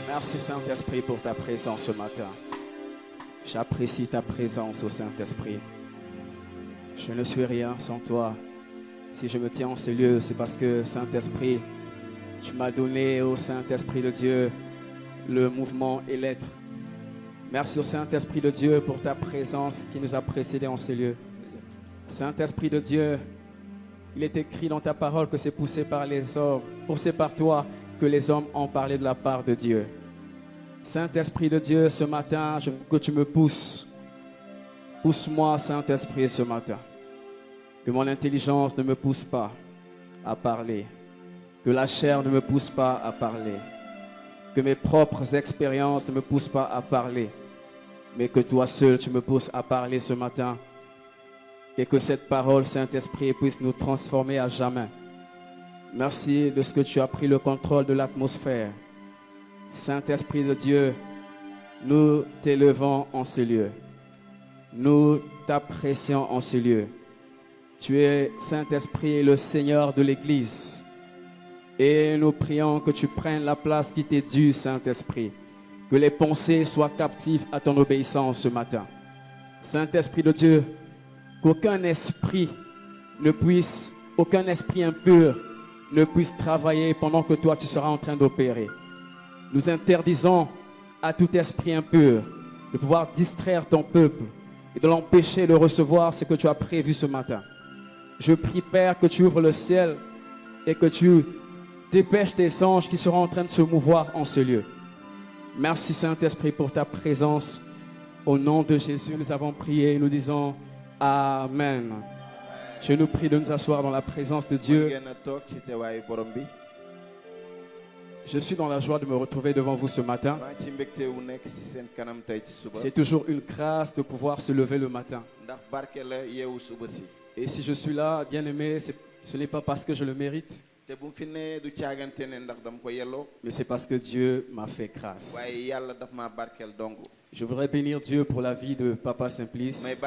Merci Saint-Esprit pour ta présence ce matin. J'apprécie ta présence au Saint-Esprit. Je ne suis rien sans toi. Si je me tiens en ce lieu, c'est parce que Saint-Esprit, tu m'as donné au Saint-Esprit de Dieu le mouvement et l'être. Merci au Saint-Esprit de Dieu pour ta présence qui nous a précédés en ce lieu. Saint-Esprit de Dieu, il est écrit dans ta parole que c'est poussé par les hommes, poussé par toi que les hommes ont parlé de la part de Dieu. Saint-Esprit de Dieu, ce matin, je veux que tu me pousses. Pousse-moi, Saint-Esprit, ce matin. Que mon intelligence ne me pousse pas à parler. Que la chair ne me pousse pas à parler. Que mes propres expériences ne me poussent pas à parler. Mais que toi seul, tu me pousses à parler ce matin. Et que cette parole, Saint-Esprit, puisse nous transformer à jamais. Merci de ce que tu as pris le contrôle de l'atmosphère. Saint-Esprit de Dieu, nous t'élevons en ce lieu. Nous t'apprécions en ce lieu. Tu es, Saint-Esprit, le Seigneur de l'Église. Et nous prions que tu prennes la place qui t'est due, Saint-Esprit. Que les pensées soient captives à ton obéissance ce matin. Saint-Esprit de Dieu, qu'aucun esprit impur ne puisse travailler pendant que toi tu seras en train d'opérer. Nous interdisons à tout esprit impur de pouvoir distraire ton peuple et de l'empêcher de recevoir ce que tu as prévu ce matin. Je prie, Père, que tu ouvres le ciel et que tu dépêches tes anges qui seront en train de se mouvoir en ce lieu. Merci, Saint-Esprit, pour ta présence. Au nom de Jésus, nous avons prié et nous disons Amen. Je nous prie de nous asseoir dans la présence de Dieu. Je suis dans la joie de me retrouver devant vous ce matin. C'est toujours une grâce de pouvoir se lever le matin. Et si je suis là, bien aimé, ce n'est pas parce que je le mérite, mais c'est parce que Dieu m'a fait grâce. Je voudrais bénir Dieu pour la vie de Papa Simplice.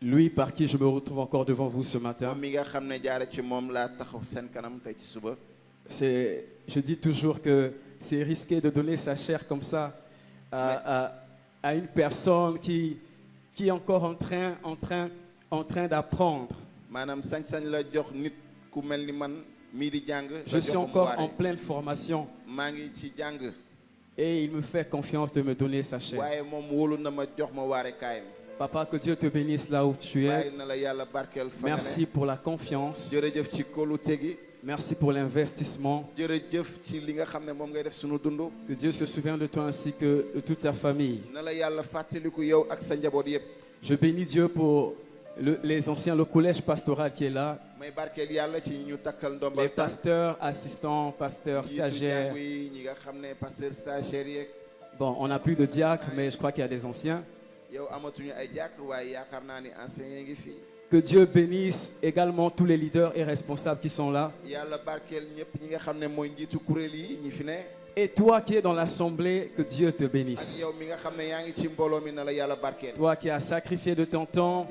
Lui par qui je me retrouve encore devant vous ce matin. Je dis toujours que c'est risqué de donner sa chair comme ça à une personne qui est encore en train d'apprendre. Je suis encore en pleine formation. Et il me fait confiance de me donner sa chair. Papa, que Dieu te bénisse là où tu es. Merci pour la confiance. Merci pour l'investissement. Que Dieu se souvienne de toi ainsi que de toute ta famille. Je bénis Dieu pour les anciens, le collège pastoral qui est là. Les pasteurs, assistants, pasteurs, stagiaires. Bon, on n'a plus de diacres, mais je crois qu'il y a des anciens. Que Dieu bénisse également tous les leaders et responsables qui sont là. Et toi qui es dans l'assemblée, que Dieu te bénisse. Toi qui as sacrifié de ton temps,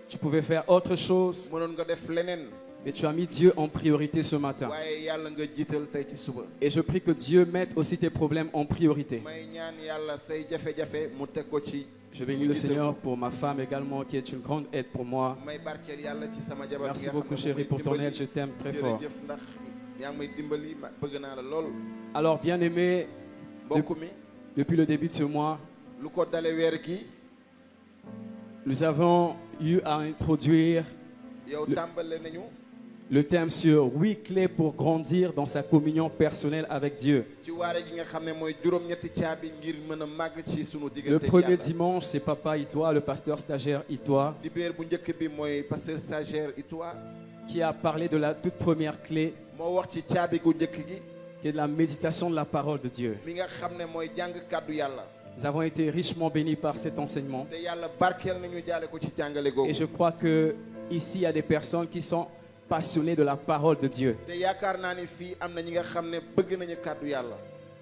tu pouvais faire autre chose, mais tu as mis Dieu en priorité ce matin. Et je prie que Dieu mette aussi tes problèmes en priorité. Je bénis le Seigneur pour ma femme également, qui est une grande aide pour moi. Merci beaucoup, chérie, pour ton aide. Je t'aime très fort. Alors, bien aimé, depuis le début de ce mois, nous avons eu à introduire le thème sur 8 clés pour grandir dans sa communion personnelle avec Dieu. Le premier dimanche, c'est Papa Itoa, le pasteur stagiaire Itoa, qui a parlé de la toute première clé, qui est de la méditation de la parole de Dieu. Nous avons été richement bénis par cet enseignement. Et je crois que ici, il y a des personnes qui sont passionnés de la parole de Dieu. te yaakaar naa ni fii am na ñi nga xam ne bëgg nañu kàddu yàlla.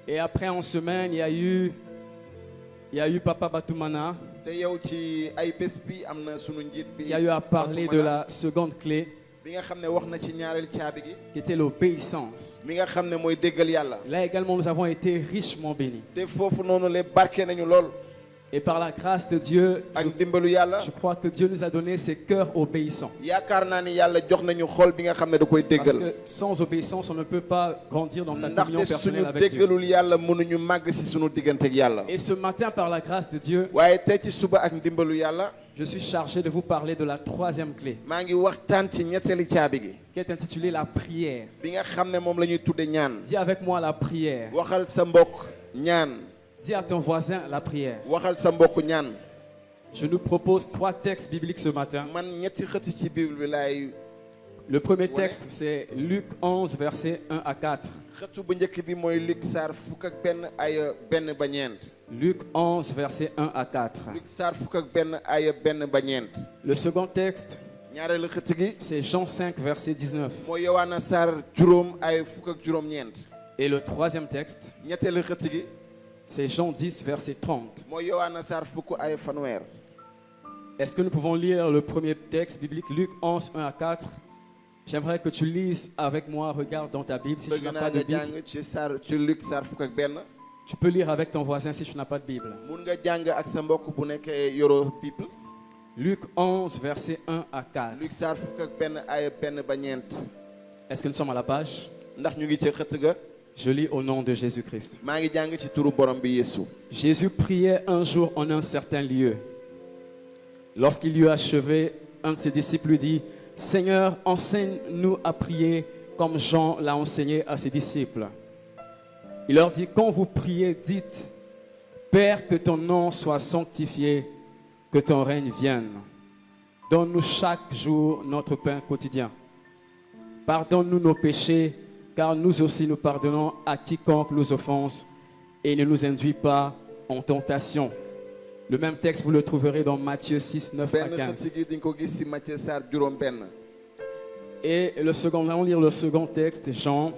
Et après en semaine, il y a eu Papa Batoumana te yow ci ay bés bi am na sunu njiit bi. qui a eu à parler de la seconde clé, bi nga xam ne wax na ci ñaareel caabi gi. qui était l'obéissance. mi nga xam ne mooy déggal yàlla. Là également, nous avons été richement bénis. te foofu noonu le barke nañu lool. Et par la grâce de Dieu, ak ndimbalu yàlla. je crois que Dieu nous a donné ces cœurs obéissants. yaakaar naa ni yàlla jox nañu xol bi nga xam ne da koy Parce déggal. que sans obéissance, on ne peut pas grandir dans sa communion ndaxte personnelle suñu avec Dieu. déggalul yàlla mënuñu màgg si suñu diggante ak yàlla. Et ce matin, par la grâce de Dieu, waaye tey ci suba ak ndimbalu yàlla. je suis chargé de vous parler de la troisième clé, maa ngi waxtaan ci ñetteeli caabi gi. qui est intitulée la prière. bi nga xam ne moom la ñuy tudde ñaan. Dis avec moi la prière. waxal sa mbokk ñaan. Dis à ton voisin la prière. waxal sa mbokk ñaan. Je nous propose 3 textes bibliques ce matin. man ñetti xëtt ci Bible bi laay. Le premier texte, c'est Luc 11, versets 1 à 4. xëttu bu njëkk bi mooy Luc saar fukk ak benn ay benn ba ñeent. Luc 11, versets 1 à 4. Luc saar fukk ak benn ay benn ba ñeent. Le second texte, ñaareelu xëtt gi. c'est Jean 5, verset 19. mooy Yowaana saar juróom ay fukk ak juróom-ñeent. Et le troisième texte, ñetteelu xëtt gi. c'est Jean 10, verset 30. mooy Yowaana saar fukk ay fanweer. Est-ce que nous pouvons lire le premier texte biblique, Luc 11, 1 à 4? J'aimerais que tu lises avec moi, regarde dans ta Bible si tu bëgg n'as naa pas de nga Bible. jàng ci saar ci Luc saar fukk ak benn. Tu peux lire avec ton voisin si tu n'as pas de Bible. mun nga jàng ak sa mbokk bu nekkee yoroo Bible. Luc 11, verset 1 à 4. Luc saar fukk ak benn ay benn ba ñeent. Est-ce que nous sommes à la page? ndax ñu ngi ci xëtt ga. Je lis au nom de Jésus-Christ. maa ngi jàng ci turu borom bi Yeesu. Jésus priait un jour en un certain lieu. Lorsqu'il eut achevé, un de ses disciples lui dit, « Seigneur, enseigne-nous à prier comme Jean l'a enseigné à ses disciples. » Il leur dit, « Quand vous priez, dites, Père, que ton nom soit sanctifié, que ton règne vienne. Donne-nous chaque jour notre pain quotidien. Pardonne-nous nos péchés, car nous aussi nous pardonnons à quiconque nous offense, et ne nous induis pas en tentation. » Le même texte, vous le trouverez dans Matthieu 6, 9 à benn 15. xëtt gi di nga ko gis ci Matthieu saar juróom benn. Et le second, nous allons lire le second texte, Jean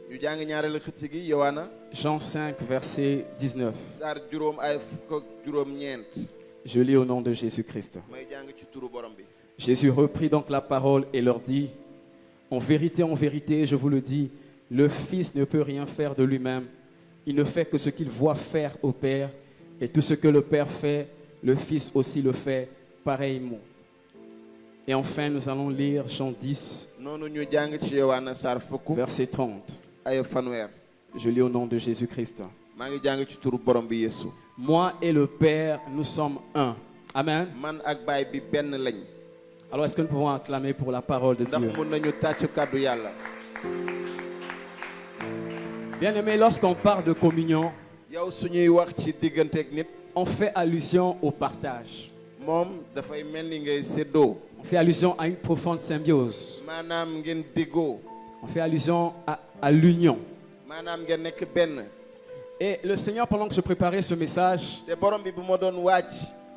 ñu jàng ñaareelu xëtt gi Yowaana 5, verset 19. saar juróom ay fukk ak juróom-ñeent. Je lis au nom de Jésus-Christ. may jàng ci turu borom bi. Jésus reprit donc la parole et leur dit, en vérité, je vous le dis, le Fils ne peut rien faire de lui-même. Il ne fait que ce qu'il voit faire au Père. Et tout ce que le Père fait, le Fils aussi le fait pareillement. Et enfin, nous allons lire Jean 10, noonu ñu jàng ci Yowaana saar fukk verset 30. ay fanweer. Je lis au nom de Jésus-Christ. maa ngi jàng ci turu borom bi Yeesu. Moi et le Père, nous sommes un. Amen. man ak baay bi benn lañ. Alors, est-ce que nous pouvons acclamer pour la parole de ndax Dieu? mun nañu tàccu kàddu yàlla. Bien aimé, lorsqu'on parle de communion, yow suñuy wax ci digganteeg nit. on fait allusion au partage. moom dafay mel ni ngay séddoo. On fait allusion à une profonde symbiose. maanaam ngeen déggoo. On fait allusion à l'union. maanaam ngeen nekk benn. Et le Seigneur, pendant que je préparais ce message, te borom bi bu ma doon waaj.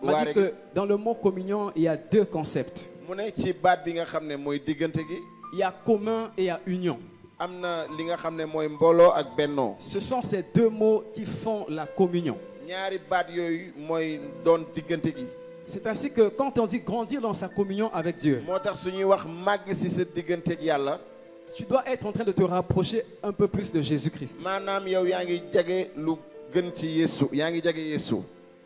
m'a waare dit gi que dans le mot communion, il y a 2 concepts. mu ne ci baat bi nga xam ne mooy diggante gi. Il y a commun et il y a union. am na li nga xam ne mooy mbooloo ak bennoo. Ce sont ces 2 mots qui font la communion. ñaari baat yooyu mooy doon diggante gi. C'est ainsi que quand on dit grandir dans sa communion avec Dieu, moo tax suñuy wax màgg ci sa diggante ak yàlla. tu dois être en train de te rapprocher un peu plus de Jésus-Christ. maanaam yow yaa ngi jege lu gën ci Yeesu yaa ngi jege Yeesu.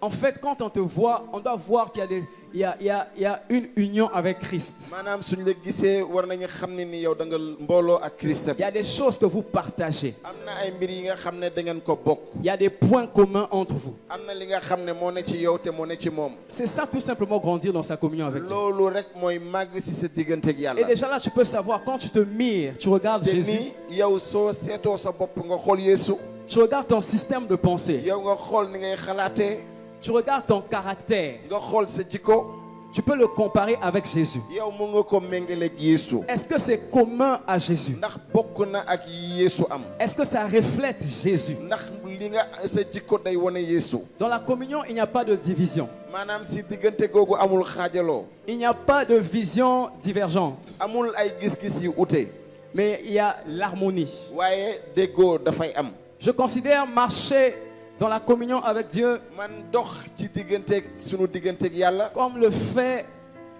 En fait, quand on te voit, on doit voir qu'il y a une union avec Christ. maanaam suñ la gisee war nañu xam ne ni yow da nga mbooloo ak Christ. Il y a des choses que vous partagez. am na ay mbir yi nga xam ne da ngeen ko bokk. Il y a des points communs entre vous. am na li nga xam ne moo ne ci yow te moo ne ci moom. C'est ça tout simplement grandir dans sa communion avec Dieu. loolu rek mooy màgg ci sa diggante ak Et yàlla. déjà là, tu peux savoir, quand tu te mires, tu regardes te Jésus, ni yow soo seetoo sa bopp nga xool Yeesu. tu regardes ton système de pensée, yow nga xool ni ngay xalaatee. tu regardes ton caractère, nga xool sa jikko. tu peux le comparer avec Jésus. yow mu nga ko méngaleeg Yeesu. Est-ce que c'est commun à Jésus? ndax bokk na ak Yeesu am. Est-ce que ça reflète Jésus? ndax li nga sa jikko day wane Yeesu. Dans la communion, il n'y a pas de division. maanaam si diggante googu amul xaajaloo. Il n'y a pas de vision divergente. amul ay gis-gis yu ute. Mais il y a l'harmonie. waaye déggoo dafay am. Je considère marcher dans la communion avec Dieu man dox ci digganteeg sunu digganteeg yàlla. comme le fait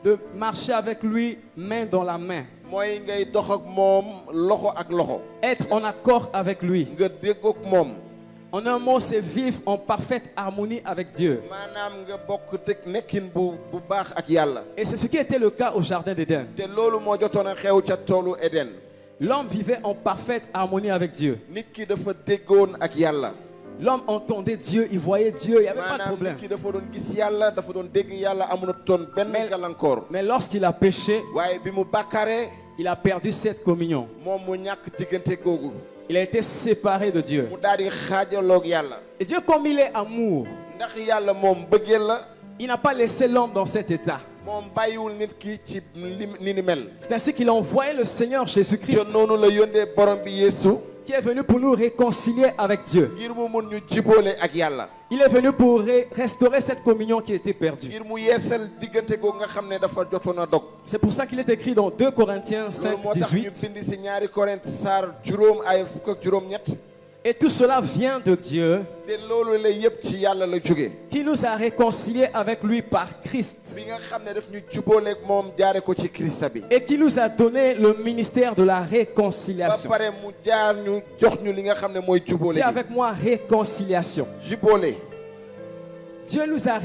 de marcher avec lui main dans la main. mooy ngay dox ak moom loxo ak loxo. Être en accord avec lui. nga déggoog moom. En un mot, c'est vivre en parfaite harmonie avec Dieu. maanaam nga bokk dëkk nekkin bu baax ak yàlla. Et c'est ce qui était le cas au jardin d'Éden. te loolu moo jotoon a xew ca toolu Eden. L'homme vivait en parfaite harmonie avec Dieu. nit ki dafa déggoon ak yàlla. L'homme entendait Dieu, il voyait Dieu, il n'y avait pas de maanaam problème. nit ki dafa doon gis yàlla dafa doon dégg yàlla amutoon benn gàllankoor. Mais lorsqu'il a péché, waaye bi mu bàkkaaree il a perdu cette communion. moom mu ñàkk diggante googu. Il a été séparé de Dieu. mu daal di xaajaloog yàlla. Et Dieu, comme il est amour, ndax yàlla moom bëggeel la. il n'a pas laissé l'homme dans cet état. moom bàyyiwul nit ki ci ni mel. C'est ainsi qu'il a envoyé le Seigneur Jésus-Christ, te noonu la yónnee borom bi Yeesu. qui est venu pour nous réconcilier avec Dieu. ngir mu mun ñu jiboole ak yàlla. Il est venu pour restaurer cette communion qui était perdue. ngir mu yeesal diggante googu nga xam ne dafa jotoon a dog. C'est pour ça qu'il est écrit dans 2 Corinthiens 5, loolu moo tax ñu 18. bind si ñaari Korint saar juróom ay fukk ak juróom-ñett. Et tout cela vient de Dieu, te loolu la yëpp ci yàlla la jóge. qui nous a réconciliés avec lui par Christ. bi nga xam ne daf ñu jubooleeg moom jaare ko ci Christ bi. Et qui nous a donné le ministère de la ba réconciliation. pare mu jaar ñu jox ñu li nga xam ne mooy juboole Dis gi. avec moi, réconciliation. juboole. Dieu nous a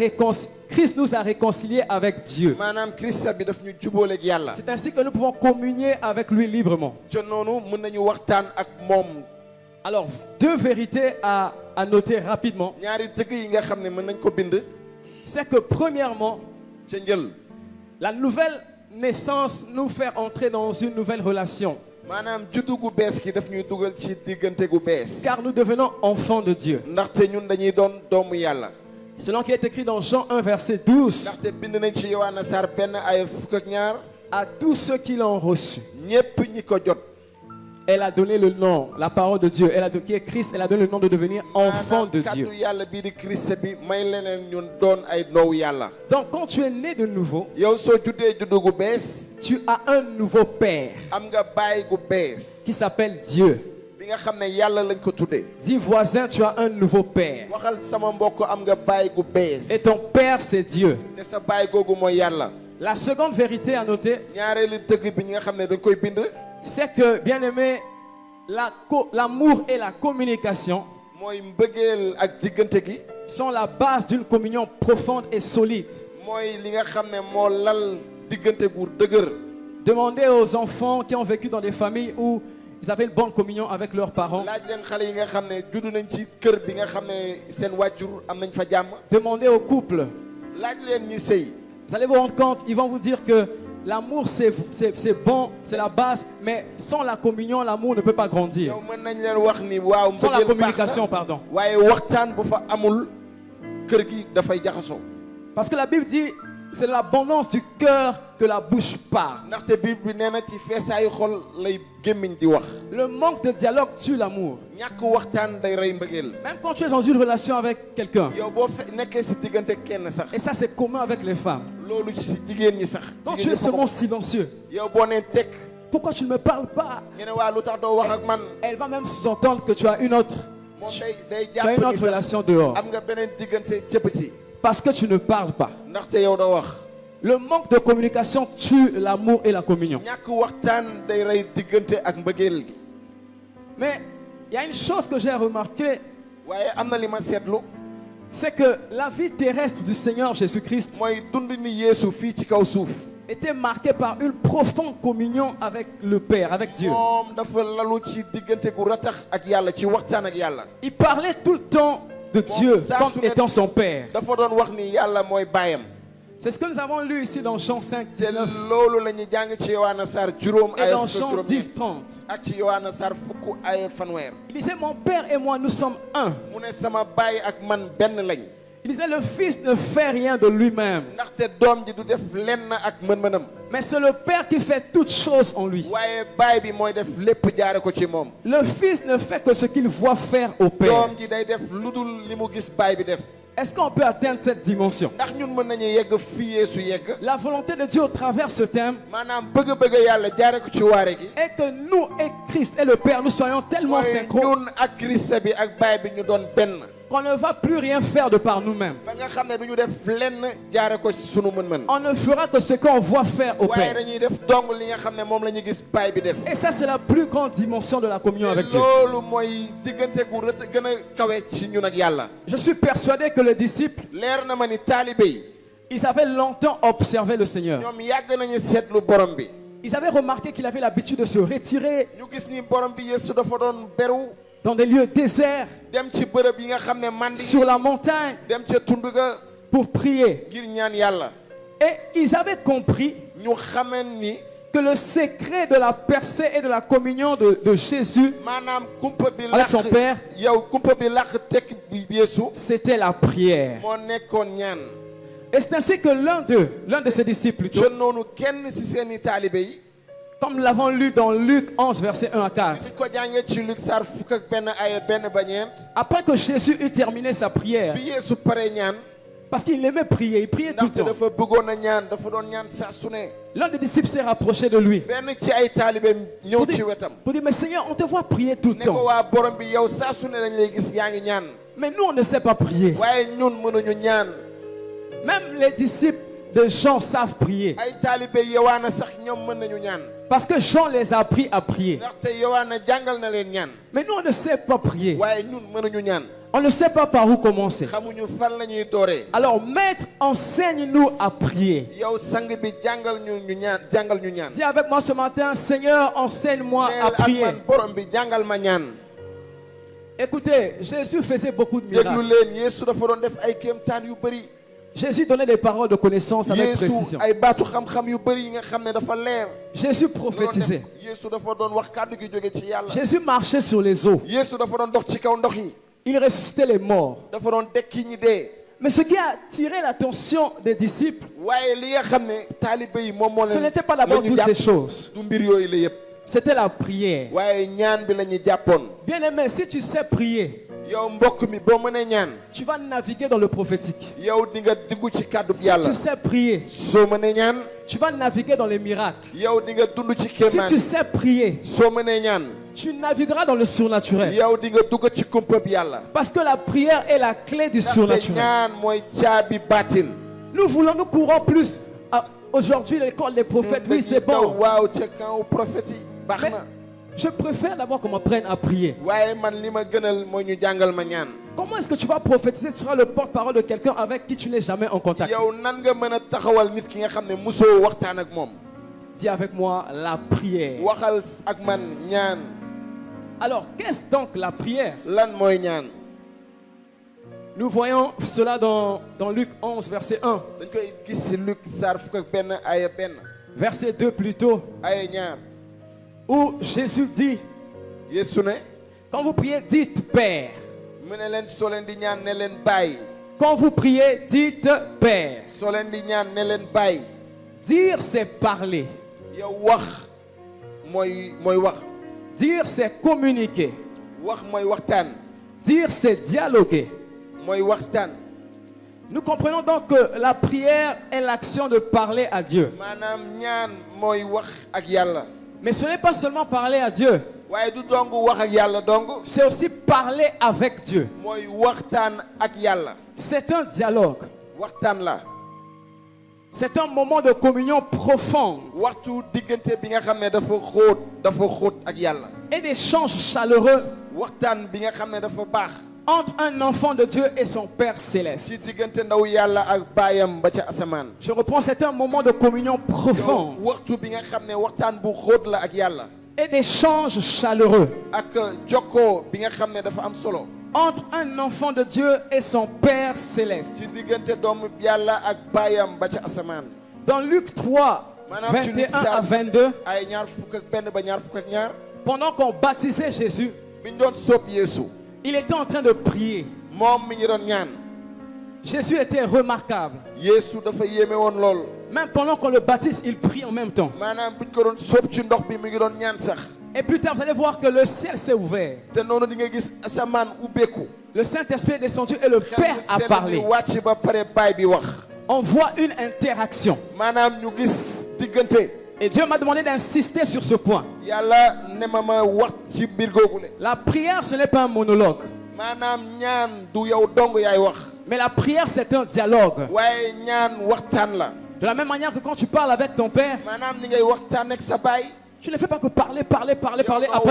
Christ nous a réconciliés avec Dieu. maanaam Christ bi daf ñu jubooleeg yàlla. C'est ainsi que nous pouvons communier avec lui librement. te noonu mën nañu waxtaan ak moom. Alors, deux vérités à noter rapidement. ñaari dëgg yi nga xam ne mën nañ ko bind. C'est que premièrement, ca njël. la nouvelle naissance nous fait entrer dans une nouvelle relation. maanaam juddu gu bees ki daf ñuy dugal ci diggante gu bees. Car nous devenons enfants de Dieu. ndaxte ñun dañuy doon doomu yàlla. Selon qu'il est écrit dans Jean 1, verset 12. ndaxte bind nañ ci Yowaana saar benn ay fukk ak ñaar. À tous ceux qui l'ont reçu, ñépp ñi ko jot. elle a donné le nom, la parole de Dieu. Qui est Christ, elle a donné le nom de devenir enfant de Dieu. kàddu yàlla bii di Christ bi may leneen ñun doon ay noow yàlla. Donc quand tu es né de nouveau, yow soo juddee juddu gu bees. tu as un nouveau père am nga baay gu bees. qui s'appelle Dieu. bi nga xam ne yàlla lañ ko tuddee. Dis voisin, tu as un nouveau père. waxal sama mbokk am nga baay gu bees. Et ton père, c'est Dieu. te sa baay googu mooy yàlla. La seconde vérité à noter, ñaareelu dëgg bi ñi nga xam ne dañ koy bind. c'est que, bien aimé, l'amour et la communication mooy mbëggeel ak diggante gi. sont la base d'une communion profonde et solide. mooy li nga xam ne moo lal diggante gu dëgër. Demandez aux enfants qui ont vécu dans des familles où ils avaient une bonne communion avec leurs parents. laaj leen xale yi nga xam ne juddu nañ ci kër bi nga xam ne seen wàjjur am nañ fa jàmm. Demandez aux couples. laaj leen ñi sëy. Vous allez vous rendre compte, ils vont vous dire que l'amour c'est bon, c'est la base, mais sans la communion, l'amour ne peut pas grandir. yow mën nañ leen wax ni waaw. Sans la mbëggeel baax communication, na pardon. waaye waxtaan bu fa amul kër gi dafay jaxasoo. Parce que la Bible dit, c'est de l'abondance du cœur que la bouche parle. ndaxte Bible bi nee na ci feesaayu xol lay gémmiñ di wax. Le manque de dialogue tue l'amour. ñàkk waxtaan day rey mbëggeel. Même quand tu es dans une relation avec quelqu'un. yow boo nekkee si diggante kenn sax. Et ça c'est commun avec les femmes. loolu ci jigéen ñi sax. Quand tu es seulement silencieux. yow boo nee teg. Pourquoi tu ne me parles pas? ñu ne waa lu tax doo wax ak man. Elle va même s'entendre que tu as une autre. moom day Tu as une jàpp ni autre sax relation dehors. am nga beneen diggante cëppati. Parce que tu ne parles pas. ndaxte yow doo wax. Le manque de communication tue l'amour et la communion. ñàkk waxtaan day rey diggante ak mbëggeel gi. Mais il y a une chose que j'ai remarqué, waaye am na li ma seetlu. c'est que la vie terrestre du Seigneur Jésus-Christ mooy dund ni Yeesu fii ci kaw suuf. était marquée par une profonde communion avec le Père, avec Dieu. moom dafa lalu ci diggante gu ratax ak yàlla ci waxtaan ak yàlla. Il parlait tout le temps de Dieu saa comme su ne étant son Père. dafa doon wax ni yàlla mooy baayam. C'est ce que nous avons lu ici dans Jean 5, te 19 loolu la ñuy jàng ci Yowaana Sarr juróom et ay dans fukk Jean juróom 10, 30. ak ci Yowaana Sarr fukk ay fanweer. Il disait, mon Père et moi, nous sommes un. mu ne sama baay ak man benn lañ. Il disait le Fils ne fait rien de lui-même, ndaxte doom ji du def lenn ak mën-mënam mais c'est le Père qui fait toutes choses en lui. waaye baay bi mooy def lépp jaare ko ci moom Le Fils ne fait que ce qu'il voit faire au Père. doom ji day def lu dul li mu gis baay bi def Est-ce qu'on peut atteindre cette dimension? ndax ñun mën nañu yegg fii Yeesu yegg La volonté de Dieu au travers ce thème maanaam bëgg-bëgg yàlla jaare ko ci waare gi est que nous et Christ et le Père, nous soyons tellement mooy synchro ñun ak Christ bi ak baay bi ñu doon benn qu'on ne va plus rien faire de par nous-mêmes. ba nga xam ne du ñu def lenn jaare ko ci sunu mën-mën On ne fera que ce qu'on voit faire au waaye Père. dañuy def dong li nga xam ne moom la ñu gis baay bi def Et ça, c'est la plus grande dimension de la communion avec Dieu. loolu mooy diggante gu rët gën a kawe ci ñun ak yàlla Je suis persuadé que les disciples, leer na ma ni taalibe yi ils avaient longtemps observé le Seigneur. ñoom yàgg nañu seetlu borom bi Ils avaient remarqué qu'il avait l'habitude de se retirer ñu gis ni borom bi Yeesu dafa doon beru dans des lieux déserts, dem ci bërëb yi nga xam ne mandi sur la montagne, dem ca tund ga pour prier. ngir ñaan yàlla Et ils avaient compris ñu xamen ni que le secret de la percée et de la communion de Jésus, maanaam kumpa bi avec son Père, yow kumpa bi làq tekk bi Yeesu c'était la prière. moo nekkoon ñaan Et c'est ainsi que l'un de ses disciples, plutôt, te noonu kenn ci seeni taalibe yi comme nous l'avons lu dans Luc 11, verset 1 à 4, bi ko jàngee ci Luk saar fukk ak benn ay benn ba ñeent après que Jésus eut terminé sa prière, bi Yeesu pare ñaan parce qu'il aimait prier, il priait tout le ndaxte temps. dafa bëggoon a ñaan dafa doon ñaan saa su ne L'un des disciples s'est rapproché de lui benn ci ay taalibeem ñëw pour ci dire, wetam mais Seigneur, on te voit prier tout le ne ko temps. waa borom bi yow saa su ne dañ lay gis yaa ngi ñaan Mais nous, on ne sait pas prier. waaye ñun mënuñu ñaan Même les disciples de Jean savent prier. ay taalibe Yowaana sax ñoom mën nañu ñaan Parce que Jean les a appris à prier. ndaxte Yowaana jàngal na leen ñaan Mais nous, on ne sait pas prier. waaye ñun mënuñu ñaan On ne sait pas par où commencer. xamuñu fan la ñuy dooree Alors, Maître, enseigne-nous à prier. yow sang bi jàngal ñu ñaan jàngal ñu ñaan Dis avec moi ce matin, Seigneur, enseigne-moi neel à ak prier. man borom bi jàngal ma ñaan Écoutez, Jésus faisait beaucoup de déglu miracles. leen Yeesu dafa doon def ay kéemtaan yu bëri Jésus donnait des paroles de connaissance avec Yeesu précision. ay baatu xam-xam yu bëri yi nga xam ne dafa leer Jésus da doon def prophétisait. Yeesu dafa doon wax kàddu gi jóge ci yàlla Jésus marchait sur les eaux. Yeesu dafa doon dox ci kaw ndox yi Il ressuscitait les morts. dafa doon dekki ñi dee Mais ce qui a attiré l'attention des disciples, waaye li nga xam ne taalibe yi moom moo ce leen n'était pas d'abord la ñu toutes ces jàpp choses. du mbir yooyu la yëpp C'était la prière. waaye ñaan bi la ñu jàppoon Bien-aimé, si tu sais prier, yow mbokk mi boo mënee ñaan tu vas naviguer dans le prophétique. yow di nga dugg ci kàddu Si yàlla tu sais prier, soo mënee ñaan tu vas naviguer dans les miracles. yow di nga dund ci Si kéemaan tu sais prier, soo mënee ñaan tu navigueras dans le surnaturel. yow di nga dugg ci kumpa bi yàlla Parce que la prière est la clé du ndaxte surnaturel. ñaan mooy caabi baatin Nous courons plus. Aujourd'hui, l'école des prophètes, oui, c'est bon. waaw ca kaw prophète yi baax Mais na je préfère d'abord qu'on m'apprenne à prier. waaye man li ma gënal mooy ñu jàngal ma ñaan Comment est-ce que tu vas prophétiser? Tu seras le porte-parole de quelqu'un avec qui tu n'es jamais en contact. yow nan nga mën a taxawal nit ki nga xam ne musoo waxtaan ak moom Dis avec moi la prière. waxal ak man ñaan Alors, qu'est-ce donc la prière? lan mooy ñaan Nous voyons cela dans Luc 11, verset 1. dañ koy gis ci Luk saar fukk ak benn aya benn Verset 2 plutôt, aya ñaar où Jésus dit, Yeesu ne quand vous priez, dites Père. mu ne leen soo leen di ñaan ne leen bàyyi Quand vous priez, dites Père. soo leen di ñaan ne leen bàyyi Dire, c'est parler. yow wax mooy wax Dire, c'est communiquer. wax mooy waxtaan Dire, c'est dialoguer. mooy waxtaan Nous comprenons donc que la prière est l'action de parler à Dieu. maanaam ñaan mooy wax ak yàlla Mais ce n'est pas seulement parler à Dieu, waaye du dong wax ak yàlla dong c'est aussi parler avec Dieu. mooy waxtaan ak yàlla C'est un dialogue. waxtaan la C'est un moment de communion profonde waxtu diggante bi nga xam ne dafa xóot ak yàlla et d'échange chaleureux waxtaan bi nga xam ne dafa baax entre un enfant de Dieu et son Père céleste. ci diggante ndaw yàlla ak baayam ba ca asamaan Je reprends, c'est un moment de communion profonde waxtu bi nga xam ne waxtaan bu xóot la ak yàlla et d'échange chaleureux ak jokkoo bi nga xam ne dafa am solo entre un enfant de Dieu et son Père céleste. ci diggante doomu yàlla ak baayam ba ca asamaan Dans Luc 3, Maanaam ci Luc 21 à 22, ay ñaar fukk ak benn ba ñaar fukk ak ñaar pendant qu'on baptisait Jésus, biñ doon sóob Yeesu il était en train de prier. moom mi ngi doon ñaan Jésus était remarquable. Yeesu dafa yéeme woon lool. Même pendant qu'on le baptise, il prie en même temps. maanaam buñ ko doon sóob ci ndox bi mi ngi doon ñaan sax. Et plus tard, vous allez voir que le ciel s'est ouvert. te noonu di nga gis asamaan ubbeeku. Le Saint-Esprit est descendu et le Père a parlé. wàcc ba pare baay bi wax. On voit une interaction. maanaam ñu gis diggante. Et Dieu m'a demandé d'insister sur ce point. yàlla ne ma wax ci mbir googule. La prière, ce n'est pas un monologue. maanaam ñaan du yow dong yaay wax. Mais la prière, c'est un dialogue. waaye ñaan waxtaan la. De la même manière que quand tu parles avec ton père, maanaam ni ngay waxtaan ak sa baay. tu ne fais pas que parler, après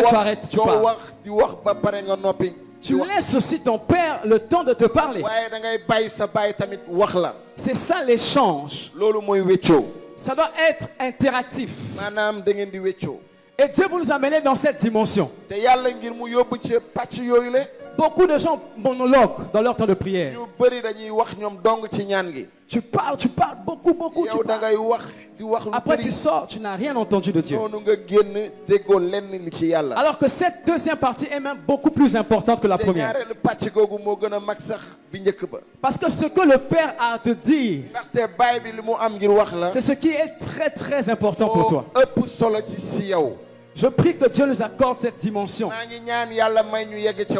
tu arrêtes, tu parles. wax di wax ba pare nga noppi. Tu laisses aussi ton père le temps de te parler. waaye da ngay bàyyi sa baay tamit wax la. C'est ça l'échange. loolu mooy weccoo. Ça doit être interactif. maanaam da ngeen di weccoo. Et Dieu vous nous a menés dans cette dimension. te yàlla ngir mu yóbbu ci pàcc yooyu le. Beaucoup de gens monologuent dans leur temps de prière. ñu bëri dañuy wax ñoom dong ci ñaan gi. Tu parles beaucoup. yow da ngay wax di wax lu Après bëri. tu sors, tu n'as rien entendu de Dieu. noonu nga génn déggoo lenn li ci yàlla. Alors que cette deuxième partie est même beaucoup plus importante que la te première. ñaareelu pàcc googu moo gën a mag sax bi njëkk ba. Parce que ce que le Père a à te dire, ndaxte baay bi li mu am ngir wax la. c'est ce qui est très important pour toi. moo ëpp solo ci si yow. Je prie que Dieu nous accorde cette dimension. maa ngi ñaan yàlla may ñu yegg ca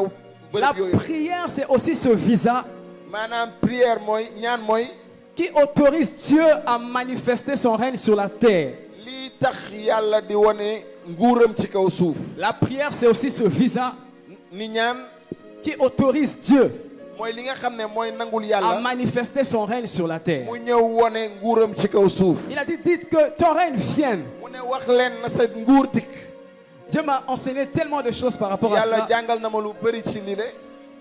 La bërëb yooyu. prière, c'est aussi ce visa maanaam prière mooy ñaan mooy. qui autorise Dieu à manifester son règne sur la terre. lii tax yàlla di wone nguuram ci kaw suuf. La prière, c'est aussi ce visa ni ñaan qui autorise Dieu mooy li nga xam ne mooy nangul à yàlla. manifester son règne sur la terre. mu ñëw wone nguuram ci kaw suuf. Il a dit, dites que ton règne vienne. mu ne wax leen na sa nguur dikk. Dieu m'a enseigné tellement de choses par rapport à yàlla cela. jàngal na ma lu bëri ci lii de.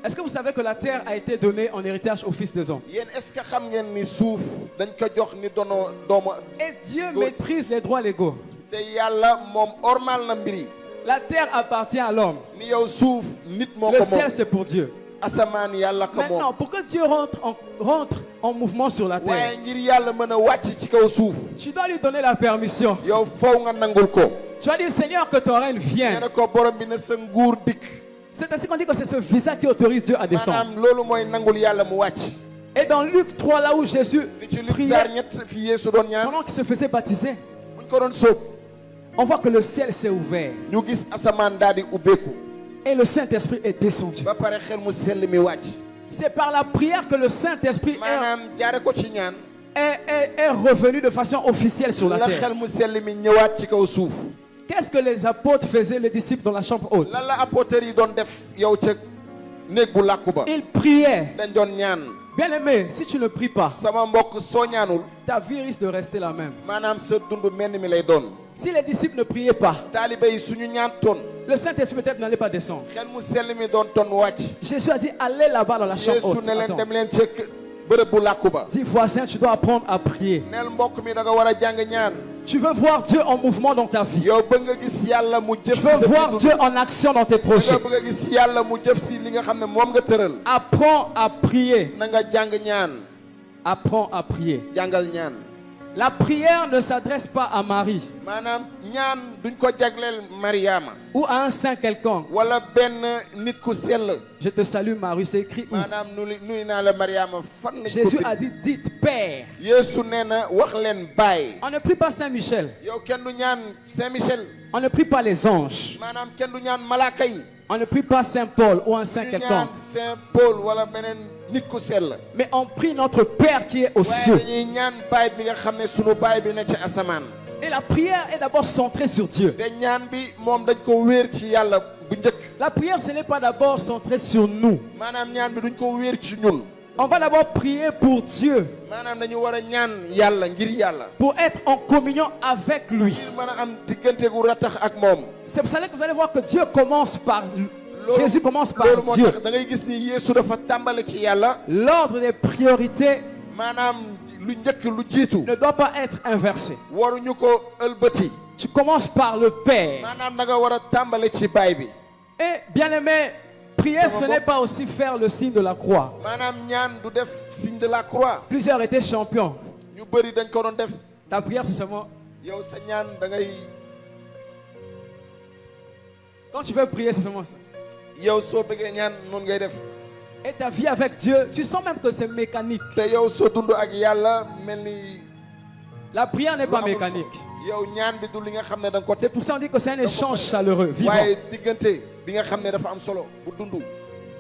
Est-ce que vous savez que la terre a été donnée en héritage aux fils des hommes? yéen est-ce que xam ngeen ni suuf dañ ko jox ni dono doomu. Et Dieu maîtrise les droits légaux. te yàlla moom ormal na mbir yi. La terre appartient à l'homme. ni yow suuf nit moo Le ko ciel, moom. c'est pour Dieu. asamaan yàlla ko Maintenant, moom. pour que Dieu rentre en mouvement sur la terre, waaye ngir yàlla mën a wàcc ci kaw suuf. tu dois lui donner la permission. yow faw nga nangul ko. Tu vas dire, Seigneur, que ton règne nee vienne. na ko borom bi na sa nguur dikk. C'est ainsi qu'on dit que c'est ce visa qui autorise Dieu à descendre. maanaam loolu mooy nangul yàlla mu wàcc. Et dans Luc 3, là où Jésus li ci Luc priait saar ñett fi Yeesu doon ñaan. pendant qu'il se faisait baptiser, buñ ko doon sóob. on voit que le ciel s'est ouvert ñu gis asamaan daal di ubbeeku. et le Saint-Esprit est descendu. ba pare xel mu sell mi wàcc. C'est par la prière que le Saint-Esprit maanaam jaare ko ci ñaan. est revenu de façon officielle sur la la terre. xel mu sell mi ñëwaat ci kaw suuf. Qu'est-ce que les apôtres faisaient, les disciples, dans la chambre haute? lan la apôtres yi doon def yow ca néeg bu làkku ba. Ils priaient. dañ doon ñaan. Bien-aimé, si tu ne pries pas, sama mbokk soo ñaanul. ta vie risque de rester la même. maanaam sa dund menn mi lay doon. Si les disciples ne priaient pas, taalibe yi suñu ñaan toon. le Saint-Esprit peut-être n'allait pas descendre. xel mu sell mi doon ton wàcc. Jésus a dit, allez là-bas dans la chambre Yeesu haute. ne leen Attends. dem leen ca bërëb bu làkku ba. Dis, voisin, tu dois apprendre à prier. neel mbokk mi da nga war a jàng ñaan. Tu veux voir Dieu en mouvement dans ta vie. yow bëgg nga gis yàlla mu jëf Tu si veux sa voir dund. Dieu en action dans tes da projets. nga bëgg a gis yàlla mu jëf si li nga xam ne moom nga tëral. Apprends à prier. na nga jàng ñaan. Apprends à prier. jàngal ñaan. La prière ne s'adresse pas à Marie maanaam ñaan duñ ko jagleel Mariama. ou à un saint quelconque. wala benn nit ku sell. Je te salue Marie, c'est écrit où? maanaam nuyu naa la Mariama fan lañ ko Jésus bind. a dit, dites Père. Yeesu nee na wax leen baay. On ne prie pas Saint Michel. yow kenn du ñaan Saint Michel. On ne prie pas les anges. maanaam kenn du ñaan malaaka yi. On ne prie pas Saint Paul ou un saint du ñaan quelconque. Saint Paul wala beneen nit ku sell. Mais on prie notre Père qui est aux waaye cieux. dañuy ñaan baay bi nga xam ne sunu baay bi ne ci asamaan. Et la prière est d'abord centrée sur Dieu. te ñaan bi moom dañ ko wéer ci yàlla bu njëkk. La prière, ce n'est pas d'abord centrée sur nous. maanaam ñaan bi duñ ko wéer ci ñun. On va d'abord prier pour Dieu, maanaam dañu war a ñaan yàlla ngir yàlla. pour être en communion avec lui. ngir mën a am diggante gu ratax ak moom. C'est pour ça que vous allez voir que Dieu commence par... Jésus commence par loolu moo Dieu. tax da ngay gis ni Yeesu dafa tàmbale ci yàlla. L'ordre des priorités maanaam lu njëkk lu jiitu. ne doit pas être inversé. waruñu ko ëlbëti. Tu commences par le Père. maanaam da nga war a tàmbale ci baay bi. Et bien aimé, prier ce n'est pas aussi faire le signe de la croix. maanaam ñaan du def signe de la croix. Plusieurs étaient champions. ñu bëri dañ ko doon def. Ta prière c'est seulement... yow sa ñaan da ngay. Quand tu veux prier c'est seulement ça. yow soo bëggee ñaan noonu ngay def. Et ta vie avec Dieu, tu sens même que c'est mécanique. te yow soo dund ak yàlla mel ni La prière n'est lu pas amul mécanique. solo. yow ñaan bi du li nga xam ne da nga ko C'est pour ça qu'on dit que c'est un échange chaleureux, vivant. waaye diggante bi nga xam ne dafa am solo bu dund.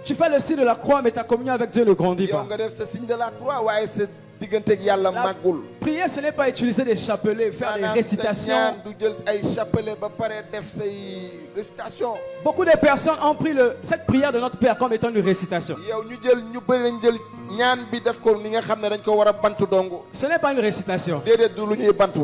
Tu fais le signe de la croix, mais ta communion avec Dieu ne grandit yow pas. nga def sa signe de la croix waaye sa diggante ak yàlla La màggul. prière, ce n'est pas utiliser des chapelets, faire des maanaam sa récitations. ñaan du jël ay chapelet ba pare def say récitation. Beaucoup de personnes ont pris cette prière de notre Père comme étant une récitation. yow ñu bëri lañ jël ñaan bi def ko ni nga xam ne dañ ko war a bantu dong. Ce n'est pas une récitation. déedéet du lu ñuy bantu.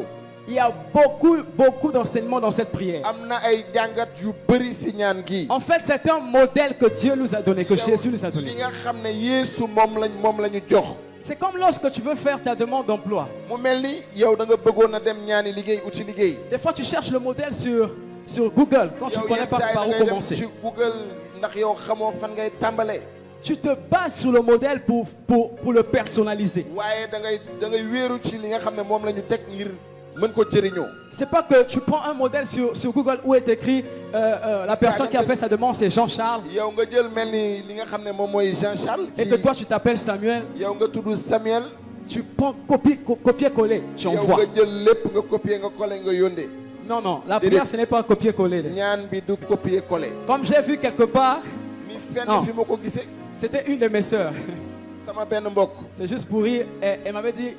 Il y a beaucoup d'enseignements dans cette prière. am na ay jàngat yu bëri si ñaan gi. En fait, c'est un modèle que Dieu nous a donné, que Jésus nous a li donné. nga xam ne Yeesu moom la ñu jox. C'est comme lorsque tu veux faire ta demande d'emploi. mu mel ni yow da nga bëggoon a dem ñaani liggéey uti liggéey. Des fois, tu cherches le modèle sur Google quand tu ne yow connais yenn pas saa yi par da où ngay dem commencer. ci Google ndax yow xamoo fan ngay tàmbalee. Tu te bases sur le modèle pour le personnaliser. waaye da ngay wéeru ci li nga xam ne moom la ñu teg ngir mën ko jëriñoo. C'est pas que tu prends un modèle sur Google où est écrit la personne qui a fait sa demande, c'est Jean-Charles. yow nga jël mel ni li nga xam ne moom mooy Jean-Charles. Et que toi, tu t'appelles Samuel. yow nga tudd Samuel. Tu prends copier-coller, tu yow envoies. nga jël lépp nga copier nga coller nga yónnee. Non, la prière, ce n'est pas copier-coller. ñaan bi du copier coller. Comme j'ai vu quelque part, mi fenn Non. fi ma ko gisee. c'était une de mes sœurs. sama benn mbokk. C'est juste pour rire. Elle m'avait dit,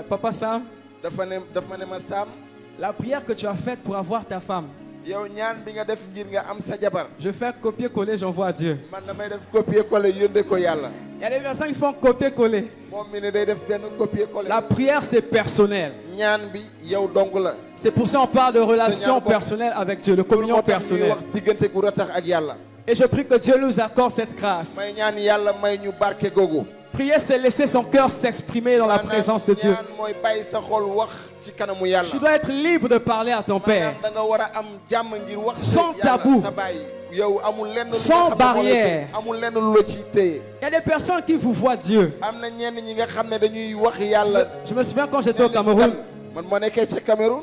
Papa Sam, daf ma ne ma Sam. la prière que tu as faite pour avoir ta femme, yow ñaan bi nga def ngir nga am sa jabar. je fais copier-coller, j'envoie à Dieu. man damay def copier coller yónnee ko yàlla. Il y a des personnes qui font copier-coller. moom mi ne day def benn copier coller. La prière, c'est personnel. ñaan bi yow dong la. C'est pour ça qu'on parle de relation Seigneur, bon. personnelle avec Dieu, de communion moo tax ñuy personnelle. wax diggante gu ratax ak yàlla. Et je prie que Dieu nous accorde cette grâce. may ñaan yàlla may ñu barke googu. Prier, c'est laisser son cœur s'exprimer dans la présence de Dieu. ñaan mooy bàyyi sa xol wax ci kanamu yàlla. Tu dois être libre de parler à ton Père. maanaam da nga war a am jàmm ngir wax. Sans yàlla tabou. sa baay. yow amul lenn lu Sans nga xam ne moo la barrière. tëj. amul lenn lu la ciy téye. Il y a des personnes qui vous voient Dieu. am na ñenn ñi nga xam ne dañuy wax yàlla. Je me souviens quand j'étais au Cameroun, man moo nekkee ca Cameroun.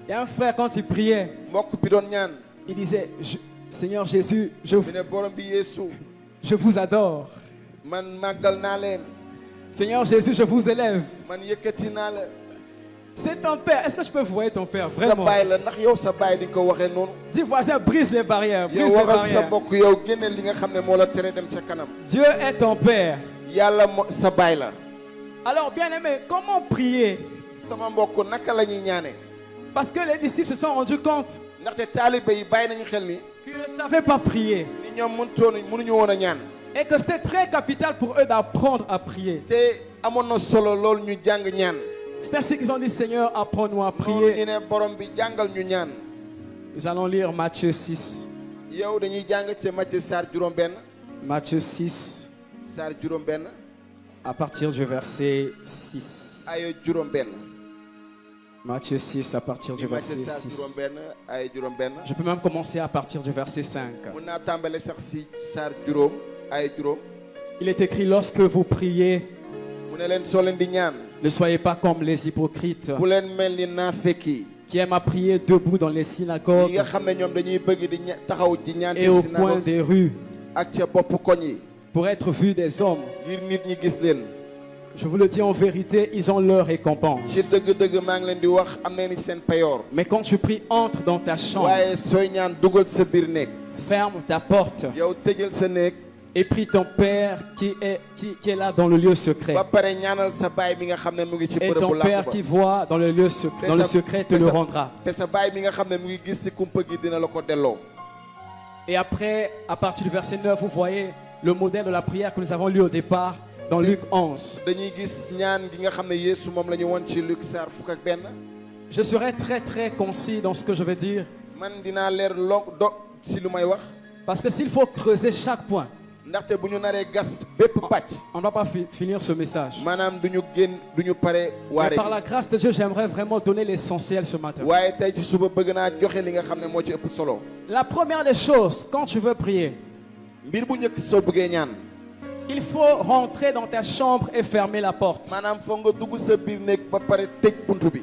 il y a un frère, quand il priait, mbokk bi doon ñaan. il disait, Seigneur Jésus, mi ne borom bi Yeesu. je vous adore. man màggal naa leen. Seigneur Jésus, je vous élève. man yëkkati naa la. C'est ton Père. Est-ce que je peux vous voir ton Père? sa Vraiment. baay la ndax yow sa baay di nga ko waxee noonu. Dis voisin, brise les barrières. Brise yow les waxal sa barrières. mbokk yow génne li nga xam ne moo la tere dem ca kanam. Dieu est ton Père. yàlla sa baay la. Alors, bien aimé, comment prier? sama mbokk naka la ñuy ñaanee. Parce que les disciples se sont rendus compte ndaxte taalibe yi bàyyi nañu xel ni. qu'ils ne savaient pas prier. ni ñoom mënuñu woon a ñaan. Et que c'était très capital pour eux d'apprendre à prier. te amoon na solo lool ñu jàng ñaan. C'est ainsi qu'ils ont dit, Seigneur, apprends-nous à loolu ñu prier. ne borom bi jàngal ñu ñaan. Nous allons lire Matthieu 6. yow dañuy jàng ci Matthieu saar juróom-benn. Matthieu 6, saar juróom-benn. à partir du verset 6. ayo juróom-benn. Matthieu 6, à partir du verset Matthieu saar 6. juróom-benn ayo juróom-benn. Je peux même commencer à partir du verset 5. mën naa tàmbale sax si saar juróom ayo juróom. Il est écrit, lorsque vous priez, mu ne leen soo leen di ñaan. ne soyez pas comme les hypocrites bu leen mel ni naafeq yi. qui aiment à prier debout dans les yi synagogues nga xam ne ñoom dañuy bëgg di taxaw di ñaan et ci au coin synagogue des rues ak ca bopp koñ yi. pour être vus des hommes. ngir nit ñi gis leen. Je vous le dis en vérité, ils ont leur récompense. ci dëgg-dëgg maa ngi leen di wax am nañu seen payoor. Mais quand tu pries, entre dans ta chambre, waaye sooy ñaan dugal sa biir néeg. ferme ta porte yow tëjal sa néeg. et prie ton Père qui est là dans le lieu secret. ba pare ñaanal sa baay mi nga xam ne mu ngi ci Et bërëb ton bu làkk Père ba. qui voit dans le lieu secret, dans le secret te le rendra. te sa baay mi nga xam ne mu ngi gis ci kumpa gi dina la ko delloo. Et après, à partir du verset 9, vous voyez le modèle de la prière que nous avons lu au départ dans Luc 11. dañuy gis ñaan gi nga xam ne Yeesu moom la ñu won ci Luc saar fukk ak benn. Je serai très très concis dans ce que je vais dire. man dinaa leer si lu may wax. Parce que s'il faut creuser chaque point, ndaxte bu ñu naree gas bépp pàcc. on ne va pas finir ce message. maanaam du ñu pare Mais waare par la grâce de Dieu, j'aimerais vraiment donner l'essentiel ce matin. waaye tey ci suba bëgg naa joxe li nga xam ne moo ci ëpp solo. La première des choses, quand tu veux prier, mbir bu njëkk soo bëggee ñaan. il faut rentrer dans ta chambre et fermer la porte. maanaam foog nga dugg sa biir néeg ba pare tëj buntu bi.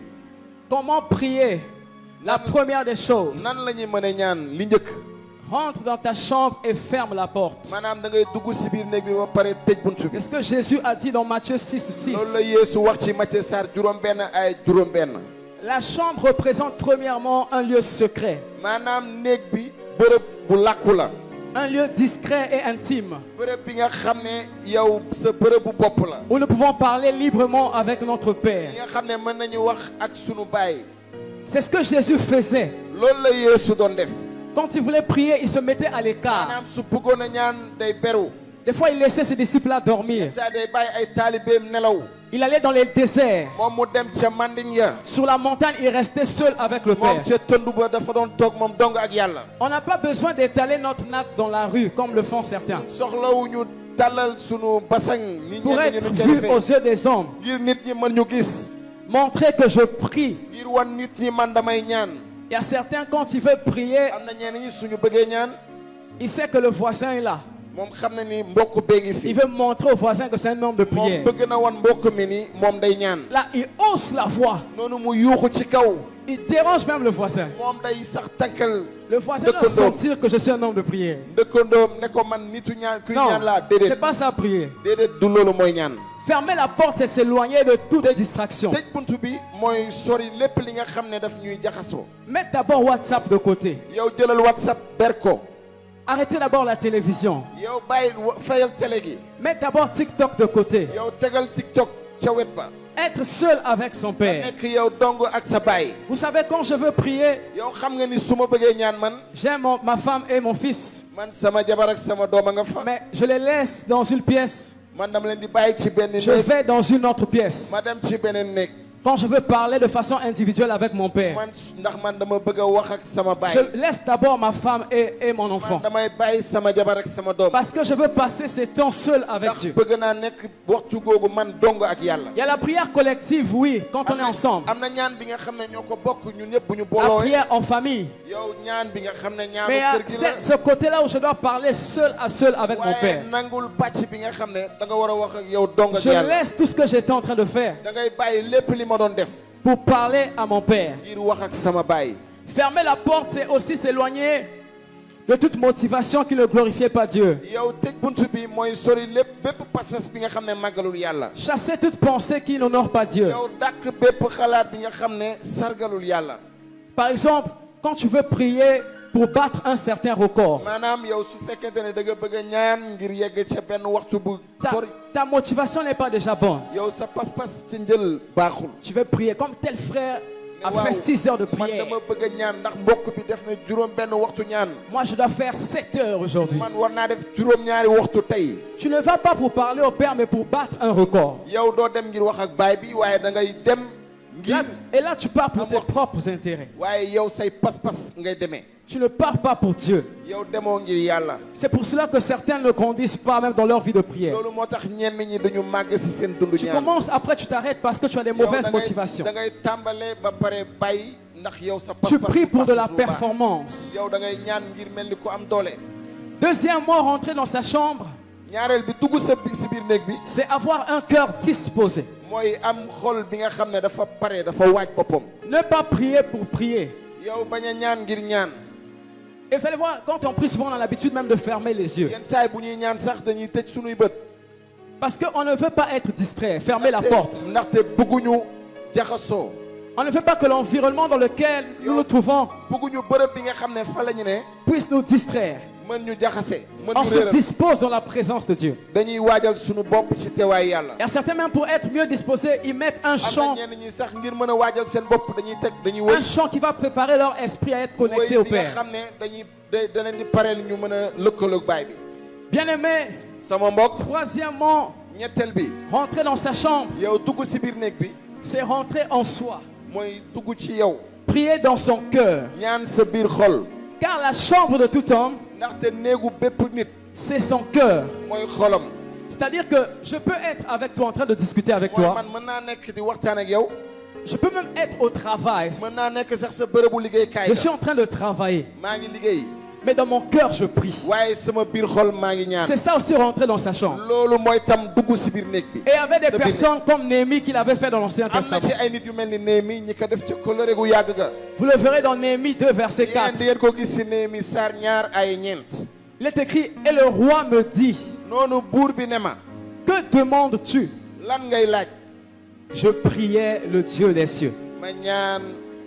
Comment prier? La première des choses, nan la ñuy mën a ñaan li njëkk. Rentre dans ta chambre et ferme la porte. maanaam da ngay dugg si biir néeg bi ba pare tëj buntu bi. C'est ce que Jésus a dit dans Matthieu 6:6. loolu la Yeesu wax ci Matthieu saar juróom-benn ay juróom-benn. La chambre représente premièrement un lieu secret, maanaam néeg bi bërëb bu làkku la. un lieu discret et intime, bërëb bi nga xam ne yow sa bërëb bu bopp la. où nous pouvons parler librement avec notre bi Père. nga xam ne mën nañu wax ak sunu baay. C'est ce que Jésus faisait. loolu la Yeesu doon def. Quand il voulait prier, il se mettait à l'écart. maanaam su bëggoon a ñaan day beru. Des fois, il laissait ses disciples là dormir. saa day bàyyi ay taalibeem nelaw. Il allait dans les déserts. moom mu dem ca manding ya. Sur la montagne, il restait seul avec le moom Père. ca tënd ba dafa doon toog moom dong ak yàlla. On n'a pas besoin d'étaler notre natte dans la rue, comme le font certains, soxlawuñu tàllal sunu basang. ni pour ñenn ñi être ñu koy vu defee. aux yeux des hommes. ngir nit ñi mën ñu gis. Montrer que je prie. ngir wan nit ñi man damay ñaan. Il y a certains, quand ils veulent prier, am na ñenn ñi suñu bëggee ñaan. il sait que le voisin est là. moom xam na ni mbokk bee ngi fi. Il veut montrer au voisin que c'est un homme de moom prière. bëgg na wan mbokk mi ni moom day ñaan. Là, il hausse la voix. noonu mu yuuxu ci kaw. Il dérange même le voisin. moom day sax tànkal. Le voisin doit sentir que je suis un homme de prière. dëkkandoom ne ko man nitu ñaan kuy Non, ñaan laa c'est déedéet. pas ça prier. déedéet du loolu mooy ñaan. Fermer la porte, c'est s'éloigner de toute distraction. tëj buntu bi mooy sori lépp li nga xam ne daf ñuy jaxasoo. Mettez d'abord WhatsApp de côté. yow jëlal WhatsApp ber ko. Arrêtez d'abord la télévision. yow bàyyil fayal télé gi. Mettez d'abord TikTok de côté. yow tegal TikTok ca wet ba. Être seul avec son nga Père. nekk yow dong ak sa baay. Vous savez, quand je veux prier, yow xam nga ni su ma bëggee ñaan man. j'ai ma femme et mon fils. man sama jabar ak sama doom a nga fa. Mais je les laisse dans une pièce. man dama leen di bàyyi ci benn Je néeg. vais dans une autre pièce. ma dem ci beneen néeg. Quand je veux parler de façon individuelle avec mon Père, ndax man dama bëgg a wax ak sama baay. je laisse d'abord ma femme et mon enfant. man damay bàyyi sama jabar ak sama doom. Parce que je veux passer ces temps seul avec ndax Dieu. bëgg naa nekk waxtu googu man dong ak yàlla. Il y a la prière collective, oui, quand on est ensemble. am na ñaan bi nga xam ne ñoo ko bokk ñun ñëpp bu ñu La booloo. prière en famille. yow ñaan bi nga xam ne ñaanu Mais il y a kër gi la. ce côté-là où je dois parler seul à seul avec mon waaye Père. nangul pàcc bi nga xam ne da nga war a wax ak yow dong ak Je yàlla. laisse tout ce que j'étais en train de faire da ngay bàyyi lépp li ma doon def. pour parler à mon Père. ngir wax ak sama baay. Fermer la porte, c'est aussi s'éloigner de toute motivation qui ne glorifiait pas Dieu. yow tëj buntu bi mooy sori lépp bépp pas-pas bi nga xam ne màggalul yàlla. Chasser toute pensée qui n'honore pas Dieu. yow dàq bépp xalaat bi nga xam ne sargalul yàlla. Par exemple, quand tu veux prier pour battre un certain record, maanaam yow su fekkente ne da nga bëgg a ñaan ngir yegg ca benn waxtu bu sori. ta motivation n'est pas déjà bonne. yow sa pas-pas ci njël baaxul. Tu veux prier comme tel frère a waaw, fait 6 heures de man prière. dama bëgg a ñaan ndax mbokk bi def na juróom benn waxtu ñaan. Moi, je dois faire 7 heures aujourd'hui. man war naa def juróom ñaari waxtu tey. Tu ne vas pas pour parler au Père, mais pour battre un record. yow doo dem ngir wax ak baay bi waaye da ngay dem Là, ngir. et là, tu pars pour tes propres intérêts. waaye yow say pas-pas ngay demee. Tu ne pars pas pour Dieu. yow demoo ngir yàlla. C'est pour cela que certains ne grandissent pas même dans leur vie de prière. loolu moo tax ñenn ñi duñu màgg ci seen dund Tu ñaan. commences, après tu t'arrêtes parce que tu as des mauvaises motivations. da ngay tàmbale ba pare bàyyi ndax yow sa Tu pas-pas pries pour de la pas-pas bu baax. performance. yow da ngay ñaan ngir mel ni ku am doole. Deuxièmement, rentrer dans sa chambre, ñaareel bi dugg sa si biir néeg bi. c'est avoir un cœur disposé. mooy am xol bi nga xam ne dafa pare dafa waaj boppam. Ne pas prier pour prier. yow bañ a ñaan ngir ñaan. Et vous allez voir, quand on prie, souvent on a l'habitude même de fermer les yeux. yenn saa yi bu ñuy ñaan sax dañuy tëj sunuy bët. Parce qu'on ne veut pas être distrait, fermer la porte. ndaxte bëgguñu jaxasoo. On ne veut pas que l'environnement dans lequel nous nous trouvons bëgguñu bërëb bi nga xam ne fa la ñu ne. puisse nous distraire. mën ñu jaxase. mën On ñu se réeral. dispose dans la présence de Dieu. dañuy waajal sunu bopp ci teewaay yàlla. Il y a certains même pour être mieux disposés, ils mettent un am chant, na ñenn ñi sax ngir mën a waajal seen bopp dañuy un wëy. chant qui va préparer leur esprit à être wëy connecté au bi nga Père. xam ne da leen di pareel ñu mën a lëkkaloog baay bi. Bien-aimé, sama mbokk. troisièmement, ñetteel bi. rentrer dans sa chambre, yow dugg si biir néeg bi. c'est rentrer en soi. mooy dugg ci yow. Prier dans son cœur. ñaan sa biir xol. Car la chambre de tout homme, ndaxte néegu bépp nit. c'est son cœur. mooy xolam. C'est-à-dire que je peux être avec toi en train de discuter avec mooy toi. man mën naa nekk di waxtaan ak yow. Je peux même être au travail. mën naa nekk sax sa bërëbu liggéeykaay Je la. suis en train de travailler. maa ngi liggéey. Mais dans mon cœur, je prie. waaye sama biir xol maa ngi ñaan. C'est ça aussi rentrer dans sa chambre. loolu mooy tam dugg si biir néeg bi. Et il y avait des Sa biir personnes comme Néhémie qui l'avaient fait dans l'Ancien néeg. am na Testament. ci ay nit yu mel ni Néhémie ñi ko def ci kóllëre gu yàgg ga. Vous le verrez dans Néhémie 2, verset yéen 4. di ngeen ko gis si Néhémie saar ñaar ay ñeent. Il est écrit, et le roi me dit, noonu buur bi ne ma que demandes-tu? lan ngay laaj. Je priais le Dieu des cieux. ma ñaan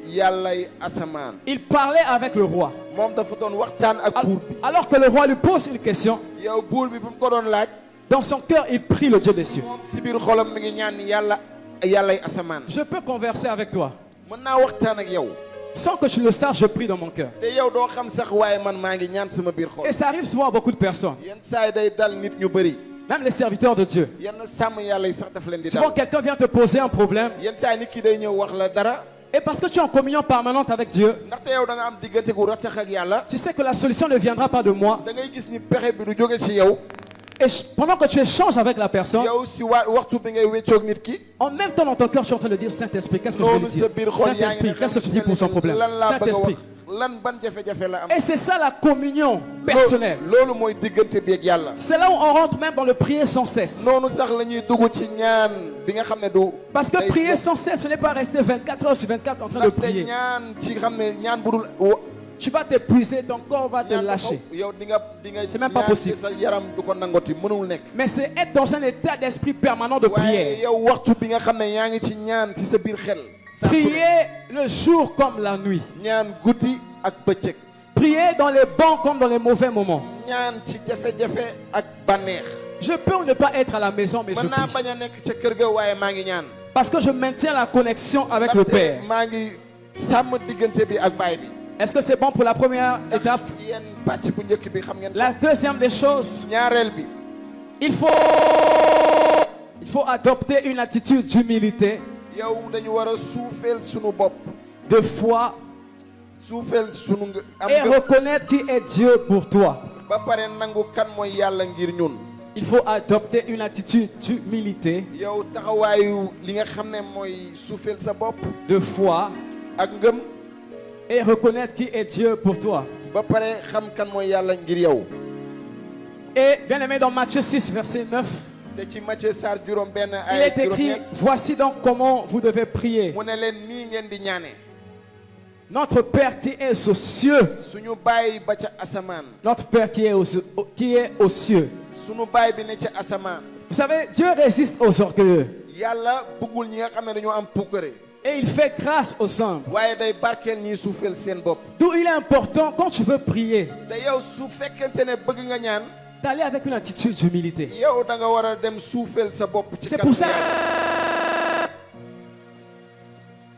yàllay asamaan. Il parlait avec le roi. moom dafa doon waxtaan ak buur bi. Alors que le roi lui pose une question, yow buur bi bu mu ko doon laaj. dans son cœur, il prie le Dieu des cieux. moom si biir xolam mi ngi ñaan yàllay asamaan. Je peux converser avec toi. mën naa waxtaan ak yow. Sans que tu le saches, je prie dans mon cœur. te yow doo xam sax waaye man maa ngi ñaan sama biir xol. Et ça arrive souvent à beaucoup de personnes, yenn saa yi day dal nit ñu bëri. même les serviteurs de Dieu. yenn sàmm yàlla yi sax daf leen di Souvent, dal. quelqu'un vient te poser un problème, yenn saa yi nit ki day ñëw wax la dara. et parce que tu es en communion permanente avec Dieu, ndaxte yow da nga am diggante gu ratax ak yàlla. tu sais que la solution ne viendra pas de moi. da ngay gis ni pexe bi du jóge ci yow. Et pendant que tu échanges avec la personne, yow si waxtu bi ngay wéccoog nit ki. en même temps dans ton cœur, tu es en train de dire, Saint-Esprit, qu'est-ce que je vais lui noonu sa dire? biir xol yaa ngi Saint-Esprit, ne qu'est-ce que tu dis pour son problème? lan laa bëgg a wax Saint-Esprit. lan ban jafe-jafe la am. Et c'est ça la communion personnelle. loolu mooy diggante bi ak yàlla. C'est là où on rentre même dans le prier sans cesse. noonu sax la ñuy dugg ci ñaan bi nga xam ne du. Parce que day prier bokk. sans cesse, ce n'est pas rester 24 heures sur 24 en train de ndaxte prier. ñaan ci xam ne ñaan bu dul. Tu vas t'épuiser, ton corps va te ñaan lâcher. yow di nga C'est même pas ñaan possible. sa yaram du ko nangoti mënul nekk. Mais c'est être dans un état d'esprit permanent de waaye prière. yow waxtu bi nga xam ne yaa ngi ci ñaan ci sa biir xel. saa su ne Prier le jour comme la nuit. ñaan guddi ak bëccëg. Prier dans les bons comme dans les mauvais moments. ñaan ci jafe-jafe ak bànneex. Je peux ou ne pas être à la maison, mais je mën naa prie. bañ a nekk ca kër ga waaye maa ngi ñaan. Parce que je maintiens la connexion avec le Père. ndaxte maa ngi sàmm diggante bi ak baay bi. Est-ce que c'est bon pour la première étape? yéen pàcc bu njëkk bi xam ngeen ko. La deuxième des choses, ñaareel bi. il faut adopter une attitude d'humilité, yow dañu war a suufeel sunu bopp. de foi suufeel sunu am et reconnaître qui est Dieu pour toi. ba pare nangu kan mooy yàlla ngir ñun. Il faut adopter une attitude d'humilité, yow taxawaayu li nga xam ne mooy suufeel sa bopp. de foi ak ngëm. et reconnaître qui est Dieu pour toi. ba pare xam kan mooy yàlla ngir yow. Et bien aimé, dans Matthieu 6, verset 9, te ci Matthieu saar juróom benn il ay est écrit, juróom-ñett voici donc comment vous devez prier. mu ne leen nii ngeen di ñaane. Notre Père qui est aux cieux, suñu baay ba ca asamaan. notre Père qui est aux cieux. sunu baay bi ne ca asamaan. Vous savez, Dieu résiste aux orgueilleux yàlla bëggul ñi nga xam ne dañoo am puukare. et il fait grâce aux humbles. waaye day barkeel ñiy suufeel seen bopp. D'où il est important, quand tu veux prier, te yow su fekkente ne bëgg nga ñaan. d'aller avec une attitude d'humilité. yow da nga war a dem suufeel sa bopp. ci C'est kanam pour ça. Yàlla.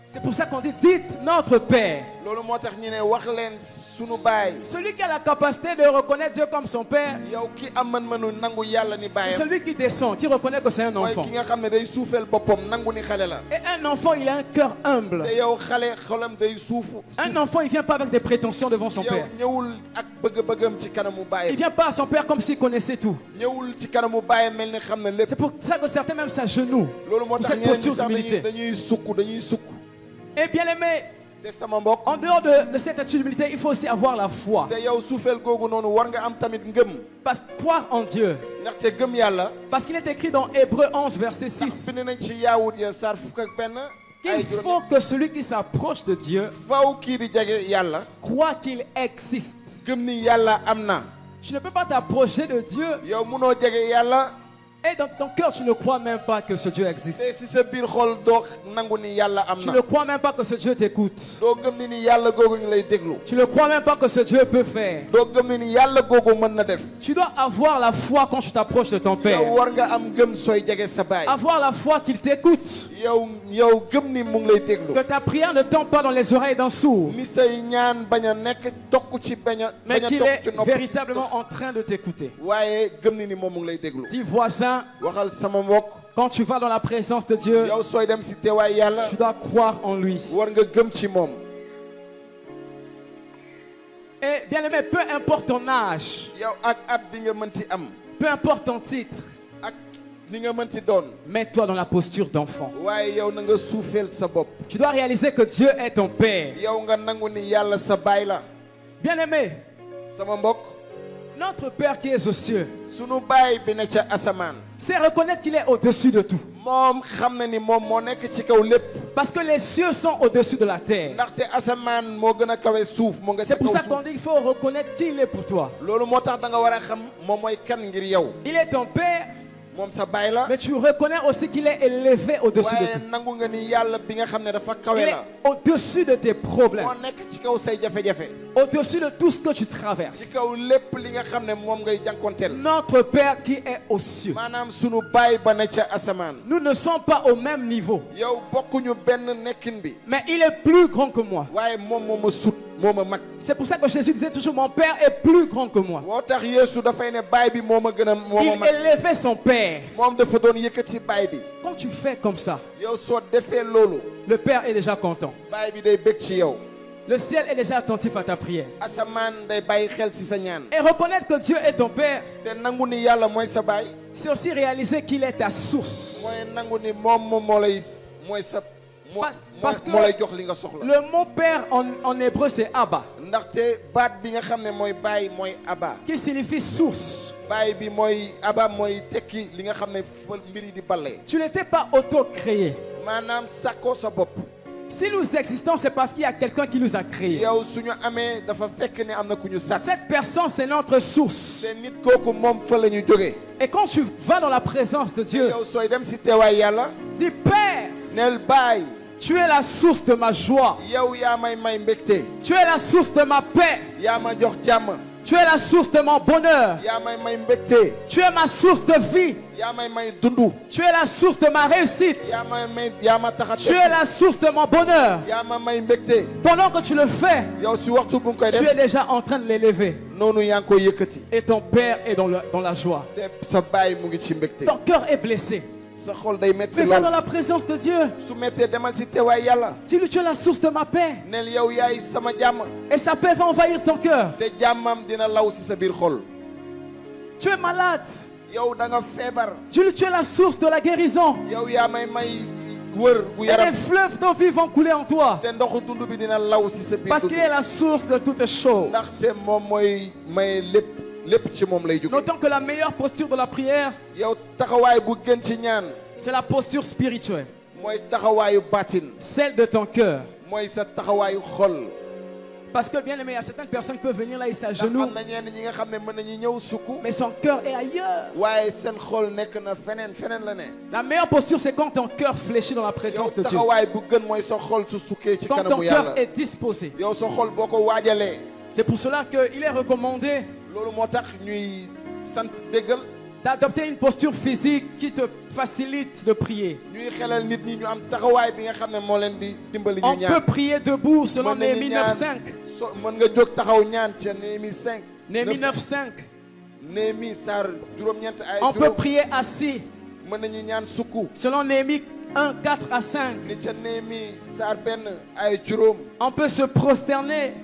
C'est pour ça qu'on dit, dites notre Père. loolu moo tax ñu ne wax leen sunu baay. Celui qui a la capacité de reconnaître Dieu comme son Père, yow ki am mën-mënu nangu yàlla ni baayam. celui qui descend, qui reconnaît que c'est un mooy enfant. ki nga xam ne day suufeel boppam nangu ni xale la. Et un enfant, il a un cœur humble. te yow xale xolam day suufu. Un enfant, il vient pas avec des prétentions devant son yow Père. ñëwul ak bëgg-bëggam ci kanamu Il baayam. vient pas à son Père comme s'il connaissait tout. ñëwul ci kanamu baayam mel ni xam ne lépp. C'est pour ça que certains même s'agenouillent loolu moo pour tax cette ñeneen ñi posture sax d'humilité. dañuy sukk. Et bien aimé, te sama mbokk. en dehors de cette attitude d'humilité, il faut aussi avoir la foi. te yow suufeel googu noonu war nga am tamit ngëm. Parce que croire en Dieu. ndaxte gëm yàlla. Parce qu'il est écrit dans Hébreux 11, verset 6, bind nañ ci yaawut ya saar fukk ak benn. ay qu'il faut que celui qui s'approche de Dieu faw kii di jege yàlla. croit qu'il existe. gëm ni yàlla am na. Tu ne peux pas t'approcher de Dieu yow munoo jege yàlla. et dans ton cœur, tu ne crois même pas que ce Dieu existe. te si sa biir xol doo nangu ni yàlla am Tu na. ne crois même pas que ce Dieu t'écoute. doo gëm ni yàlla googu ñu lay déglu. Tu ne crois même pas que ce Dieu peut faire. doo gëm ni yàlla googu mën na def. Tu dois avoir la foi quand tu t'approches de ton yow Père. war nga am gëm sooy jege sa baay. Avoir la foi qu'il t'écoute. yow gëm ni mu ngi lay déglu. Que ta prière ne tombe pas dans les oreilles d'un sourd, ni say ñaan bañ a nekk tokk ci bañ mais a qu'il tokk est ci nopp. véritablement en train de t'écouter. waaye gëm ni moom mu ngi lay déglu. Dis voisin, waxal sama mbokk. quand tu vas dans la présence de Dieu, yow sooy dem si teewaay yàlla. tu dois croire en lui. war nga gëm ci moom. Et bien aimé, peu importe ton âge, yow ak at bi nga mënti am. peu importe ton titre, ak li nga mënti doon. mets-toi dans la posture d'enfant. waaye yow na nga suufeel sa bopp. Tu dois réaliser que Dieu est ton Père. yow nga nangu ni yàlla sa baay la. Bien aimé, sama mbokk. Notre Père qui est aux cieux, sunu baay bi ne ca asamaan. c'est reconnaître qu'il est au-dessus de tout. moom xam na ni moom moo nekk ci kaw lépp. Parce que les cieux sont au-dessus de la terre. ndaxte asamaan moo gën a kawe suuf moo nga ca C'est pour kaw ça qu'on suuf. dit qu'il faut reconnaître qu'il est pour toi. loolu moo tax da nga war a xam moom mooy kan ngir yow. Il est ton Père, moom sa baay la. mais tu reconnais aussi qu'il est élevé au-dessus de waaye tout. nangu nga ni yàlla bi nga xam ne dafa kawe Il est la. au-dessus de tes problèmes, moo nekk ci kaw say jafe-jafe. au-dessus de tout ce que tu ci traverses. kaw lépp li nga xam ne moom ngay jànkonteel. Notre Père qui est aux cieux. maanaam sunu baay ba ne ca asamaan. Nous ne sommes pas au même niveau, yow bokkuñu benn nekkin bi. mais il est plus grand que moi. waaye moom moo ma sut moo ma mag. C'est pour ça que Jésus disait toujours, mon Père est plus grand que moi. moo tax Yeesu dafay ne baay bi moo ma gën a moo ma Il mag. élevait son Père. moom dafa doon yëkkati baay bi. Quand tu fais comme ça, yow soo defee loolu. le Père est déjà content. baay bi day bég ci yow. Le ciel est déjà attentif à ta prière. asamaan day bàyyi xel ci sa ñaan. Et reconnaître que Dieu est ton Père, te nangu ni yàlla mooy sa baay. c'est aussi réaliser qu'il est ta source. mooy nangu ni moom moo lay mooy sa. Parce que moo lay jox li nga soxla. le mot Père en hébreu c'est Abba, ndaxte baat bi nga xam ne mooy baay mooy Abba. qui signifie source. baay bi mooy Abba mooy tekki li nga xam ne fa mbir yi di balle. Tu n'étais pas auto-créé. maanaam sàkkoo sa bopp. Si nous existons, c'est parce qu'il y a quelqu'un qui nous a créés. yow suñu amee dafa fekk ne am na ku ñu sàkk. Cette personne, c'est notre source. te nit kooku moom fa la ñu jógee. Et quand tu vas dans la présence de Dieu, yow sooy dem si teewaay yàlla. dis Père, neel baay. tu es la source de ma joie. yow yaa may mbégte. Tu es la source de ma paix. yaa ma jox jàmm. Tu es la source de mon bonheur. yaa may mbégte. Tu es ma source de vie. yaa may dundu. Tu es la source de ma réussite. yaa ma tax a Tu es la source de mon bonheur. yaa may mbégte. Pendant que tu le fais, yow si waxtu bu nga koy tu es def. déjà en train de l'élever. noonu yaa ngi koy yëkkati. Et ton Père est dans la joie. te sa baay mu ngi ci mbégte. Ton cœur est blessé. sa xol day metti Mais va dans lool. la présence de Dieu. su mettee demal si teewaay yàlla. Dis-lui, tu es la source de ma paix. neel yow yaay sama jàmm. Et sa paix va envahir ton cœur. te jàmmam dina law si sa biir xol. Tu es malade. yow da nga feebar. Dis-lui, tu es la source de la guérison. yow yaa may wër bu Et yaram. les fleuves d'eau vive vont couler en toi. te ndoxu dund bi dina law si sa biir Parce dund. qu'il est la source de toutes choses. ndaxte moom mooy may lépp ci moom lay jóge. Notons que la meilleure posture de la prière, yow taxawaay bu gën ci ñaan. c'est la posture spirituelle. mooy taxawaayu baatin. Celle de ton cœur. mooy sa taxawaayu xol. Parce que bien aimé, il y a certaines personnes qui peuvent venir là, ils ndax s'agenouillent, am na ñenn ñi nga xam ne mën nañu ñëw sukk. mais son cœur est ailleurs. waaye seen xol nekk na feneen la ne. La meilleure posture, c'est quand ton cœur fléchit dans la yow présence de Dieu. taxawaay bu gën mooy sa xol su sukkee ci Quand ton kanamu cœur yàlla. est disposé. yow sa xol boo ko waajalee. C'est pour cela qu'il est recommandé loolu moo tax ñuy sant déggal. d'adopter une posture physique qui te facilite de prier. ñuy xelal nit ñi ñu am taxawaay bi nga xam ne moo leen di dimbali ñu On ñaan. peut prier debout selon mën nañu Néhémie ñaan 9.5. mën nga jóg taxaw ñaan ca Néhémie 5. Néhémie 9.5. Néhémie saar juróom-ñeent ay On peut juróom. prier assis mën nañu ñaan sukku. selon Néhémie 1, 4 à 5. ni ca Néhémie saar benn ay juróom. On peut se prosterner,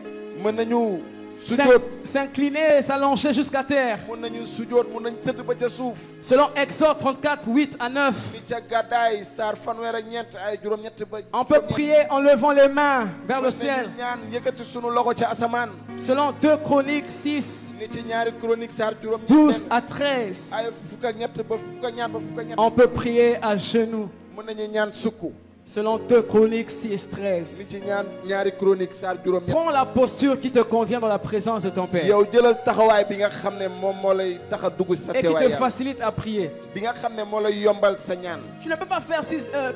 mën nañu sujjóot. s'incliner et s'allonger jusqu'à terre. mën nañu sujjóot mën nañu tëdd ba ca suuf. Selon Exode 34, 8 à 9. ni ca gàddaay saar fanweer ak ñeent ay juróom-ñett ba. On peut prier en levant les mains vers le mën ciel. nañu ñaan yëkkati sunu loxo ca asamaan. Selon 2 Chroniques 6, ni ci ñaari chronique saar 12 juróom-ñett. à 13. ay fukk ak ñett ba fukk ak ñaar ba fukk ak ñett. On peut prier à genoux. mën nañu ñaan sukku. Selon 2 Chroniques 6, ni 13. ci ñaan ñaari chronique saar juróom-ñett. Prends la posture qui te convient dans la présence de ton Père yow jëlal taxawaay bi nga xam ne moom moo lay tax a dugg sa et qui teewaay te yàlla. facilite à prier. bi nga xam ne moo lay yombal sa ñaan. Tu ne peux pas faire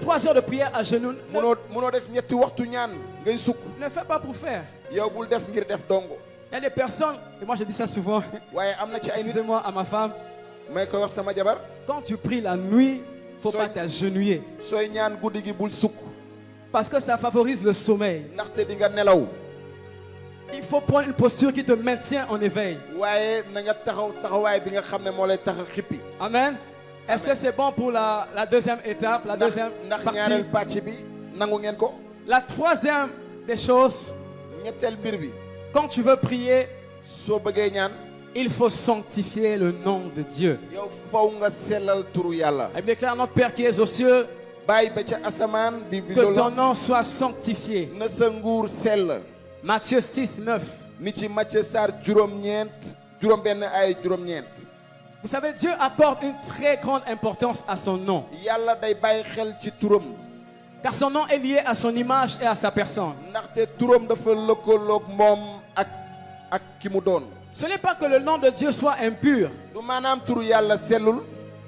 3 heures de prière à genoux. munoo def ñetti waxtu ñaan ngay sukk. Ne fais pas pour faire. yow bul def ngir def dongo. Il y a des personnes, et moi je dis ça souvent, waaye am na ci ay nit excusez-moi à ma femme, may ko wax sama jabar. quand tu pries la nuit, faut Soy- pas t'agenouiller. sooy ñaan guddi gi bul sukk. Parce que ça favorise le sommeil. ndaxte di nga nelaw. Il faut prendre une posture qui te maintient en éveil. waaye na nga taxawaay bi nga xam ne moo lay tax a xippi. Amen. Est-ce que c'est bon pour la deuxième étape, la ndax deuxième ndax partie? ñaareel pàcc bi nangu ngeen ko. La troisième des choses, ñetteel mbir bi. quand tu veux prier, soo bëggee ñaan. il faut sanctifier le nom de Dieu. yow faw nga sellal turu yàlla. Il déclare notre Père qui est aux cieux, bàyyi ba ca asamaan bi que ton nom soit sanctifié. na sa nguur sell. Matthieu 6, 9. mi ci Matthieu saar juróom-ñeent juróom-benn ay juróom-ñeent. Vous savez, Dieu accorde une très grande importance à son nom. yàlla day bàyyi xel ci turam. Car son nom est lié à son image et à sa personne. ndaxte turam dafa lëkkaloog moom ak ki mu doon. Ce n'est pas que le nom de Dieu soit impur du maanaam turu yàlla sellul.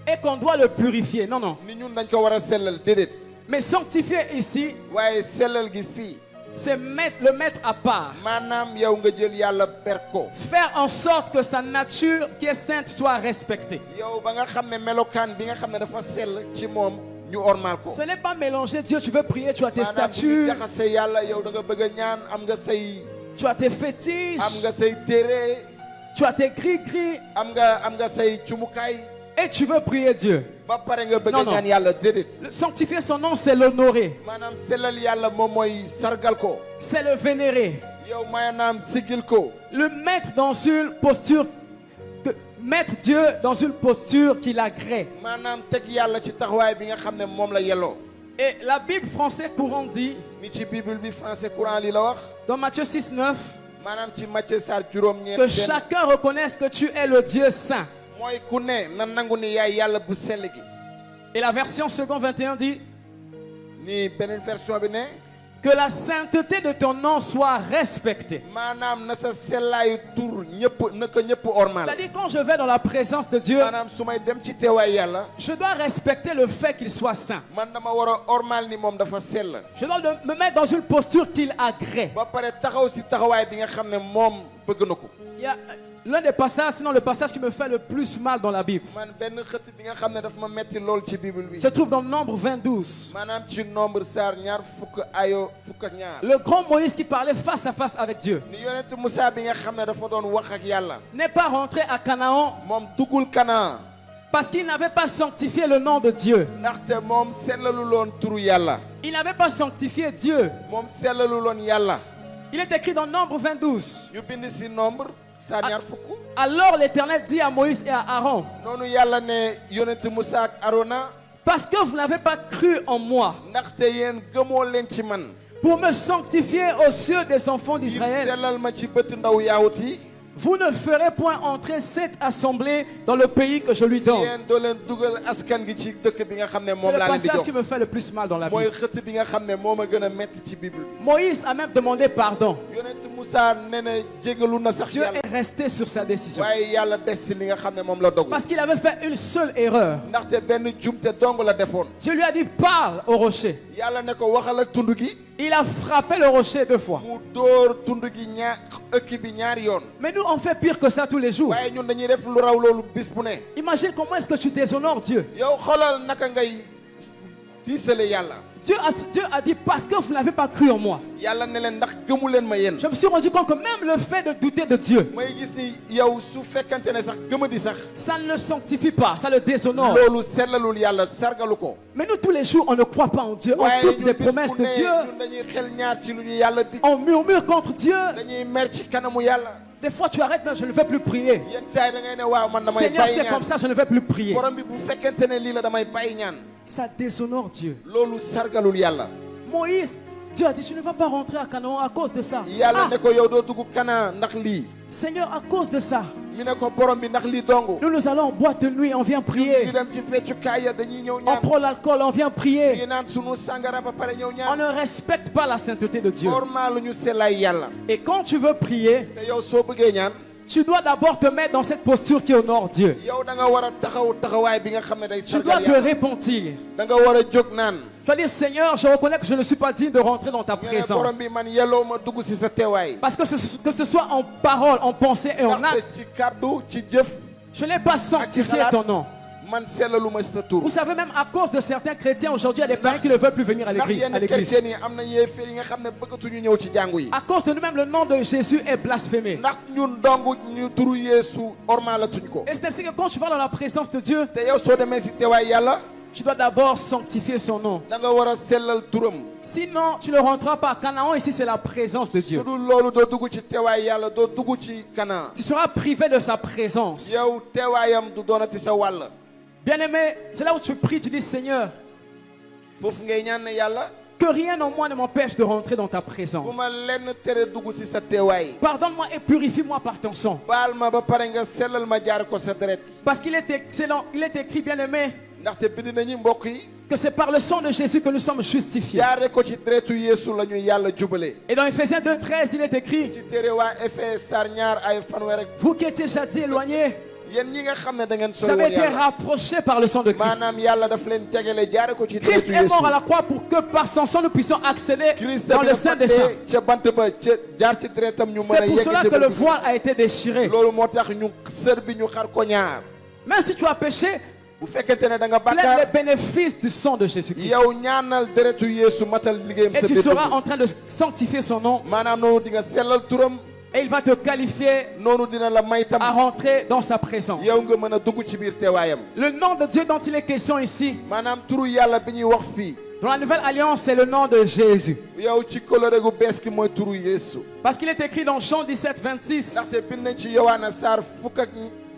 et qu'on doit le purifier. Non, non. ni ñun dañ ko war a sellal déedéet. Mais sanctifier ici, waaye sellal gi fii. c'est le mettre à part. maanaam yow nga jël yàlla ber ko. Faire en sorte que sa nature qui est sainte soit respectée. yow ba nga xam ne melokaan bi nga xam ne dafa sell ci moom ñu ormal ko. Ce n'est pas mélanger Dieu, tu veux prier, tu as tes maanaam bu statuts, jaxase yàlla yow da nga bëgg a ñaan am nga say tu as tes fétiches, am nga say téere tu as tes gris-gris am nga say cumukaay et tu veux prier Dieu. ba pare nga bëgg Non, a non. ñaan yàlla déedéet. Sanctifier son nom, c'est l'honorer, maanaam sellal yàlla moom mooy sargal ko. c'est le vénérer, yow maanaam sigil ko. le mettre dans une posture, mettre Dieu dans une posture qui l'agrée. maanaam teg yàlla ci taxawaay bi nga xam ne moom la yelloo. Et la Bible français courant dit, ni ci bible bi français courant li la wax. dans Matthieu 6,9, maanaam ci Matthieu saar juróom-ñeent que chacun reconnaisse que tu es le Dieu saint. mooy ku ne na nangu ni yaay yàlla bu sell gi. Et la version second 21 dit, ni beneen version bi ne. que la sainteté de ton nom soit respectée. maanaam na sa sellaayu tur ñëpp na ko ñëpp ormal. C'est-à-dire quand je vais dans la présence de Dieu, maanaam su may dem ci teewaay yàlla. je dois respecter le fait qu'il soit saint. man dama war a ormal ni moom dafa sell. Je dois me mettre dans une posture qu'il agrée. ba pare taxaw si taxawaay bi nga xam ne moom bëgg na ko. Il y a l'un des passages, sinon le passage qui me fait le plus mal dans la Bible, man benn xët bi nga xam ne daf ma metti lool ci bible bi. se trouve dans Nombre 22. maanaam ci nombre saar ñaar fukk ayo fukk ak ñaar. Le grand Moïse qui parlait face à face avec Dieu ni yonent Moussa bi nga xam ne dafa doon wax ak yàlla. n'est pas rentré à Canaan moom duggul Kanaan. parce qu'il n'avait pas sanctifié le nom de Dieu. ndaxte moom sellalu loon turu yàlla. Il n'avait pas sanctifié Dieu. moom sellalu loon yàlla. Il est écrit dans Nombre 22. ñu bind si nombre saar ñaar fukk. Alors l'Éternel dit à Moïse et à Aaron, noonu yàlla ne yonent Moussa ak Arona. parce que vous n'avez pas cru en moi ndaxte yéen gëmoo leen ci man. pour me sanctifier aux cieux des enfants ngir d'Israël, sellal ma ci bët ndaw yaawut yi. vous ne ferez point entrer cette assemblée dans le pays que je lui donne. yéen doo leen dugal askan gi ci dëkk bi nga xam ne C'est moom le laa leen di passage jox. qui me fait le plus mal dans la mooy Bible. xët bi nga xam ne moo ma gën a metti ci bible. Moïse a même demandé pardon. yonent Moussa nee na jégalu na sax Dieu yàlla. est resté sur sa décision. waaye yàlla des ci li nga xam ne moom la dogu. Parce qu'il avait fait une seule erreur. ndaxte benn jumte dong la defoon. Dieu lui a dit, parle au rocher. yàlla ne ko waxal ak tund gi. Il a frappé le rocher 2 fois. mu dóor tund gi ëkk bi ñaari yoon. Mais nous, on fait pire que ça tous les jours. waaye ñun dañuy def lu raw loolu bis bu ne. Imagine comment est-ce que tu déshonores Dieu. yow xoolal naka ngay tiisale yàlla. Dieu a dit, parce que vous n'avez pas cru en moi. yàlla ne leen ndax gëmu leen ma yéen. Je me suis rendu compte que même le fait de douter de Dieu, may gis ni yow su fekkante ne sax gëmadi sax. ça ne le sanctifie pas, ça le déshonore. loolu sellalul yàlla sargalu ko. Mais nous, tous les jours, on ne croit pas en Dieu. On waaye doute ñun des bis promesses bu de ne Dieu. ñun dañuy xel ñaar ci lu ñu yàlla dig. On murmure contre Dieu. dañuy mer ci kanamu yàlla. Des fois, tu arrêtes, mais je ne vais plus prier. yenn saa yi da ngay ne waaw man damay Seigneur, bàyyi c'est ñaan. comme ça, je ne vais plus prier. borom bi bu fekkente ne lii la damay bàyyi ñaan. Ça déshonore Dieu. loolu sargalul yàlla. Moïse, Dieu a dit, tu ne vas pas rentrer à Canaan à cause de ça. yàlla Ah, ne ko yow doo dugg Kanaan ndax lii. Seigneur, à cause de ça, mi ne ko borom bi ndax lii dong. nous allons en boîte de nuit, on vient ñu prier. dem ci feccukaay ya dañuy ñëw On ñaan. prend l'alcool, on vient ñu prier. ngi naan sunu sangara ba pare ñëw On ñaan. ne respecte pas la sainteté de Dieu. normal ñu sellaay yàlla. Et quand tu veux prier, te yow soo bëggee ñaan. tu dois d'abord te mettre dans cette posture qui honore Dieu. yow da nga war a taxawaay bi nga xam ne day Tu dois sargal te yàlla. repentir. da nga war a jóg naan. Tu vas dire, Seigneur, je reconnais que je ne suis pas digne de rentrer dans ta nga ne borom présence. bi man yelloo ma dugg si sa teewaay. Parce que ce soit en parole, en pensée et en acte, ndaxte ci kàddu ci jëf je n'ai pas sanctifié ton nom. man sellalu ma sa tur. Vous savez, même à cause de certains chrétiens, aujourd'hui, il y a des parents qui ne veulent plus venir à ndax l'église. yenn chrétien yi am na yéefar yi nga xam ne bëggatuñu ñëw ci jàngu yi. À cause de nous-mêmes, le nom de Jésus est blasphémé. ndax ñun dong ñu turu Yeesu ormalatuñ ko. Et c'est ainsi que quand tu vas dans la présence de Dieu, te yow soo demee si teewaay yàlla tu dois d'abord sanctifier son nom. da nga war a sellal turam. Sinon, tu ne rentreras pas à Canaan. Ici, c'est la présence de su Dieu. dul loolu doo dugg ci teewaay yàlla doo dugg ci Kanaan. Tu seras privé de sa présence. yow teewaayam du doonati sa wàll. Bien-aimé, c'est là où tu pries, tu dis, Seigneur, foofu ngay ñaan ne yàlla. Que rien en moi ne m'empêche de rentrer dans ta bu présence. ma lenn tere dugg si sa teewaay. Pardonne-moi et purifie-moi par ton sang. baal ma ba pare nga sellal ma jaar ko sa deret. Parce qu'il est excellent, il est écrit, bien-aimé, ndaxte bind nañu mbokk yi. que c'est par le sang de Jésus que nous sommes justifiés. jaare ko ci deretu Yeesu la ñu yàlla jubale. Et dans Ephésiens 2:13, il est écrit, ci téere waa Efes sar ñaar ay fanweer ak. vous qui étiez jadis éloignés, yéen ñi nga xam ne da ngeen vous sori avez woon été yàlla. rapprochés par le sang de Christ. maanaam yàlla daf leen tegale jaare ko ci Christ deretu est Yeesu. mort à la croix pour que par son sang nous puissions accéder Christ dans le Saint des Saints. ca bant ba ca jaar ci deretam ñu mën a C'est pour yegg cela ci que le bërëb bi. voile a été déchiré. loolu moo tax ñu sër bi ñu xar ko ñaar. Même si tu as péché, bu fekkente ne da nga plaide bàkkaar les bénéfices du sang de Jésus-Christ. yow ñaanal deretu Yeesu matal liggéeyam Et sa tu biir seras dund. en train de sanctifier son nom. maanaam noonu di nga sellal turam Et il va te qualifier noonu dina la may tam à rentrer dans sa présence. yow nga mën a dugg ci biir teewaayam. Le nom de Dieu dont il est question ici, maanaam turu yàlla bi ñuy wax fii dans la nouvelle alliance, c'est le nom de Jésus. yow ci kolore gu bees ki mooy turu Yeesu. Parce qu'il est écrit dans Jean 17:26, ndaxte bind nañ ci Yowaana Saar fukk ak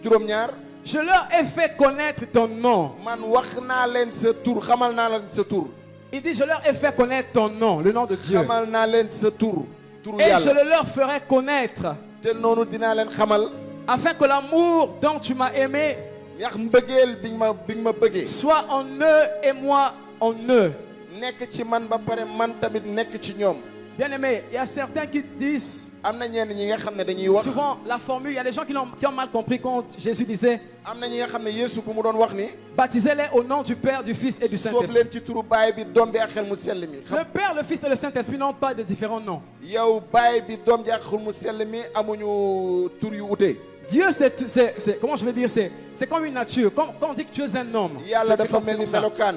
juróom-ñaar. je leur ai fait connaître ton nom. man wax naa leen sa tur xamal naa leen sa tur. Il dit, je leur ai fait connaître ton nom, le nom de Dieu. xamal naa leen sa tur. turu Et je yàlla le leur ferai connaître, te noonu dinaa leen xamal. afin que l'amour dont tu m'as aimé yax mbëggeel bi nga ma bëggee. soit en eux et moi en eux. nekk ci man ba pare man tamit nekk ci ñoom. Bien-aimé, il y a certains qui disent, am na ñenn ñi nga xam ne dañuy wax. souvent la formule, il y a des gens qui ont mal compris quand Jésus disait, am na ñi nga xam ne Yeesu bu mu doon wax ni. baptisez-les au nom du Père, du Fils et du soob Saint-Esprit. leen ci turu baay bi doom bi ak xel mu sell mi. Le Père, le Fils et le Saint-Esprit n'ont pas de différents noms. yow baay bi doom ji ak xel mu sell mi amuñu tur yu ute. Dieu, comment je vais dire, c'est comme une nature. Quand on dit que tu es un homme, yàlla c'est dafa comme mel ni ça. melokaan.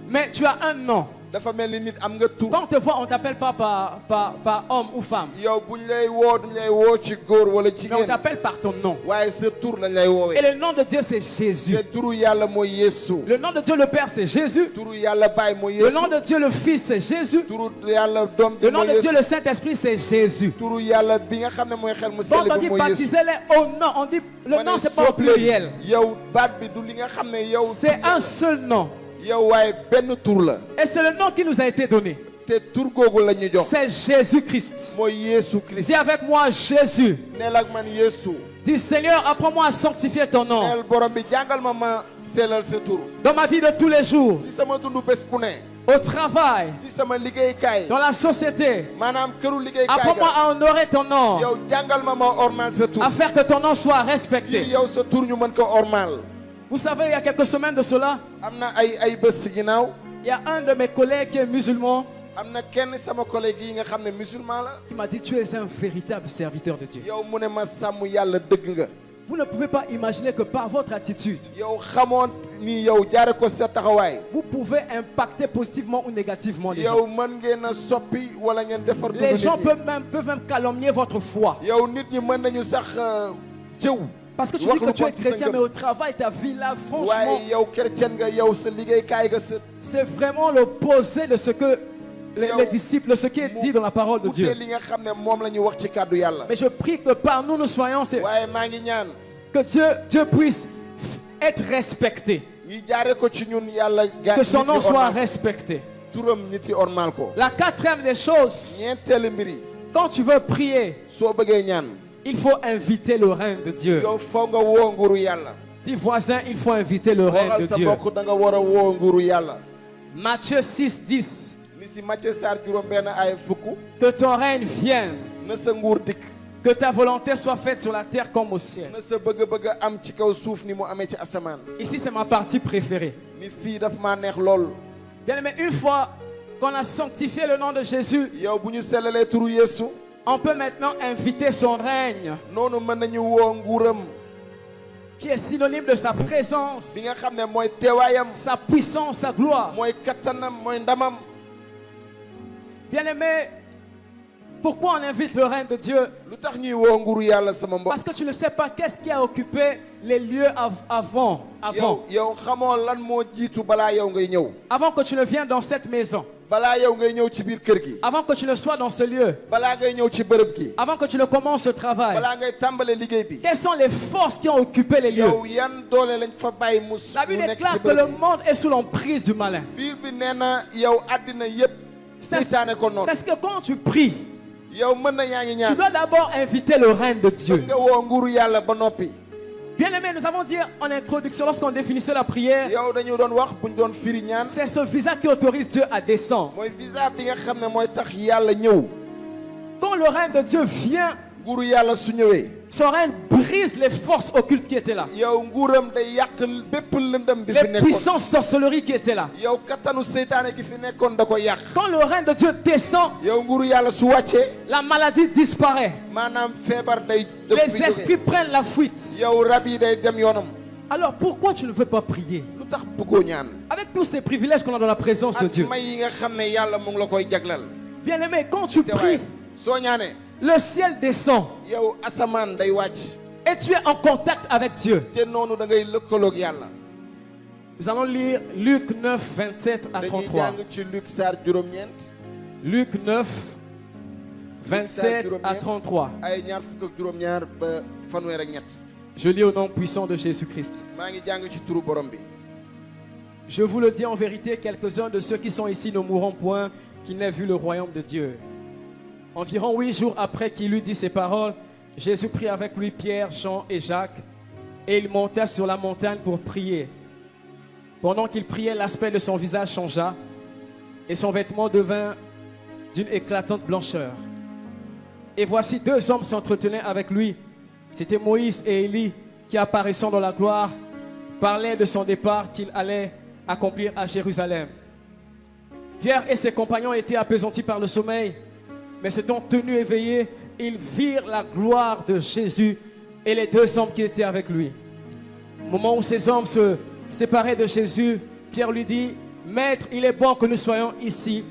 Mais tu as un nom. dafa mel ni nit am nga tur. Quand on te voit, on ne t'appelle pas par homme ou femme. yow buñ lay woo duñ lay woo ci góor wala Mais on jigéen. t'appelle par ton nom. waaye sa tur lañ lay woowee. Et le nom de Dieu, c'est Jésus. te turu yàlla mooy Yeesu. Le nom de Dieu, le Père, c'est Jésus. turu yàlla baay mooy Le Yeesu. nom de Dieu, le Fils, c'est Jésus. turu yàlla doom bi Le nom mooy de Yeesu. Dieu, le Saint-Esprit, c'est Jésus. turu yàlla bi nga xam ne mooy xel mu Quand sell on bi dit mooy Yeesu. baptisez-les au nom, on dit le ma nom, ne c'est pas au soob leen. pluriel. yow baat bi du li nga xam ne yow. C'est un seul nom. yow waaye benn tur la. Et c'est le nom qui nous a été donné. te tur googu la ñu jox. C'est Jésus-Christ. mooy Yeesu Christ. Dis avec moi Jésus. neel ak man Yeesu. Dis Seigneur, apprends-moi à sanctifier ton nom. neel borom bi jàngal ma sellal sa tur. Dans ma vie de tous les jours, si sama dundu bés bu ne. au travail, si sama liggéeykaay. dans la société, maanaam këru liggéeykaay apprends-moi ga. à honorer ton nom, yow jàngal ma ormal sa tur. à faire que ton nom soit ngir respecté. yow sa tur ñu mën ko ormal. Vous savez, il y a quelques semaines de cela, am na ay bés si ginnaaw. il y a un de mes collègues qui est musulman am na kenn sama collègue yi nga xam ne musulman la. qui m'a dit, tu es un véritable serviteur de Dieu. yow mu ne ma sàmm yàlla dëgg nga. Vous ne pouvez pas imaginer que par votre attitude, yow xamoon ni yow jaare ko sa taxawaay. vous pouvez impacter positivement ou négativement les gens. yow mën ngeen a soppi wala ngeen defar. dundu Les nit gens ñi. peuvent même calomnier votre foi. yow nit ñi mën nañu sax jëw. Parce que tu dis que tu es chrétien, mais au travail, ta vie là, franchement, waaye yow chrétien nga yow sa liggéeykaay nga sa. c'est vraiment l'opposé de ce que les disciples, ce qui est dit dans la parole de ute Dieu. li nga xam ne moom la ñu wax ci kàddu yàlla. Mais je prie que par nous, nous soyons, waaye maa ngi ñaan. que Dieu puisse être respecté. ñi jaare ko ci ñun yàlla. Que son nom nit yi soit ormal. respecté. turam nit yi ormal ko. La quatrième des choses, ñeenteelu mbir yi. quand tu veux prier, soo bëggee ñaan. il faut inviter le règne de Dieu. yow foo nga woo nguuru yàlla. Dis voisin, il faut inviter le règne waxal de sa Dieu. mbokk da nga war a woo nguuru yàlla. Matthieu 6:10. ni si Matthieu Sarr juróom benn ay fukk. Que ton règne vienne, na sa nguur dikk. que ta volonté soit faite sur la terre comme au ciel. na sa bëgg-bëgg am ci kaw suuf ni mu amee ci asamaan. Ici, c'est ma partie préférée. ni fii daf maa neex lool. Bien aimé, une fois qu'on a sanctifié le nom de Jésus, yow bu ñu sellalee turu Yeesu. on peut maintenant inviter son règne, noonu mën nañu woo nguuram. qui est synonyme de sa présence, bi nga xam ne mooy teewaayam. sa puissance, sa gloire. mooy kattanam mooy ndamam. Bien aimé, pourquoi on invite le règne de Dieu? lu tax ñuy woo nguuru yàlla sama mbokk. Parce que tu ne sais pas qu'est-ce qui a occupé les lieux avant yow xamoo lan moo jiitu balaa yow ngay ñëw. avant que tu ne viennes dans cette maison, balaa yow ngay ñëw ci biir kër gi. avant que tu ne sois dans ce lieu, balaa ngay ñëw ci bërëb gi. avant que tu ne commences ce travail. balaa ngay tàmbale liggéey bi. Quelles sont les forces qui ont occupé les lieux? yow yan doole lañ fa bàyyi La Bible nekk ci déclare que le bërëb bi. monde est sous l'emprise du malin. biir bi nee na yow àddina yépp seytaane ko noonu. Parce que quand tu pries, yow mën na yaa ngi tu ñaan. dois d'abord inviter le règne de Dieu. nga woo nguuru yàlla ba noppi. Bien aimé, nous avons dit en introduction, lorsqu'on définissait la prière, yow dañu doon wax buñ doon firi ñaan. c'est ce visa qui autorise Dieu à descendre. mooy visa bi nga xam ne mooy tax yàlla ñëw. Quand le règne de Dieu vient, nguuru yàlla su ñëwee. son règne brise les forces occultes qui étaient là. yow nguuram day yàq bépp lëndëm bi fi Les nekkoon. puissances sorcelleries qui étaient là. yow kattanu seytaane gi fi nekkoon da ko yàq. Quand le règne de Dieu descend, yow nguuru yàlla su wàccee. la maladie disparaît. maanaam feebar day. Les esprits prennent la fuite. yow rab yi day dem yoonam. Alors pourquoi tu ne veux pas prier? lu tax bëggoo ñaan. Avec tous ces privilèges qu'on a dans la présence de ak Dieu. may yi nga xam ne yàlla mu ngi la koy jaglal. Bien aimé, quand tu te pries, waaye soo ñaanee. le ciel descend yow asamaan day wàcc. et tu es en contact avec Dieu. te noonu da ngay lëkkaloog yàlla. Nous allons lire Luc 9, 27 à dañuy 33. jàng ci Luc saar juróom-ñeent. Luc 9, 27 à 33. ay ñaar fukk ak juróom-ñaar ba fanweer ak ñett. Je lis au nom puissant de Jésus-Christ. maa ngi jàng ci turu borom bi. Je vous le dis en vérité, quelques-uns de ceux qui sont ici ne mourront point qu'ils n'aient vu le royaume de Dieu. Environ 8 jours après qu'il eut dit ces paroles, Jésus prit avec lui Pierre, Jean et Jacques, et il monta sur la montagne pour prier. Pendant qu'il priait, l'aspect de son visage changea, et son vêtement devint d'une éclatante blancheur. Et voici 2 hommes s'entretenaient avec lui. C'était Moïse et Élie qui, apparaissant dans la gloire, parlaient de son départ qu'il allait accomplir à Jérusalem. Pierre et ses compagnons étaient appesantis par le sommeil, mais s'étant tenus éveillés, ils virent la gloire de Jésus et les 2 hommes qui étaient avec lui. Au moment où ces hommes se séparaient de Jésus, Pierre lui dit: Maître, il est bon que nous soyons ici,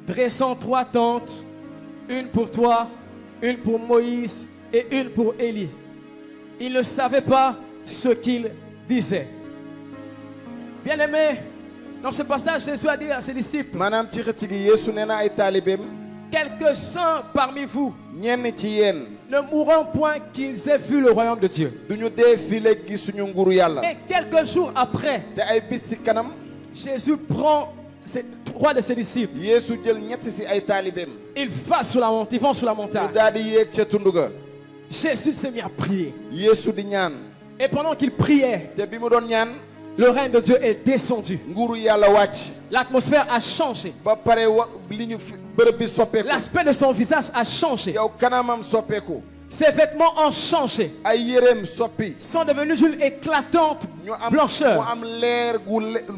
dressant 3 tentes, une pour toi, une pour Moïse et une pour Élie. Il ne savait pas ce qu'il disait. Bien-aimé, dans ce passage, Jésus a dit à ses disciples: maanaam ci xëcc gi Yeesu nee na ay taalibeem. quelques-uns parmi vous ñenn ci yéen. ne mourront point qu'ils aient vu le royaume de Dieu. duñu dee file gi suñu nguuru yàlla. Et quelques jours après, te ay bis ci kanam. Jésus prend 3 de ses disciples. Yeesu jël ñett ci ay taalibeem. Ils vont sur la montagne. ñu daal di yéeg ca tund ga. Jésus s'est mis à prier. Yeesu di ñaan. Et pendant qu'il priait, te bi mu doon ñaan. le règne de Dieu est descendu. nguuru yàlla wàcc. L'atmosphère a changé. ba pare li ñu bërëb bi soppeeku. L'aspect de son visage a changé. yow kanamam soppeeku. Ses vêtements ont changé. ay yéreem soppi. Sont devenus d'une éclatante ñu am blancheur. mu am leer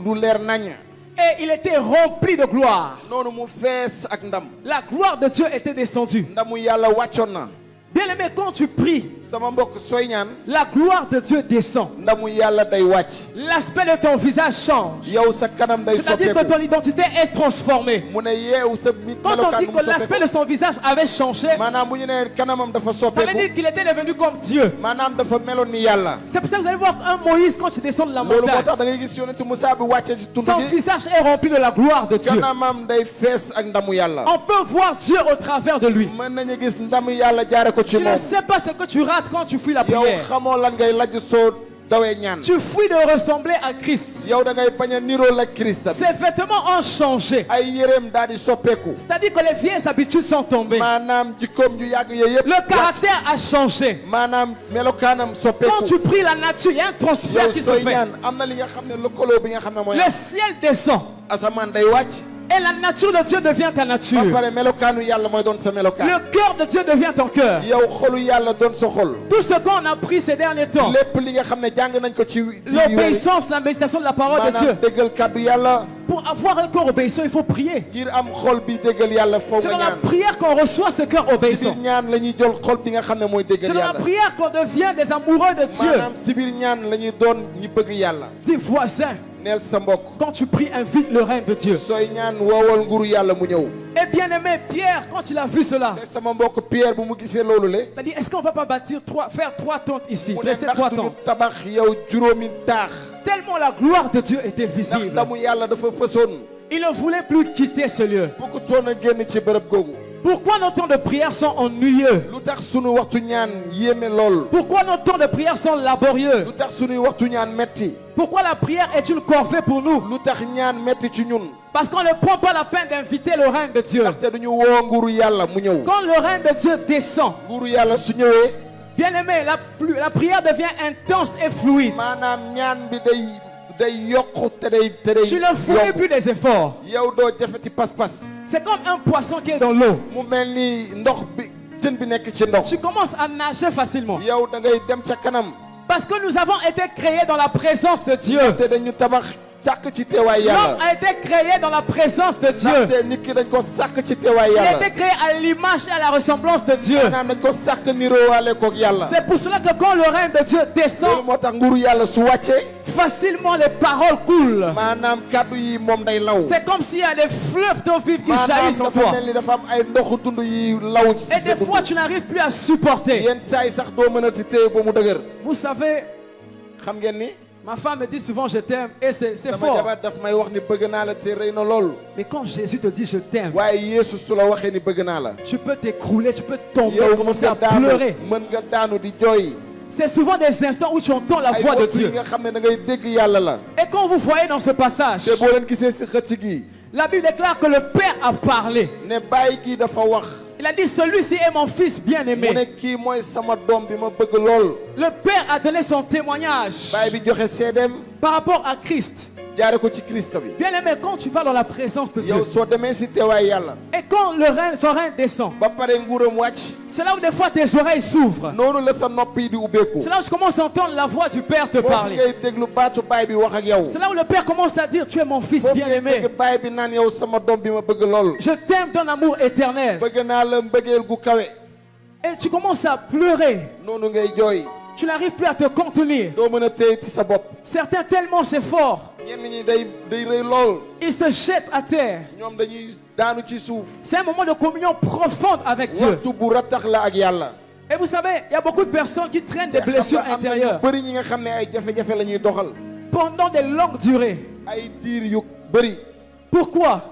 lu leer nañ. Et il était rempli de gloire. noonu mu fees ak ndam. La gloire de Dieu était descendue. ndamu yàlla wàccoon na. Bien aimé, quand tu pries, sama mbokk sooy ñaan. la gloire de Dieu descend. ndamu yàlla day wàcc. L'aspect de ton visage change. yow sa kanam day C'est-à-dire que soppeeku. ton identité est transformée. mu ne yeewu sa Quand on dit que l'aspect de son visage avait changé, maanaam bu ñu nee kanamam dafa ça veut soppeeku. dire qu'il était devenu comme Dieu. maanaam dafa meloon ni yàlla. C'est pour ça que vous allez voir un Moïse quand il descend de la loolu moo montagne. tax da ngay gis yonentu Musaa bi wàccee ci tund Son gi. visage est rempli de la gloire de Dieu. kanamam day fees ak ndamu yàlla. On peut voir Dieu au travers de lui. mën nañu gis ndamu yàlla jaare ko ci Tu ne moom. sais pas ce que tu rates quand tu fuis la yow prière. xamoo lan ngay lajj soo dawee ñaan. Tu fuis de ressembler à Christ. yow da ngay bañ a niroo la Christ. Ses vêtements ont changé. ay yéreem daal di soppeeku. C'est-à-dire que les vieilles habitudes sont tombées. maanaam jikkoom ju yàgg yooyu yëpp. Le caractère a changé. maanaam melokaanam Quand soppeeku. tu pries la nature, il y a un transfert yow qui se sooy fait. ñaan am na li nga xam ne lëkkaloo bi nga xam ne mooy. Le ciel descend. asamaan day wàcc. Et la nature de Dieu devient ta ba nature. pare melokaanu yàlla mooy doon sa melokaan. Le cœur de Dieu devient ton cœur. yow xolu yàlla doon sa xol. Tout ce qu'on a appris ces derniers temps, lépp li nga xam ne jàng nañ ko ci. l'obéissance, la méditation de la parole de Dieu. maanaam déggal kàddu yàlla. Pour avoir un cœur obéissant, il faut prier. ngir am xol bi déggal yàlla foo C'est nga dans la ñaan. prière qu'on reçoit ce cœur si obéissant. biir ñaan la ñuy jël xol bi nga xam ne mooy C'est déggal dans la yàlla. prière qu'on devient des amoureux de Dieu. maanaam si biir ñaan la ñuy doon ñi bëgg yàlla. Dis voisin, neel sa mbokk. quand tu pries, invite le règne de Dieu. sooy ñaan woowal nguuru yàlla mu ñëw. Et bien aimé Pierre, quand il a vu cela, te sama mbokk Pierre bu mu gisee loolu le. il a dit, est-ce qu'on ne va pas faire 3 tentes ici, mu ne dresser ndax 3 duñu tentes. tabax yow juróomi taax. Tellement la gloire de Dieu était ndax visible. ndamu yàlla dafa fësoon. Il ne voulait plus quitter ce lieu. bëggutoon a génn ci bërëb googu. Pourquoi nos temps de prière sont ennuyeux? lu tax sunu waxtu ñaan yéeme lool. Pourquoi nos temps de prière sont laborieux? lu tax sunuy waxtu ñaan metti. Pourquoi la prière est une corvée pour nous? lu tax ñaan metti ci ñun. Parce qu'on ne prend pas la peine d'inviter le règne de Dieu. ndaxte duñu woo nguuru yàlla mu ñëw. Quand le règne de Dieu descend, nguuru yàlla su ñëwee. bien-aimé, la prière devient intense et fluide. maanaam ñaan bi day yokku te day Tu ne fournis plus des efforts. yow doo jafeti pas-pas. C'est comme un poisson qui est dans l'eau. mu mel ni ndox bi jën bi nekk ci ndox. Tu commences à nager facilement. yow da ngay dem ca kanam. Parce que nous avons été créés dans la présence de Dieu. te dañu tabax sàkk ci teewaay L'homme yàlla. a été créé dans la présence de Dieu. ndaxte nit ki dañ ko sàkk ci teewaay Il a yàlla. été créé à l'image et à la ressemblance de Dieu. maanaam dañ ko sàkk niroowaale koog yàlla. C'est pour cela que quand le règne de Dieu loolu descend, moo tax nguuru yàlla su wàccee. facilement les paroles coulent. maanaam kaddu yi moom day law. C'est comme s'il y a des fleuves d'eau vive qui maanaam jaillissent en dafa toi. mel ni dafa am ay ndoxu dund yi law ci Et sa des fois, dund. tu n'arrives plus à supporter. yenn saa yi sax doo mën a ti téye ba mu dëgër. Vous savez, xam ngeen ni. ma femme me dit souvent je t'aime et c'est sama fort. jabar daf may wax ni bëgg naa la te rëy na lool. Mais quand Jésus te dit je t'aime, waaye Yeesu su la waxee ni bëgg naa la. tu peux t'écrouler, tu peux tomber, yow mën commencer nga à daanu pleurer. mën nga daanu di jooy. C'est souvent des instants où tu entends la ay voix de waxtu yi Dieu. nga xam ne da ngay dégg yàlla la. Et quand vous voyez dans ce passage, te boo leen gisee si xëcc gi. la Bible déclare que le Père a parlé. ne bàyyi gi dafa wax. Il a dit celui-ci est mon fils mu ne bien-aimé. kii mooy sama doom bi ma bëgg lool. Le Père a donné son témoignage baay bi joxe seedeem. par rapport à Christ. jaare ko ci Christ bi. Bien-aimé, quand tu vas dans la présence de Dieu yow soo demee si teewaay yàlla. et quand son règne descend, ba pare nguuram wàcc. c'est là où des fois tes oreilles s'ouvrent. noonu la sa nopp yi di ubbeeku. C'est là où tu commences à entendre la voix du Père te foofu parler. ngay déglu baatu baay bi wax ak yow. C'est là où le Père commence à dire tu es mon fils foofu ngay bien-aimé. dégg baay bi naan yow sama doom bi ma bëgg lool. Je t'aime d'un amour éternel. bëgg naa la mbëggeel gu kawe. Et tu commences à pleurer. noonu ngay jooy. Tu n'arrives plus à te contenir. doo mën a téye ci sa bopp. Certains tellement c'est fort, ñenn ñi day rëy lool. ils se jettent à terre. ñoom dañuy daanu ci suuf. C'est un moment de communion profonde avec Dieu. waxtu bu ratax la ak yàlla. Et vous savez, il y a beaucoup de personnes qui traînent des blessures am na ñu intérieures bëri ñi nga xam ne ay jafe-jafe la ñuy doxal. pendant des longues durées. ay diir yu bëri. Pourquoi?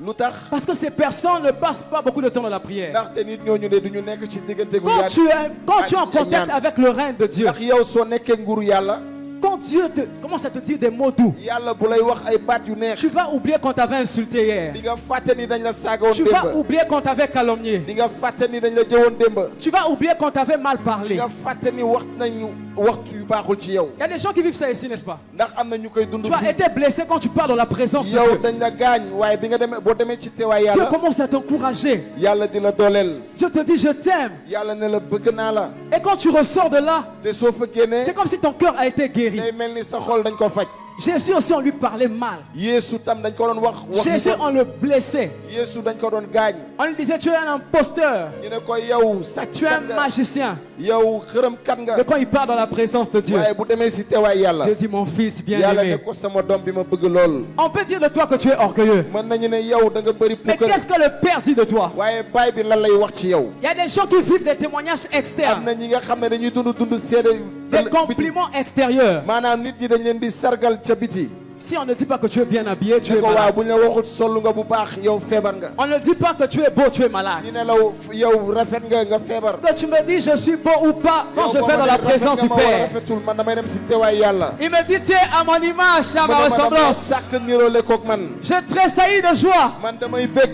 lu tax. Parce que ces personnes ne passent pas beaucoup de temps dans la prière. ndaxte nit ñooñu de duñu nekk ci diggante gu Quand yàgg. tu es en contact avec le règne de Dieu, ndax yow soo nekkee nguuru yàlla. quand Dieu commence à te dire des mots doux, yàlla bu lay wax ay baat yu neex. tu vas oublier qu'on t'avait insulté hier. di nga fàtte ni dañ la saaga woon Tu vas démb. oublier qu'on t'avait calomnié. di nga fàtte ni dañ la jëwoon démb. Tu vas oublier qu'on t'avait mal di parlé. nga fàtte ni wax nañu waxtu yu baaxul ci yow. Il y a des gens qui vivent ça ici, n'est-ce pas? ndax am na ñu koy dund Tu as fii. été blessé quand tu parles dans la présence de yow Dieu. dañ la gaañ waaye bi nga demee boo demee ci teewaay Dieu yàlla. commence à t'encourager. yàlla di la dooleel. Dieu te dit je t'aime. yàlla ne la bëgg naa la. Et quand tu ressors de là, te soo fa génnee. c'est comme si ton cœur a été guéri. day mel ni sa xol dañ ko faj. Jésus aussi, on lui parlait mal. Yeesu tam dañ ko doon wax Jésus, on le blessait. Yeesu dañ ko doon gaañ. On lui disait tu es un imposteur. ñu ne ko yow Tu es sàcckat un nga. magicien. yow xërëmkat nga. Mais quand il part dans la présence de Dieu, waaye bu demee si teewaay yàlla. Dieu dit mon fils yàlla ne bien-aimé. ko sama doom bi ma bëgg lool. On peut dire de toi que tu es orgueilleux. mën nañu ne yow da nga bëri Mais pukkar. qu'est-ce que le Père dit de toi? waaye baay bi lan lay wax ci yow. Il y a des gens qui vivent des témoignages am externes, na ñi nga xam ne dañuy dund seede. des compliments extérieurs. maanaam nit ñi dañ leen di sargal ca biti. Si on ne dit pas que tu es bien habillé, tu ne es ko waaw malade. bu ñu la waxul solu nga bu baax yow feebar nga. On ne dit pas que tu es beau, tu es malade. ñu ne la yow rafet nga feebar. Que tu me dis je suis beau ou pas quand je yow vais dans la présence du ma war a Père. rafetul man damay dem si teewaay yàlla. Il me dit tu es à mon image, à ma ressemblance. sàkk niroole koog man. Je tressaillis de joie man damay bég.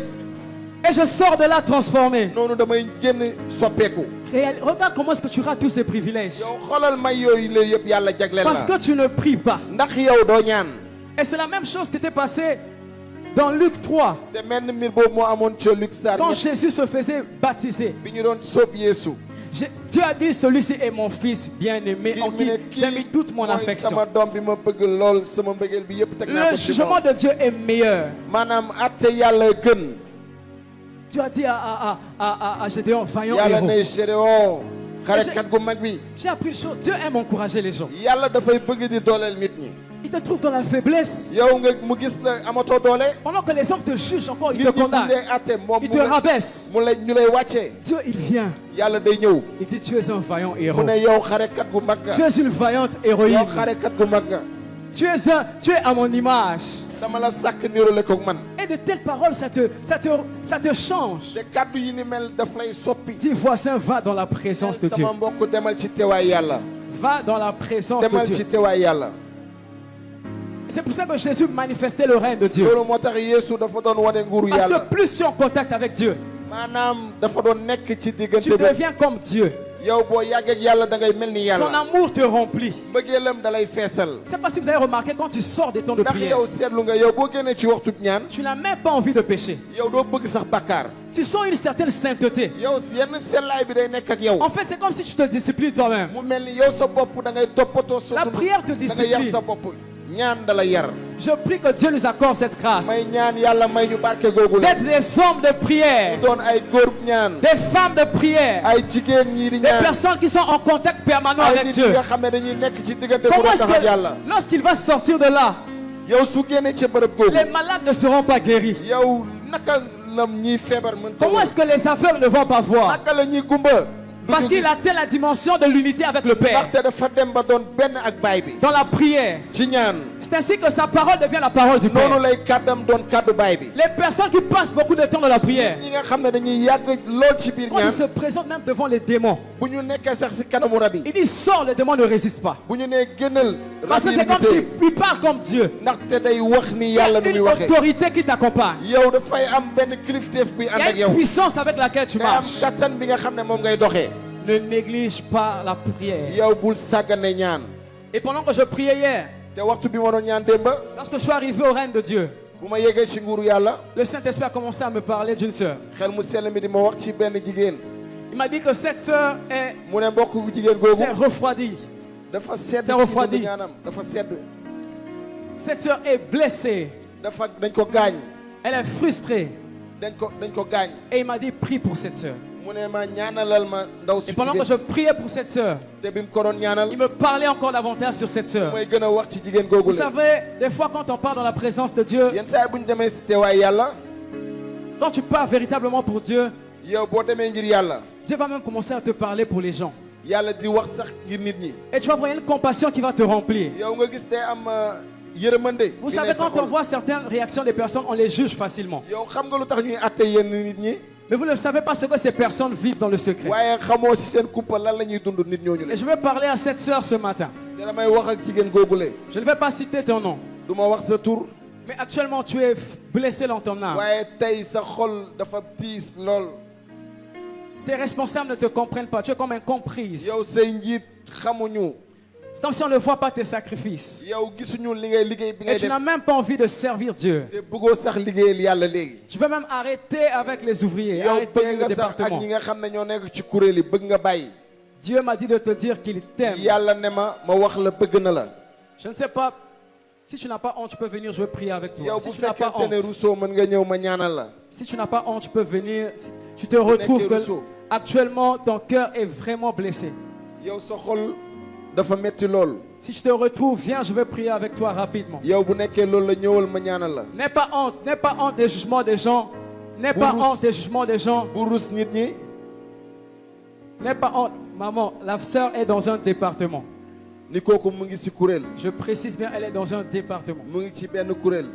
et je sors de là transformé. noonu damay génn soppeeku. Regarde comment est-ce que tu rates tous ces privilèges. yow xoolal may yooyu la yëpp yàlla jagleel Parce la. que tu ne pries pas. ndax yow doo ñaan. Et c'est la même chose qui était passée dans Luc 3. te menn mbir boobu moo amoon ca Luc Sarr. Quand Jésus se faisait baptiser, bi ñu doon sóob Yeesu. Dieu a dit celui-ci est mon fils bien-aimé en qui j'ai mis toute mon mooy affection. sama doom bi ma bëgg lool sama mbëggeel bi yëpp teg naa Le ko ci jugement moom. de Dieu est meilleur. maanaam atte yàlla gën. Dieu a dit à Gédéon, vaillant yàlla héros. ne Gédéon xarekat gu mag bi. J'ai appris une chose, Dieu aime encourager les gens. yàlla dafay bëgg di dooleel nit ñi. Il te trouve dans la faiblesse. yow nga mu gis la amatoo doole. Pendant que les hommes te jugent encore, ils nit te ñi bu condamnent. lay atte moom Ils te rabaissent. ñu lay wàccee. Dieu, il vient. yàlla day ñëw. Il dit, tu es un vaillant héros. mu ne yow xarekat gu mag Tu nga. es une vaillante héroïne. yow xarekat gu mag nga. Tu es à mon image. dama la sàkk nirole koog man. Et de telles paroles, ça te change. te kàddu yi ni mel daf lay soppi. Dis voisin, va dans la présence de Dieu. sama mbokk demal ci teewaay yàlla. Va dans la présence de demal ci Dieu. teewaay yàlla. C'est pour ça que Jésus manifestait le règne de Dieu. loolu moo tax Yeesu dafa doon wane nguuru Parce yàlla. que plus tu es en contact avec Dieu, maanaam dafa doon nekk ci diggante tu bi. deviens comme Dieu. yow boo yàggee ak yàlla da ngay mel ni Son yàlla. amour te remplit. mbëggeelam da lay feesal. Je ne sais pas si vous avez remarqué, quand tu sors des temps de ndax prière, yow seetlu nga yow boo génnee ci waxtu ñaan. tu n'as même pas envie de pécher. yow doo bëgg sax bàkkaar. Tu sens une certaine sainteté. yow yenn sellaay bi day nekk ak yow. En fait, c'est comme si tu te disciplines toi-même. mu mel ni yow sa bopp da ngay toppatoo sa La dund. prière te da ngay yar discipline. sa bopp. ñaan da la yar. Je prie que Dieu nous accorde cette grâce. may ñaan yàlla may ñu barke googu la. D'être des hommes de prière, doon ay góor ñaan. des femmes de prière, ay jigéen ñii di des ñaan. personnes qui sont en contact permanent ay avec nit Dieu. nga xam ne dañuy nekk ci diggante bu Comment est-ce tax ak yàlla. que lorsqu'il va sortir de là, yow su génnee ci bërëb googu. les malades ne seront pas guéris? yow naka la ñuy feebar mën ta Comment est-ce que les aveugles ne vont pas voir? naka la ñuy gumba. Parce qu'il atteint la dimension de l'unité avec le Père. ndaxte dafa dem ba doon benn ak baay bi. Dans la prière. ci ñaan. C'est ainsi que sa parole devient la parole du noonu Père. lay kàddam doon kàddu baay bi. Les personnes qui passent beaucoup de temps dans la prière, ñi nga xam ne dañuy yàgg lool ci biir quand ils ñaan. se présentent même devant les démons, bu ñu nekkee sax si kanamu rab yi. ils disent sors, les démons ne résistent pas. bu ñu nee génnal. Parce que rab yi c'est comme limité. s'il parle comme Dieu. ndaxte day wax ni Il y a yàlla nu muy une waxee. autorité qui t'accompagne. yow dafay am benn kilifteef bi Il ànd y a ak yow. une puissance avec laquelle tu day am marches. kattan bi nga xam ne moom ngay doxee. Ne néglige pas la prière. yow bul sàggane ñaan. Et pendant que je priais hier, te waxtu bi ma doon ñaan démba. lorsque je suis arrivé au règne de Dieu, bu ma yeggee ci nguuru yàlla. le Saint-Esprit a commencé à me parler d'une sœur. xel mu sell mi di ma wax ci benn jigéen. Il m'a dit que cette sœur mu ne mbokk jigéen googu. s'est refroidie. dafa sedd c'est ci refroidi. dundu ñaanam dafa sedd. Cette sœur est blessée. dañ ko gaañ. Elle est frustrée. dañ ko gaañ. Et il m'a dit prie pour cette sœur. mu ne ma ñaanalal ma ndaw si Et pendant que je priais pour cette sœur, te bi mu ko doon ñaanal. il me parlait encore davantage sur cette sœur. mooy gën a wax ci jigéen googu Vous la. savez, des fois quand on part dans la présence de Dieu, yenn saa yi bu ñu demee si teewaay yàlla. quand tu pars véritablement pour Dieu, yow boo demee ngir yàlla. Dieu va même commencer à te parler pour les gens. yàlla di wax sax ngir nit ñi. Et tu vas voir une compassion qui va te remplir. yow nga gis day am yërëmande. Vous savez, quand on voit certaines réactions des personnes, on les juge facilement. yow xam nga lu tax ñuy àtte yenn nit ñi. Mais vous ne savez pas ce que ces personnes vivent dans le secret. waaye xamoo si seen kumpa lan la ñuy dund nit ñooñu la. Et je vais parler à cette sœur ce matin. te damay wax ak jigéen googule. Je ne vais pas citer ton nom. du ma wax sa tur. Mais actuellement, tu es blessé dans ton âme. waaye tey sa xol dafa tiis lool. Tes responsables ne te comprennent pas. Tu es comme incomprise. yow say njiit xamuñu. C'est comme si on ne voit pas tes sacrifices. yow gisuñu li ngay liggéey bi Et ngay tu def. n'as même pas envie de servir Dieu. te bëggoo sax liggéeyal yàlla léegi. Tu veux même arrêter avec les ouvriers, yow arrêter bëgg le nga sax ak département. ñi nga xam ne ñoo nekk ci kuréel yi bëgg nga bàyyi. Dieu m'a dit de te dire qu'il t'aime. yàlla ne ma wax la bëgg na la. Je ne sais pas. Si tu n'as pas honte, tu peux venir, je vais prier avec toi. yow Si bu tu n'as pas fekkente ne honte, Rousseau mën nga ñëw ma ñaanal la. si tu n'as pas honte, tu peux venir. Si tu te retrouves que Rousseau. actuellement ton cœur est vraiment blessé. yow sa xol dafa metti lool. Si tu te retrouves, viens, je vais prier avec toi rapidement. yow bu nekkee loolu la ñëwal ma ñaanal la. N'aie pas honte des jugements des gens. N'aie pas Bourous. honte des jugements des gens. bu rus nit ñi. N'aie pas honte. Maman, la sœur est dans un département. ni kooku mu ngi ci kuréel. Je précise bien, elle est dans un département. mu ngi ci benn kuréel.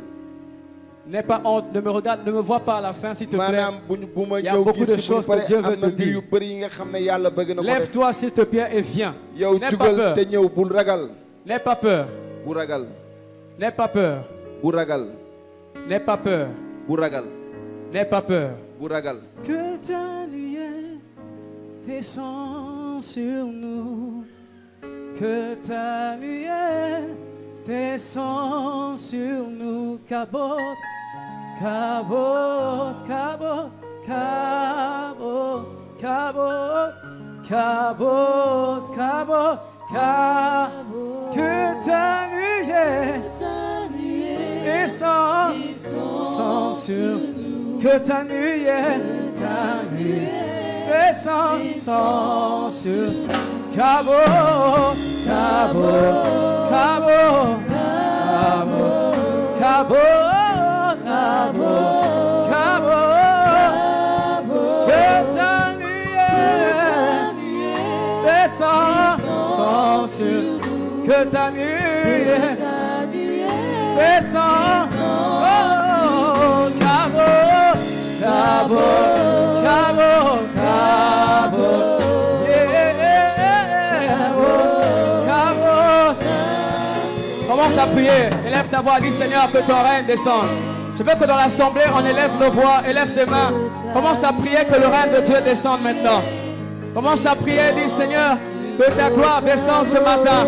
N'aie pas honte, ne me regarde, ne me vois pas à la fin, s'il te plaît. maanaam bu ma Il y a ñëw beaucoup de gis ci bu choses ñu que Dieu paree veut am na te mbir yu dire. bëri yi nga xam ne yàlla bëgg na ko def. Lève-toi, s'il te plaît, et viens. yow N'aie pas jugal peur. te ñëw bul ragal. N'aie pas peur. bu ragal. N'aie pas peur. bu ragal. N'aie pas peur. bu ragal. N'aie pas peur. bu ragal. Que ta lumière descende sur nous. Que ta lumière descende sur nous. Cabot, cabot, cabot, cabot, cabot, cabot, cabot, cabot. Que ta lumière descend sur nous. Que ta lumière descend sur nous. Cabot, cabot, cabot, cabot, cabot, cabot, cabot. Que ta lumière descend sur nous. Que ta lumière descend. Oh, Commence à prier, élève ta voix, dis Seigneur que ton règne descende. Je veux que dans l'assemblée on élève nos voix, élève tes mains. Commence à prier que le règne de Dieu descende maintenant. Commence à prier, dis Seigneur que ta gloire descende ce matin.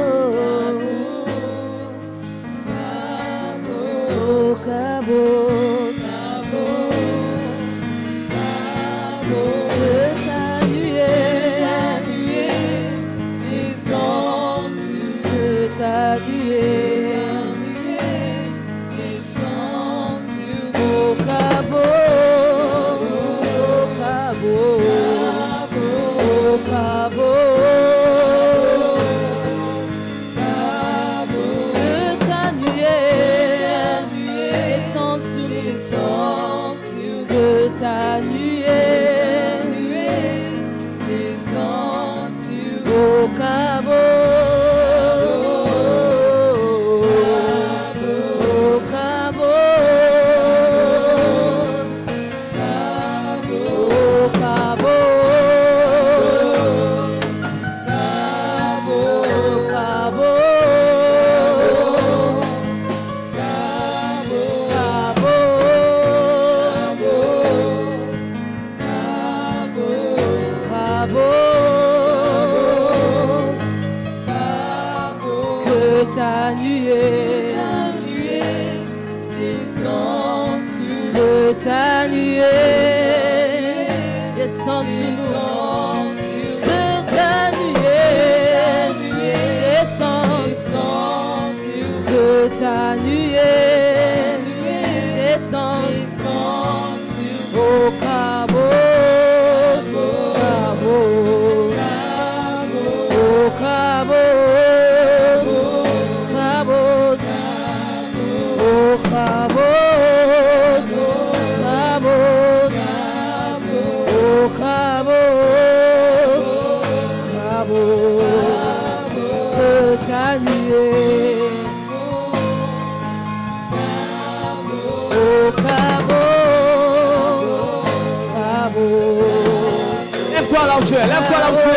Lève-toi là où tu es, lève-toi là où tu es.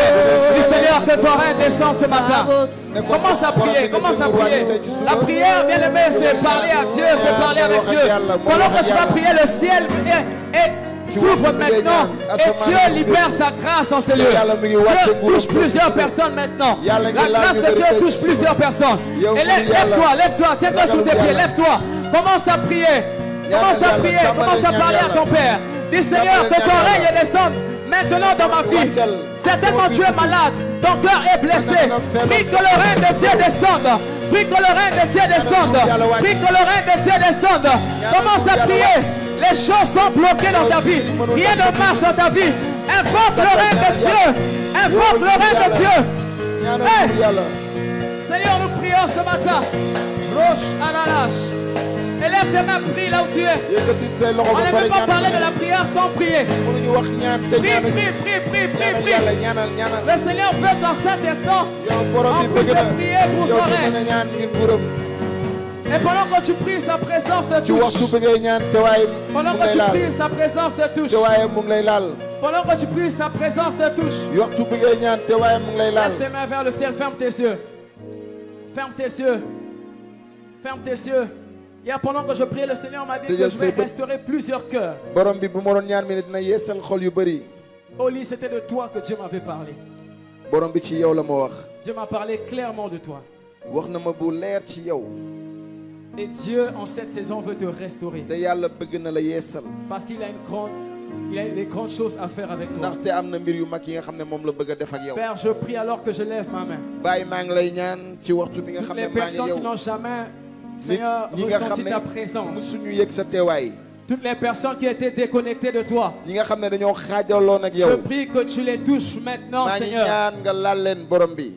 Dis Seigneur que ton règne descend ce matin. Commence à prier, commence à prier. La prière, bien aimé, c'est parler à Dieu, c'est parler avec Dieu. Pendant que tu vas prier, le ciel s'ouvre maintenant et Dieu libère sa grâce dans ce lieu. Dieu touche plusieurs personnes maintenant. La grâce de Dieu touche plusieurs personnes. Et lève-toi, lève-toi, tiens-toi sur tes pieds, lève-toi. Commence à prier, commence à prier, commence à parler à ton Père. Dis Seigneur que ton règne descende maintenant dans ma vie. Certainement tu es malade, ton cœur est blessé. Prie que le règne de Dieu descende. Prie que le règne de Dieu descende. Prie que le règne de Dieu descende. Commence à prier. Les choses sont bloquées dans ta vie. Rien ne marche dans ta vie. Invoque le règne de Dieu. Invoque le règne de Dieu. Hey. Seigneur, nous prions ce matin. Roche Analash. Élève tes mains, prie là où tu es. On ne peut pas parler de la prière sans prier. Prie. Le Seigneur veut dans cet instant, on puisse prier pour son règne. Et pendant que tu pries, sa présence te touche. Pendant que tu pries, sa présence te touche. Pendant que tu pries, sa présence te touche. Lève tes mains vers le ciel, ferme tes yeux. Ferme tes yeux. Ferme tes yeux. Hier, pendant que je priais, le Seigneur m'a dit que je vais restaurer plusieurs cœurs. Oli, c'était de toi que Dieu m'avait parlé. Dieu m'a parlé clairement de toi. Et Dieu, en cette saison, veut te restaurer. Parce qu'il a des grandes choses à faire avec toi. Père, je prie alors que je lève ma main. Toutes les personnes qui n'ont jamais, Seigneur, ressenti ta présence. Toutes les personnes qui étaient déconnectées de toi. Je prie que tu les touches maintenant, Seigneur.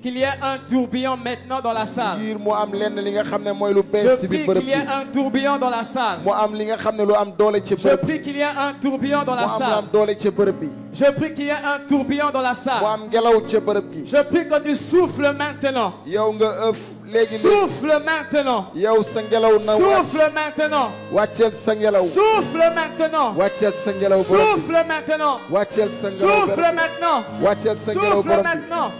Qu'il y ait un tourbillon maintenant dans la salle. Je prie qu'il y ait un tourbillon dans la salle. Je prie qu'il y ait un tourbillon dans la salle. Je prie qu'il y ait un tourbillon dans la mu salle. am ngelaw ca bërëb gi. Je prie que tu souffles maintenant. yow nga ëf léegi Souffle maintenant. yow sa ngelaw na Souffle maintenant. wàcceel sa ngelaw. Souffle maintenant. wàcceel sa ngelaw borom bi. Souffle maintenant. wàcceel sa ngelaw Souffle borom bi. maintenant. wàcceel sa ngelaw Souffle borom bi. maintenant.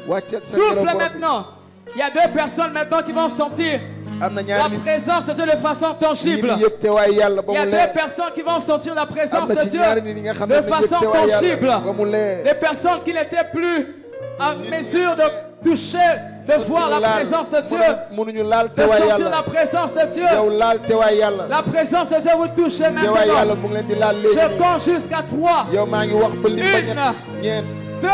wàcceel sa ngelaw Souffle borom bi. maintenant. Il y a deux personnes maintenant qui vont sentir am na la ñaari nit présence de Dieu de façon yi tangible. ñu yëg teewaay yàlla ba Il y a mu deux leer. personnes qui vont sentir la am présence na de ci Dieu ñaari nit yi nga xam ne de dañu yëg façon teewaay tangible. yàlla ba mu leer. Les personnes qui n'étaient plus en mesure de toucher, de voir la présence de Dieu, mënuñu laal de teewaay sentir yàlla. la présence de Dieu. yow laal teewaay yàlla. La présence de Dieu vous touche teewaay yàlla maintenant. mu ngi leen di laal léegi. Je compte jusqu'à 3, yow maa ngi wax ba lim ba Une. ñeent 2,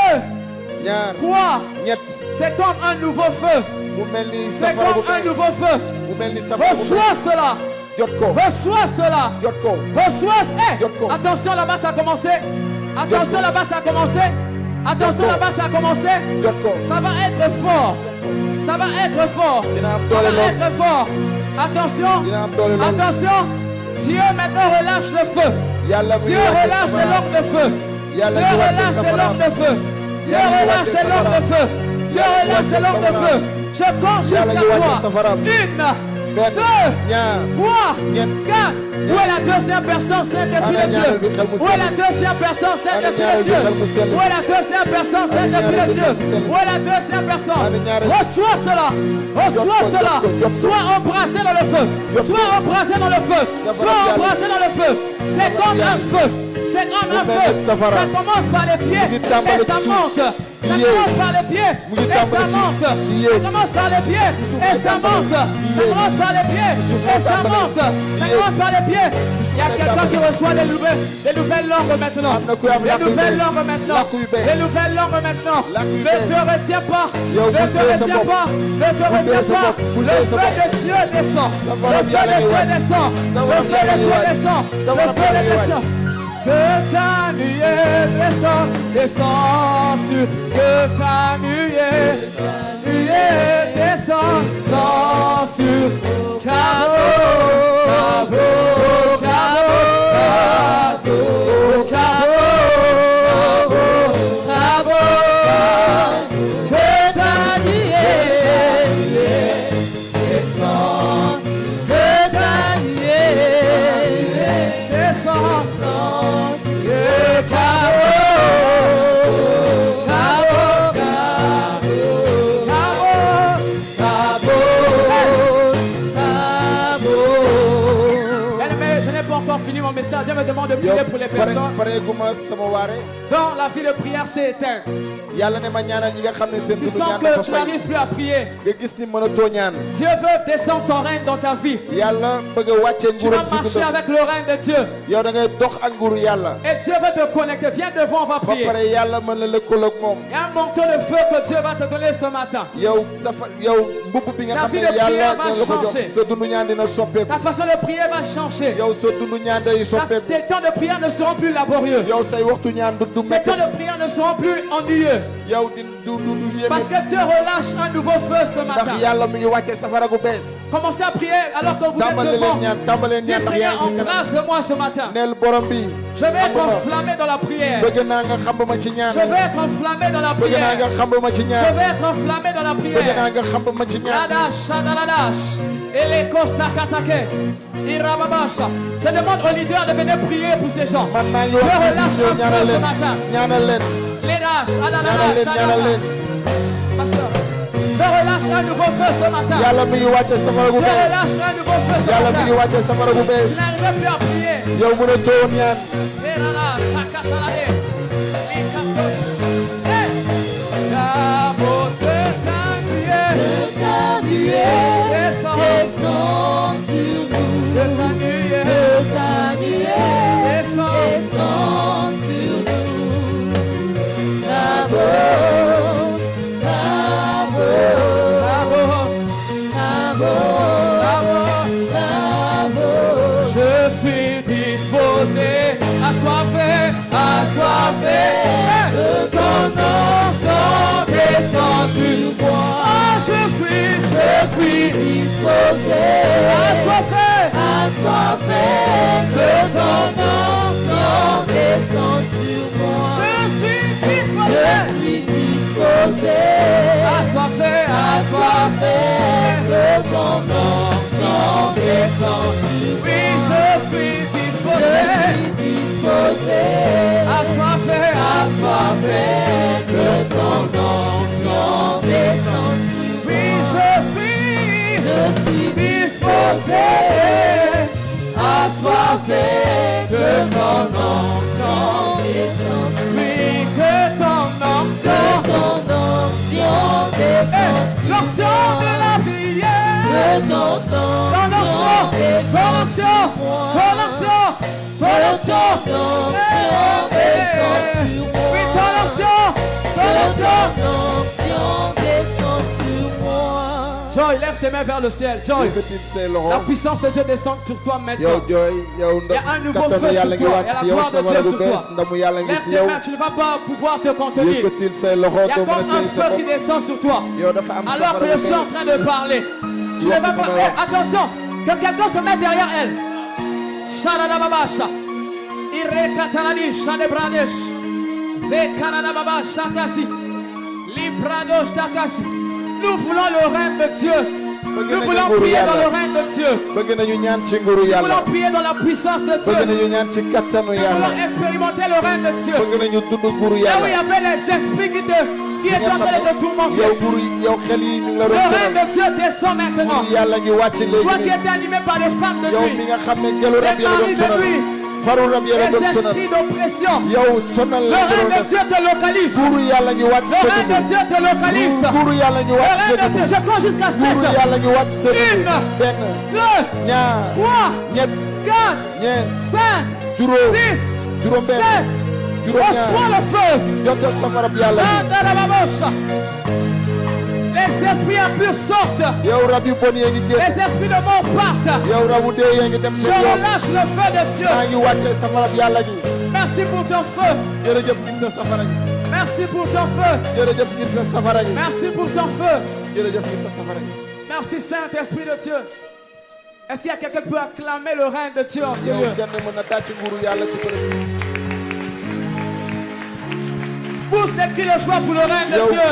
ñaar 3. ñett C'est comme un nouveau feu. mu mel ni C'est safara bu comme un bees. nouveau feu. mu mel ni safara bu bees. Reçois cela. jot ko Reçois cela. jot ko. Reçois. Hey, Yoko. attention là-bas, ça a commencé. Attention Yoko. là-bas, ça a commencé. Attention Yoko. là-bas, ça a commencé. jot ko. Ça va être fort. Ça va être fort. dina am Ça doole va lool. être fort. Attention. dina am doole lool. Attention. Dieu maintenant relâche le feu. yàlla mu ngi Dieu wàcce relâche des safara. langues de feu. yàlla Dieu ngi wàcce relâche des safara. langues de feu. Dieu Yàlla ngi relâche wàcce des langues de safara. feu. Dieu Yàlla ngi relâche des wàcce langues de safara. feu. Je compte Yàlla jusqu'à ngi wàcce 3. safara. Une, benn 2, ñaar 3, ñett 4. Où est la deuxième personne, Saint-Esprit de Dieu? Où est la deuxième personne, Saint-Esprit de Dieu? Où est la deuxième personne, Saint-Esprit de Dieu? Où est la deuxième personne? Reçois cela. Reçois cela. Sois embrassé dans le feu. Sois embrassé dans le feu. Sois embrassé dans le feu. C'est comme un feu. C'est comme un feu. Ça commence par les pieds et ça monte. Ça commence par les pieds et ça monte. Ça commence par les pieds et ça monte. Ça commence par les pieds et ça monte. Ça commence par les pieds. Il y a quelqu'un qui reçoit des nouvelles langues maintenant. Des nouvelles langues maintenant. Des nouvelles langues maintenant. Ne te retiens pas. Ne te retiens pas. Ne te retiens pas. Le feu de Dieu descend. Le feu de Dieu descend. Le feu de Dieu descend. Le feu de Dieu descend. Que ta nuée descend sur, que ta nuée descend sur Cabo, Cabo, Cabo, Cabo, Cabo, Cabo, que ta nuée descend, que ta nuée descend. Fini mon message, Dieu me demande de prier pour les personnes dont la vie de prière s'est éteinte. Tu sens que tu n'arrives plus à prier. Dieu veut descendre son règne dans ta vie. Tu vas marcher avec le règne de Dieu. Et Dieu veut te connecter. Viens devant, on va prier. Il y a un manteau de feu que Dieu va te donner ce matin. Ta vie de prière va changer. Ta façon de prier va changer. Tes temps de prière ne seront plus laborieux. Tes temps de prière ne seront plus ennuyeux. Parce que Dieu relâche un nouveau feu ce matin. Commencez à prier alors que vous êtes devant. Dis Seigneur, embrasse-moi ce matin. Je vais être enflammé dans la prière. Je vais être enflammé dans la prière. Je vais être enflammé dans la prière. Ladash, Shadaladash. Et les Kostakatake. Irababasha. Je demande aux leaders de venir prier pour ces gens. Je relâche un feu ce matin. Ledash, Adaladash. Pasteur. Je relâche un nouveau feu ce matin. Je relâche un nouveau feu ce matin. Je n'arrive plus à prier. Descends sur nous. Ta nuée descend sur nous. Cabo, Cabo, Cabo, Cabo, Cabo. Je suis disposé, assoiffé de ton sang descend sur moi. Je suis disposé, assoiffé que ton sang descend sur moi. suis disposé, assoiffé, que ton onction descende sur moi. Oui, je suis disposé, assoiffé, que ton onction descende sur moi. Oui, je suis disposé, assoiffé, que ton onction descende sur moi. Oui, que ton onction descende sur moi. l'onction de la prière, Que ton onction descende sur moi. Oui, ton onction descende sur moi. Joy, lève tes mains vers le ciel. Joy, yëkkatil say la loxo puissance de Dieu descend sur toi maintenant. yow Joy yow Il y a un nouveau feu kattanu sur yàlla ngi toi, wàcc et la si yow gloire de safara Dieu bu sur bees toi. ndamu yàlla ngi Lève si tes yow mains, tu ne vas pas pouvoir te contenir. yëkkatil say loxo Il y a doo comme mën a un téye sa feu qui bopp descend sur toi. yow dafa am Alors safara que bu je suis en train de parler, tu ne vas pas. Attention, que quelqu'un se mette derrière elle. Sharadababasha. Irekatanali Shadebradesh. Zekanadababa Shakasi. Libradosh Takasi. Nous voulons le règne de Dieu. Nous voulons prier dans le règne de Dieu. bëgg nañu ñaan ci nguuru Nous yàlla voulons prier dans la puissance de bëgg Dieu. nañu ñaan ci kattanu Nous yàlla voulons expérimenter le règne de Dieu. bëgg nañu dund nguuru Là où il y yàlla avait les esprits qui étaient en train de te tourmenter. yow nguuru yow xel yi ñu la Le doon règne sonal de Dieu descend maintenant. nguuru yàlla ngi wàcc Toi qui léegi étais animé par les femmes de yow mi nuit, nga xam ne gelu rab les yi la maris doon de sonal nuit, faru rab yi la les doon sonal esprits d'oppression. yow sonal Le la règne doon de def Dieu te localise. nguuru yàlla ngi wàcc Le sa règne de dugub Dieu te localise. nguuru yàlla ngi Le wàcc sa règne de Dieu, dugub je compte jusqu'à 7. nguuru yàlla ngi wàcc sa dugub Une. benn 2, ñaar 3, ñett 4, ñeent 5, juróom 6, juróom 7. benn juróom Reçois ñaar le feu. jotal safarab yàlla bi Chandarababosha. Les esprits impurs sortent. yow rab yu bon yee ngi génn Les esprits de mort partent. yow rabu dee yee ngi dem Je seen yoon relâche le feu de Dieu. maa ngi wàccee safarab yàlla gi Merci pour ton feu. jërëjëf ngir sa safara gi Merci pour ton feu. jërëjëf ngir sa safara gi Merci pour ton feu. jërëjëf ngir sa safara gi Merci Saint-Esprit de Dieu. Est-ce qu'il y a quelqu'un qui peut acclamer le règne de Dieu en ce yow lieu? kenn mën na tàcc nguuru yàlla ci bërëb bi Pousse des cris de joie pour le règne de yow Dieu.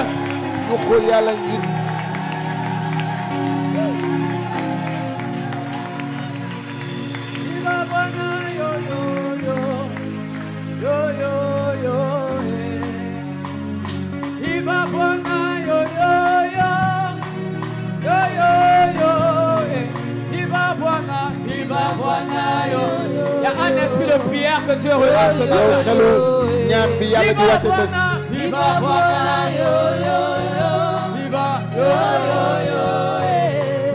ñu xool yàlla ngir Il y a un esprit de prière que Dieu relâche ce yow matin. xelu ñaan bi yàlla di wàcce te Viva Bwana, Viva,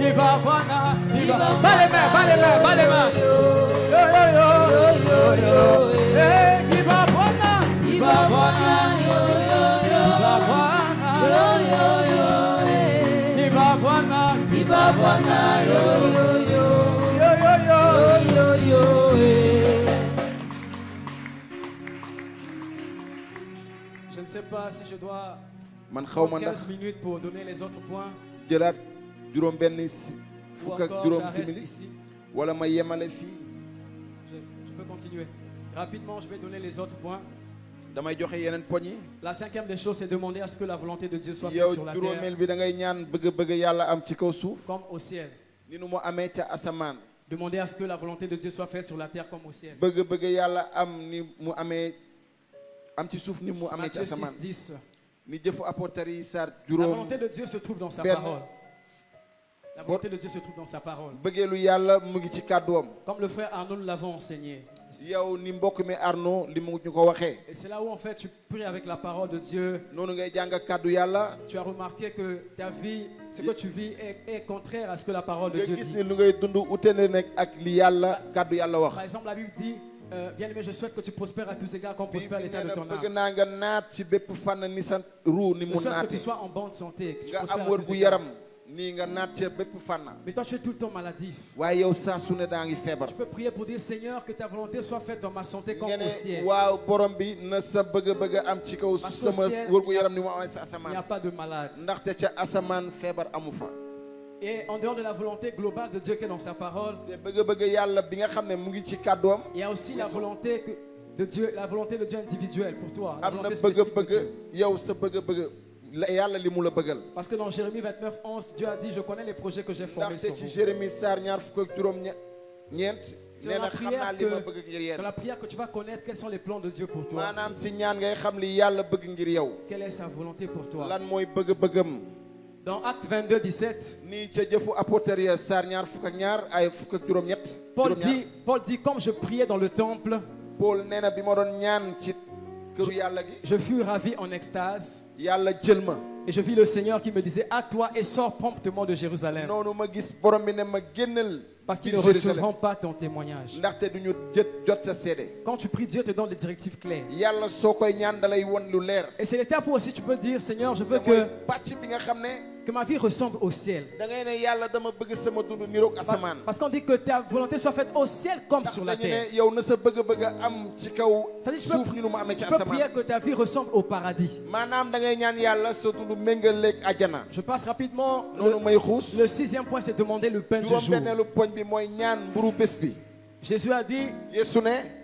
Viva Bwana, Viva. Bas les mains, bas les mains, bas les mains. Eh, Viva Bwana, Viva Bwana, Viva Bwana, Viva Bwana, Viva Bwana, Je ne sais pas si je dois man xaw ma 15 ndax minutes pour donner les autres points jëlaat juróom benn ou fukk ak encore juróom j'arrête simili ici. wala ma yemale fii Je peux continuer. Rapidement, je vais donner les autres points. damay joxe yeneen poñ yi La cinquième des choses, c'est demander à ce que la volonté de Dieu soit yow faite sur la terre juróomeel bi da ngay ñaan bëgg yàlla am ci kaw suuf comme au ciel. ni nu mu amee ca asamaan Demander à ce que la volonté de Dieu soit faite sur la terre comme au ciel. bëgg yàlla am ni mu amee am ci suuf ni mu amee ci Matthieu 6, asamaan 10. ni jëfu apôtres yi sar La juróom volonté de Dieu se trouve dans sa Ben. parole. La volonté de Dieu se trouve dans sa parole. bëggeelu yàlla mu ngi ci kàdduwam Comme le frère Arnaud nous l'avons enseigné. yow ni mbokk mi Arnaud li mu ñu ko waxee Et c'est là où en fait tu pries avec la parole de Dieu. noonu ngay jàng kàddu yàlla Tu as remarqué que ta vie, ce que tu vis est contraire à ce que la parole de nga Dieu gis dit. ni lu ngay dund ute na nekk ak li yàlla kàddu yàlla wax Par exemple, la Bible dit, bien-aimé, je souhaite que tu prospères à tous égards comme bi prospère l'état de nee na ton bëgg âme. naa nga naat ci bépp fànn ni sa ruu ni Je mu souhaite que tu naati sois en bonne santé, que tu nga prospères am à wër tous gu égards. yaram nii nga naat ca bépp fànn Mais toi, tu es tout le temps maladif. waaye yow saa su ne daa ngi feebar Tu peux prier pour dire, Seigneur, que ta volonté soit faite dans ma santé comme nga au ne ciel. waaw borom bi na sa bëgg am ci kaw Parce qu'au sama ciel, wër gu yaram ni mu amee sa Il n'y a asamaan pas de malade. ndaxte ca asamaan feebar amu fa Et en dehors de la volonté globale de Dieu qui est dans sa parole, te bëgg yàlla bi nga xam ne mu ngi ci kàddoom il y a aussi la volonté de Dieu, la volonté de Dieu individuelle pour toi. La am na volonté spécifique de bëgg-bëgg Dieu. yow sa bëgg-bëgg la yàlla li mu la bëggal. Parce que dans Jérémie 29, 11, Dieu a dit, je connais les projets que j'ai formés sur ndaxte ci vous. Jérémie saar ñaar fukk ak juróom ñeent C'est nee dans na la xam naa prière li ma que, bëgg ngir dans yéen. la prière que tu vas connaître quels sont les plans de Dieu pour toi. maanaam si ñaan ngay xam li yàlla bëgg ngir yow. Quelle est sa volonté pour toi. lan mooy bëgg-bëggam. Dans Acte 22, 17, nii ca jëfu apôtre ya saar ñaar fukk ak ñaar ay fukk ak juróom-ñett. Paul dit, comme je priais dans le temple, Paul nee na bi ma doon ñaan ci këru yàlla gi. je fus ravi en extase. yàlla jël ma. Et je vis le Seigneur qui me disait, à toi et sors promptement de Jérusalem. noonu ma gis borom bi ne ma génnal. Parce qu'ils ne biir Jérusalem. recevront pas ton témoignage. ndaxte du ñu jot sa seede. Quand tu pries, Dieu te donne des directives claires. yàlla soo koy ñaan dalay won lu leer. Et c'est l'étape où aussi tu peux dire, Seigneur, je veux te mooy que pàcc bi nga xam ne. ma vie ressemble au ciel. da ngay ne yàlla dama bëgg sama dund niroog asamaan. Parce qu'on dit que ta volonté soit faite au ciel comme ndax sur la dañu terre. ne yow na sa bëgg-bëgg a am ci kaw C'est-à-dire, suuf ni nu mu amee ci tu peux prier asamaan. que ta vie ressemble au paradis. maanaam da ngay ñaan yàlla sa dund méngaleeg àjjana. Je passe rapidement. noonu may xuus. Le 6e point, c'est demander le pain du jour. juróom-benneelu poñ bi mooy ñaan mburu bés bi. Jésus a dit Yeesu ne.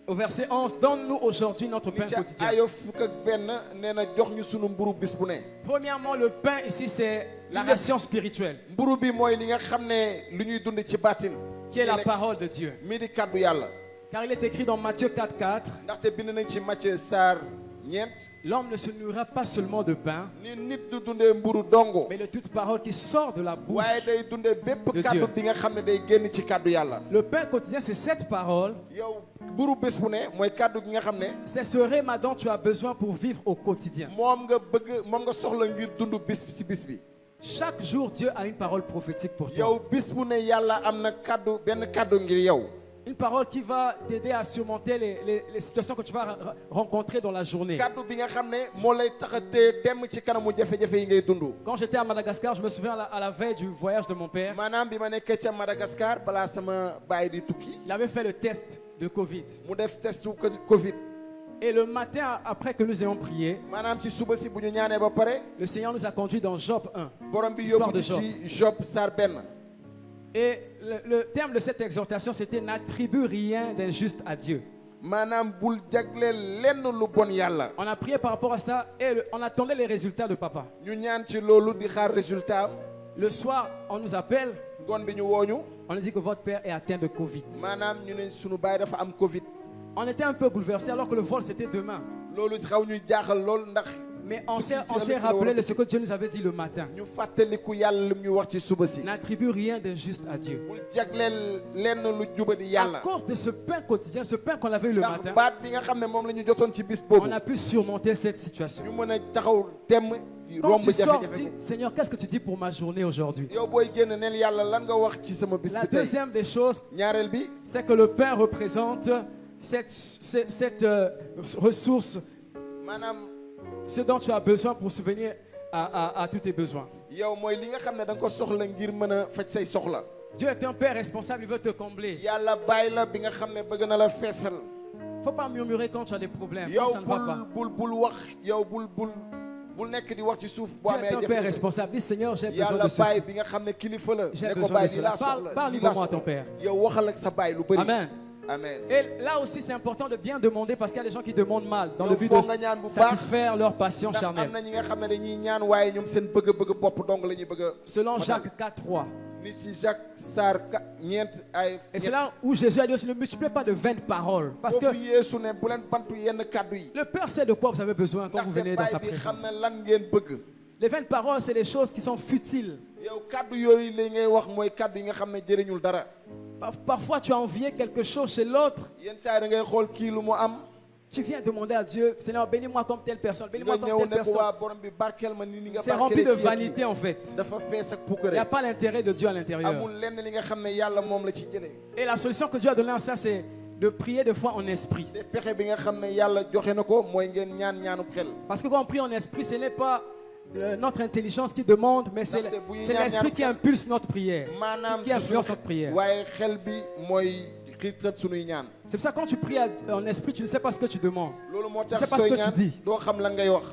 au verset 11, donne-nous aujourd'hui notre pain ni ca quotidien. ayo fukk ak benn nee na jox ñu sunu mburu bis bu ne. Premièrement, le pain ici, c'est la ration spirituelle, mburu bi mooy li nga xam ne lu ñuy dund ci baatin. qui est la parole de Dieu. mi di kàddu yàlla. Car il est écrit dans Matthieu 4:4, ndaxte bind nañ ci Matthieu saar ñeent. l'homme ne se nourrira pas seulement de pain, ni nit du dundee mburu dongo. mais de toute parole qui sort de la bouche. waaye day dundee bépp de kàddu Dieu. bi nga xam ne day génn ci kàddu yàlla. Le pain quotidien, c'est cette parole. yow mburu bés bu ne mooy kàddu gi nga xam ne. C'est ce réma dont tu as besoin pour vivre au quotidien. moom nga soxla ngir dund bis ci bis bi. Chaque jour, Dieu a une parole prophétique pour toi. yow bis bu ne yàlla am na kàddu benn kàddu ngir yow. Une parole qui va t'aider à surmonter les situations que tu vas rencontrer dans la journée. kàddu bi nga xam ne moo lay tax a téye dem ci kanamu jafe-jafe yi ngay dund. Quand j'étais à Madagascar, je me souviens à la veille du voyage de mon père, maanaam bi ma nekkee ca Madagascar balaa sama baay di tukki. il avait fait le test de Covid. mu def testu Covid. Et le matin, après que nous ayons prié, maanaam ci suba si bu ñu ñaanee ba pare. le Seigneur nous a conduits dans Job 1. borom bi Histoire yóbbu de ci Job saar benn. Et le terme de cette exhortation, c'était n'attribue rien d'injuste à Dieu. maanaam bul jagleel lenn lu bon yàlla. On a prié par rapport à ça et on attendait les résultats de papa. ñu ñaan ci loolu di xaar résultat am. Le soir, on nous appelle, ngoon bi ñu wooñu. on nous dit que votre père est atteint de Covid. maanaam ñu ne sunu baay dafa am Covid. On était un peu bouleversés alors que le vol c'était demain. loolu xaw ñu jaaxal lool ndax. Mais on s'est rappelé de ce que Dieu nous avait dit le matin. ñu fàttaliku yàlla lu ñu wax ci suba si. N'attribue rien d'injuste à Dieu. bul jagleel lenn lu jubadi À yàlla. cause de ce pain quotidien, ce pain qu'on avait eu le ndax matin, baat bi nga xam ne moom la ñu jotoon ci bis boobu. on a pu surmonter cette situation. ñu mën a taxaw temm. Quand romb tu sors, jafe-jafe dis, ko. Seigneur, qu'est-ce que tu dis pour ma journée aujourd'hui? yow booy génn neel yàlla lan nga wax ci sama bis La bi tey. deuxième des choses, ñaareel bi. c'est que le pain représente cette ressource, maanaam ce dont tu as besoin pour subvenir à tous tes besoins. yow mooy li nga xam ne da nga ko soxla ngir mën a faj say soxla. Dieu est un père responsable, il veut te combler. yàlla bàyyi la bi nga xam ne bëgg na la feesal. Faut pas murmurer quand tu as des problèmes, quand yow ça ne va pas. bul wax yow bul nekk di wax ci suuf boo Dieu amee est un père jafe-jafe. responsable. Dis Seigneur, j'ai besoin yàlla de ceci. bàyyi bi nga xam ne kilifa la. J'ai ne ko besoin de bàyyi li cela. laa soxla Parle li laa librement à ton soxla. père. yow waxal ak sa baay lu bëri. Amen. Amen. Et là aussi, c'est important de bien demander parce qu'il y a des gens qui demandent mal dans Yow le but foo nga ñaan bu de baax. satisfaire leur passion ndax am charnelle. na ñi nga xam ne dañuy ñaan waaye ñoom seen bëgg-bëgg bopp dong la ñuy bëgg a. Selon matal. Jacques 4:3. ni ci Jacques Sarr ñeent ay. Et c'est là où Jésus a dit aussi ne multipliez pas de vaines paroles. Parce que foofu Yeesu ne bu leen bantu yenn kàddu yi. le Père sait de quoi vous avez besoin quand vous venez dans sa ndaxte baay bi xam présence. ne lan ngeen bëgg. Les vaines paroles, c'est les choses qui sont futiles. yow kàddu yooyu li ngay wax mooy kàddu yi nga xam ne jëriñul dara. Parfois, tu as envié quelque chose chez l'autre. yenn saa yi da ngay xool kii lu mu am. Tu viens demander à Dieu, Seigneur, bénis-moi comme telle personne, nga bénis-moi comme ñëw telle ne ko personne. waa borom bi barkeel ma ni nga C'est rempli de barkeelee kii ak vanité kii. en fait. dafa fees ak Il n'y pukkare. a pas l'intérêt de Dieu à l'intérieur. amul lenn li nga xam ne yàlla moom la ci jëlee. Et la solution que Dieu a donnée à ça, c'est de prier des fois en esprit. te pexe bi nga xam ne yàlla joxe na ko mooy ngeen ñaanub xel. Parce que quand on prie en esprit, ce n'est pas notre intelligence qui demande, mais c'est l'esprit qui impulse notre prière, maanaam qui influence notre prière. waaye xel bi mooy xiirtal sunuy ñaan. C'est pour ça que quand tu pries en esprit, tu ne sais pas ce que tu demandes. loolu moo Tu sais tax pas ce sooy que tu ñaan dis. doo xam lan ngay wax.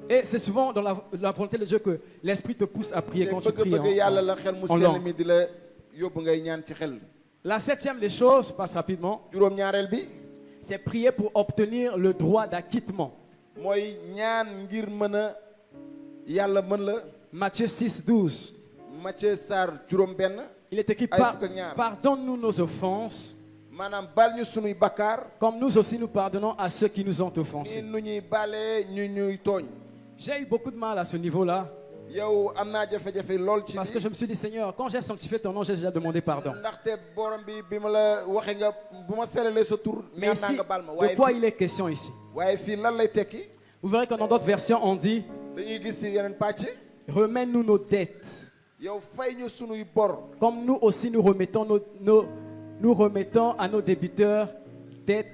Et c'est souvent dans la volonté de Dieu que l'esprit te pousse à prier te quand tu pries bëgg yàlla la xel mu en sell langue. mi di la yóbbu ngay ñaan ci xel. La septième des choses, je passe rapidement, juróom-ñaareel bi c'est prier pour obtenir le droit d'acquittement. mooy ñaan ngir mën a yàlla mën la. Matthieu 6, 12. Matthieu Sarr juróom benn. Il est écrit, Ay fukk ak ñaar. pardonne-nous nos offenses, maanaam bal ñu sunuy bakkaar. comme nous aussi nous pardonnons à ceux qui nous ont ni offensés. nu ñuy bale ñu ñuy tooñ. J'ai eu beaucoup de mal à ce niveau-là, yow am naa jafe-jafe lool ci parce que je me suis dit, Seigneur, quand j'ai sanctifié ton nom, j'ai déjà demandé pardon. ndaxte borom bi ma la waxee nga bu ma selalee sa tur. Mais ñaan naa ici, nga baal ma de quoi waaye il est question ici? fii lan lay tekki. Vous verrez que dans d'autres versions, on dit, dañuy gis ci yeneen pàcc. remets-nous nos dettes, yow fay ñu sunuy bor. comme nous aussi nous remettons, nous remettons à nos débiteurs dettes,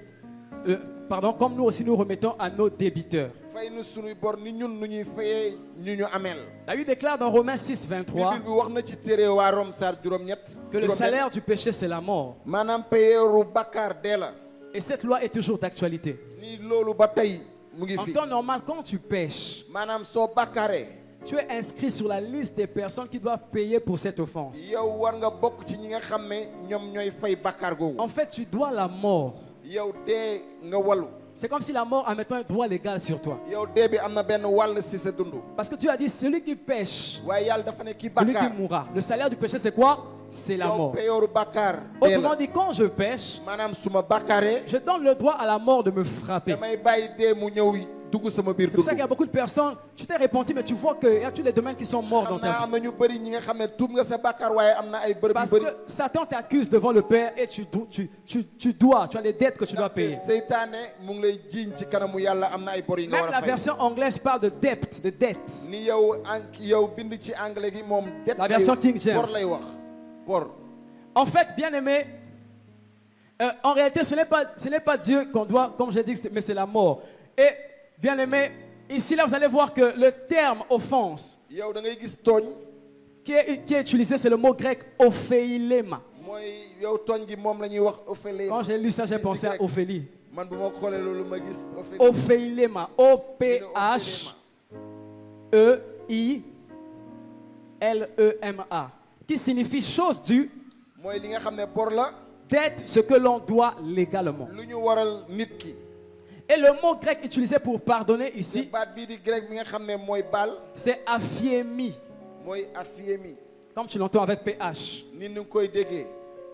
comme nous aussi nous remettons à nos débiteurs. fay ñu sunuy bor ni ñun nu ñuy fayee ñu ñu ameel. La Bible déclare dans Romains 6, 23 Bible bi wax na ci téere waa Rome Sarr juróom-ñett. que le salaire du péché, c'est la mort. maanaam payeeru bakkaar dee la. Et cette loi est toujours d'actualité. ni loolu ba tey mu ngi En fi. temps normal, quand tu pêches, maanaam soo bakkaaree. tu es inscrit sur la liste des personnes qui doivent payer pour cette offense. yow war nga bokk ci ñi nga xam ne ñoom ñooy fay bakkaar googu. En fait, tu dois la mort. yow dee nga wallu. C'est comme si la mort a maintenant un droit légal sur toi. yow dee bi am na benn wàll si sa dund. Parce que tu as dit, celui qui pêche, waaye yàlla dafa ne kii celui qui bakkaar. mourra. Le salaire du péché, c'est quoi? C'est la yow mort. payooru bakkaar dee Autrement la. dit, quand je pêche, maanaam su ma bakkaaree. je donne le droit à la mort de me frapper. damay bàyyi dee mu ñëw dugg sama biir C'est pour ça qu'il y a dund. beaucoup de personnes, tu t'es repenti, mais tu vois qu'il y a tous les domaines qui sont morts dans xam ta naa vie. am na ñu bëri ñi nga xam ne tuub nga sa bakkaar waaye am na ay bërëb yu Parce bëri. que Satan t'accuse devant le Père et tu as les dettes que tu dois payer. ndaxte seytaane mu ngi lay jiiñ ci kanamu yàlla am na ay bor yi nga Même war la a fay. version anglaise parle de dette. ni yow bind ci anglais gi moom. det La version King James. bor lay wax bor. En fait, bien aimé, en réalité, ce n'est pas Dieu qu'on doit, comme j'ai dit, mais c'est la mort. Et bien aimé, ici là, vous allez voir que le terme offense yow da ngay gis tooñ. qui est utilisé, c'est le mot grec ophéilema. mooy yow tooñ gi moom la ñuy wax Ophélie. Quand j'ai lu ça, j'ai pensé à Ophélie. man bu ma xoolee loolu ma gis Ophéilema, O-P-H-E-I-L-E-M-A, qui signifie chose due, mooy li nga xam ne bor la. dette, ce que l'on doit légalement. lu ñu waral nit ki. Et le mot grec utilisé pour pardonner te ici, baat bii di grec bi nga xam ne mooy baal. c'est aphiemi, mooy aphiemi. comme tu l'entends avec PH. ni ñu koy déggee.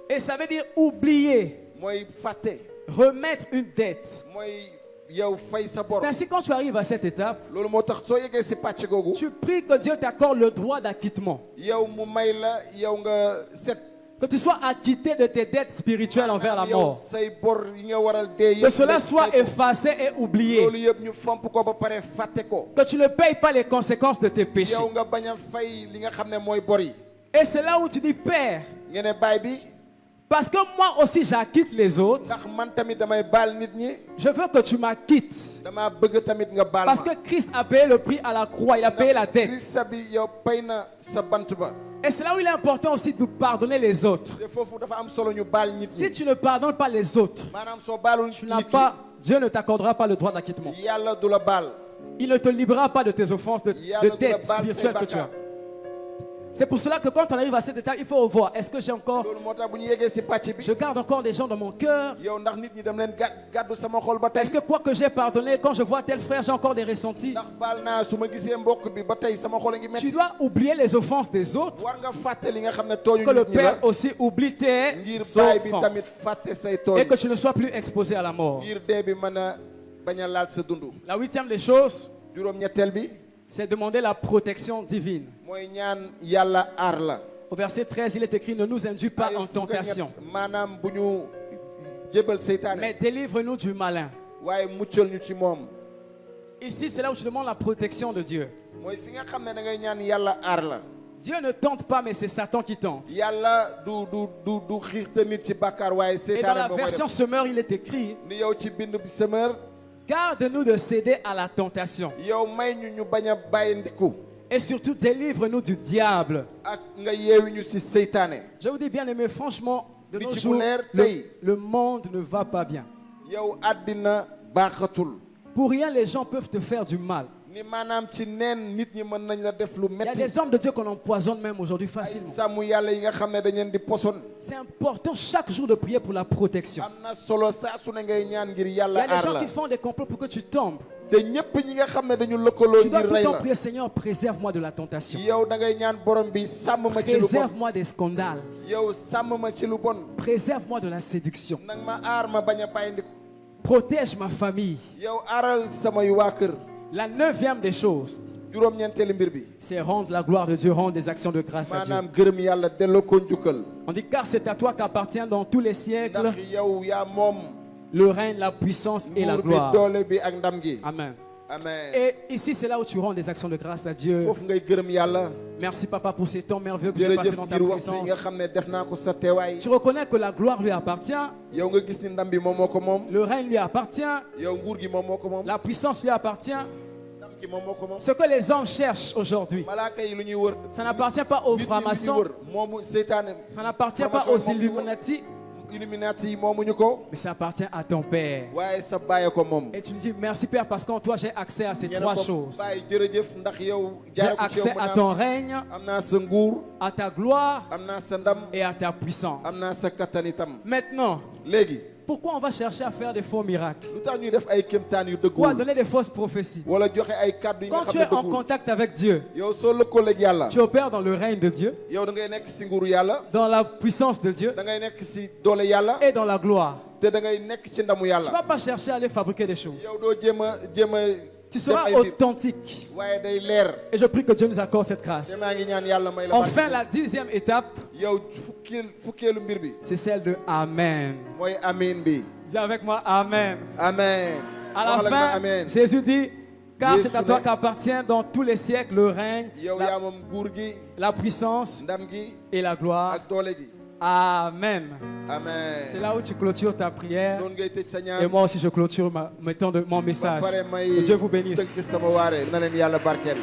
Et ça veut dire oublier, mooy fàtte. remettre une dette. mooy yow fay sa bor. C'est ainsi quand tu arrives à cette étape, loolu moo tax soo yeggee si pàcc googu. tu pries que Dieu t'accorde le droit d'acquittement. yow mu may la yow nga set. Que tu sois acquitté de tes dettes spirituelles envers la yow mort. say bor yi nga waral dee Que yëpp cela soit effacé et oublié. loolu yëpp ñu fomp ko ba pare fàtte ko. Que tu ne payes pas les conséquences de tes péchés. yow nga bañ a fay li nga xam ne mooy bor yi. Et c'est là où tu dis, Père, nga ne baay bi. parce que moi aussi j'acquitte les autres, ndax man tamit damay baal nit ñi. je veux que tu m'acquittes. dama bëgg tamit nga baal Parce ma. que Christ a payé le prix à la croix, il a payé la dette. Christ bi yow pay na sa bant ba. Et c'est là où il est important aussi de pardonner les autres. te foofu dafa am solo ñu baal nit Si ñi. tu ne pardonnes pas les autres, maanaam soo baalul tu n'as nit pas, Dieu ne t'accordera pas le droit d'acquittement. ki yàlla du la baal. Il ne te livrera pas de tes offenses, de yàlla du la dettes baal say spirituelles que tu as. bakkaar. C'est pour cela que quand on arrive à cette étape, il faut voir, est-ce que j'ai encore, loolu moo tax bu ñu yeggee si pàcc bi. je garde encore des gens dans mon cœur? yow ndax nit ñi dem leen gàddu sama xol ba tey. Est-ce que quoi que j'ai pardonné, quand je vois tel frère, j'ai encore des ressentis? ndax baal naa su ma gisee mbokk bi ba tey sama xol a ngi Tu métti. dois oublier les offenses des autres, war nga fàtte li nga xam ne tooñu que le nit ñi la. Père aussi oublie tes ngir baay bi tamit offenses fàtte say et tooñ. que tu ne sois plus exposé à la mort. ngir dee bi mën a bañ a laal sa dund. La huitième des choses, juróom-ñetteel bi c'est demander la protection divine. mooy ñaan yàlla aar la. Au verset 13, il est écrit, ne nous induis pas ay en fukk ak tentation, ñett maanaam bu ñu jébal seytaane. mais délivre-nous du malin. waaye muccal ñu ci moom. Ici, c'est là où tu demandes la protection de Dieu. mooy fi nga xam ne da ngay ñaan yàlla aar la. Dieu ne tente pas, mais c'est Satan qui tente. yàlla du xiirta nit ci bàkkaar waaye Et dans seytaane la moo koy version def. Semeur, il est écrit, ni yow ci bind bi semeur. garde-nous de céder à la tentation. yow may ñu bañ a bàyyi ndiku. Et surtout, délivre-nous du diable. ak nga yeewi ñu ci seytaane. Je vous dis bien aimé, franchement, de nos Bi ci jours, bu leer tey. le monde ne va pas bien. yow àddina baaxatul. Pour rien, les gens peuvent te faire du mal. ni maanaam ci neen nit ñi mën nañ la def lu Il y a metti. des hommes de Dieu qu'on empoisonne même aujourd'hui ay facilement. sàmm yàlla yi nga xam ne dañ leen di poson. C'est important chaque jour de prier pour la protection. am na solo saa su ne ngay ñaan ngir Il y a yàlla des aar gens la. qui font des complots pour que tu tombes. te ñépp ñi nga xam ne dañu lëkkaloo Tu dois ngir tout le rey temps la. prier, Seigneur, préserve-moi de la tentation. yow da ngay ñaan borom bi sàmm ma ci lu bon. Préserve-moi des scandales. yow sàmm ma ci lu bon. Préserve-moi de la séduction. nag ma aar ma bañ a bàyyi ndiku. Protège ma famille. yow aaral samay waa kër. La 9e des choses, juróom-ñeenteelu mbir bi. c'est rendre la gloire de Dieu, rendre des actions de grâce à Dieu. maanaam gërëm yàlla delloo ko njukkal. On dit car c'est à toi qu'appartient dans tous les siècles ndax yow yaa moom. le règne, la puissance et la nguur bi gloire. doole bi ak ndam gi. Amen. amen. Et ici, c'est là où tu rends des actions de grâce à Dieu. foofu ngay gërëm yàlla. Merci, Papa, pour ces temps merveilleux que j'ai passés jërëjëf dans ta ngir waxtu yi nga présence. xam ne def naa ko sa teewaay. Tu reconnais que la gloire lui appartient, yow nga gis ni ndam bi moom moo ko moom. le règne lui appartient, yow nguur gi moom moo ko moom. la puissance lui appartient. ndam gi moom moo ko moom. Ce que les hommes cherchent aujourd'hui, malaaka yi lu ñuy wër. ça n'appartient pas aux nit ñi lu ñuy francs-maçons, wër moomu seytaane. ça n'appartient pas Franc-maçon aux moom ñu ko. Illuminati, Illuminati yi moomuñu ko. mais ça appartient à ton Père. waaye sa baay ko moom. Et tu lui dis merci Père parce qu'en toi j'ai accès à ces ñu ne trois ko choses. baay jërëjëf ndax yow. J'ai jaaree ko ci yow accès mën à naa ton am. règne, am naa sa nguur. à ta gloire am naa sa ndam. et à ta puissance. am naa sa kattan itam. Maintenant, léegi pourquoi on va chercher à faire des faux miracles lu tax ñuy def ay kéemtaan yu ou à dëgguwul. donner des fausses prophéties? wala joxe ay kàddu yi nga Quand xam tu ne es en dëgguwul. contact avec Dieu, yow soo lëkkaleeg yàlla. tu opères dans le règne de Dieu, yow da ngay nekk si nguuru yàlla. dans la puissance de Dieu da ngay nekk si doole yàlla. et dans la gloire. te da ngay nekk ci ndamu Tu ne yàlla. vas pas chercher à aller fabriquer des choses. yow doo jéem a Tu def seras ay mbir. authentique. waaye day leer. Et je prie que Dieu nous accorde cette grâce. te maa ngi ñaan yàlla may la. Enfin, la 10e étape, yow fukkeelu mbir bi. c'est celle de Amen. mooy amiin bi. Dis avec moi Amen. amen. À la Waxal ak man fin, amen. Jésus dit, car Jésus c'est à toi ne- qu'appartient dans tous les siècles le règne, yow yaa moom nguur gi. la puissance ndam gi. et la gloire. ak doole gi. Amen. amen. C'est là où tu clôtures ta prière. noonu ngay tëj sa ñaan. Et moi aussi, je clôture mon message. ba pare may Que Dieu vous bénisse. tënk sama waare na leen yàlla barkeel.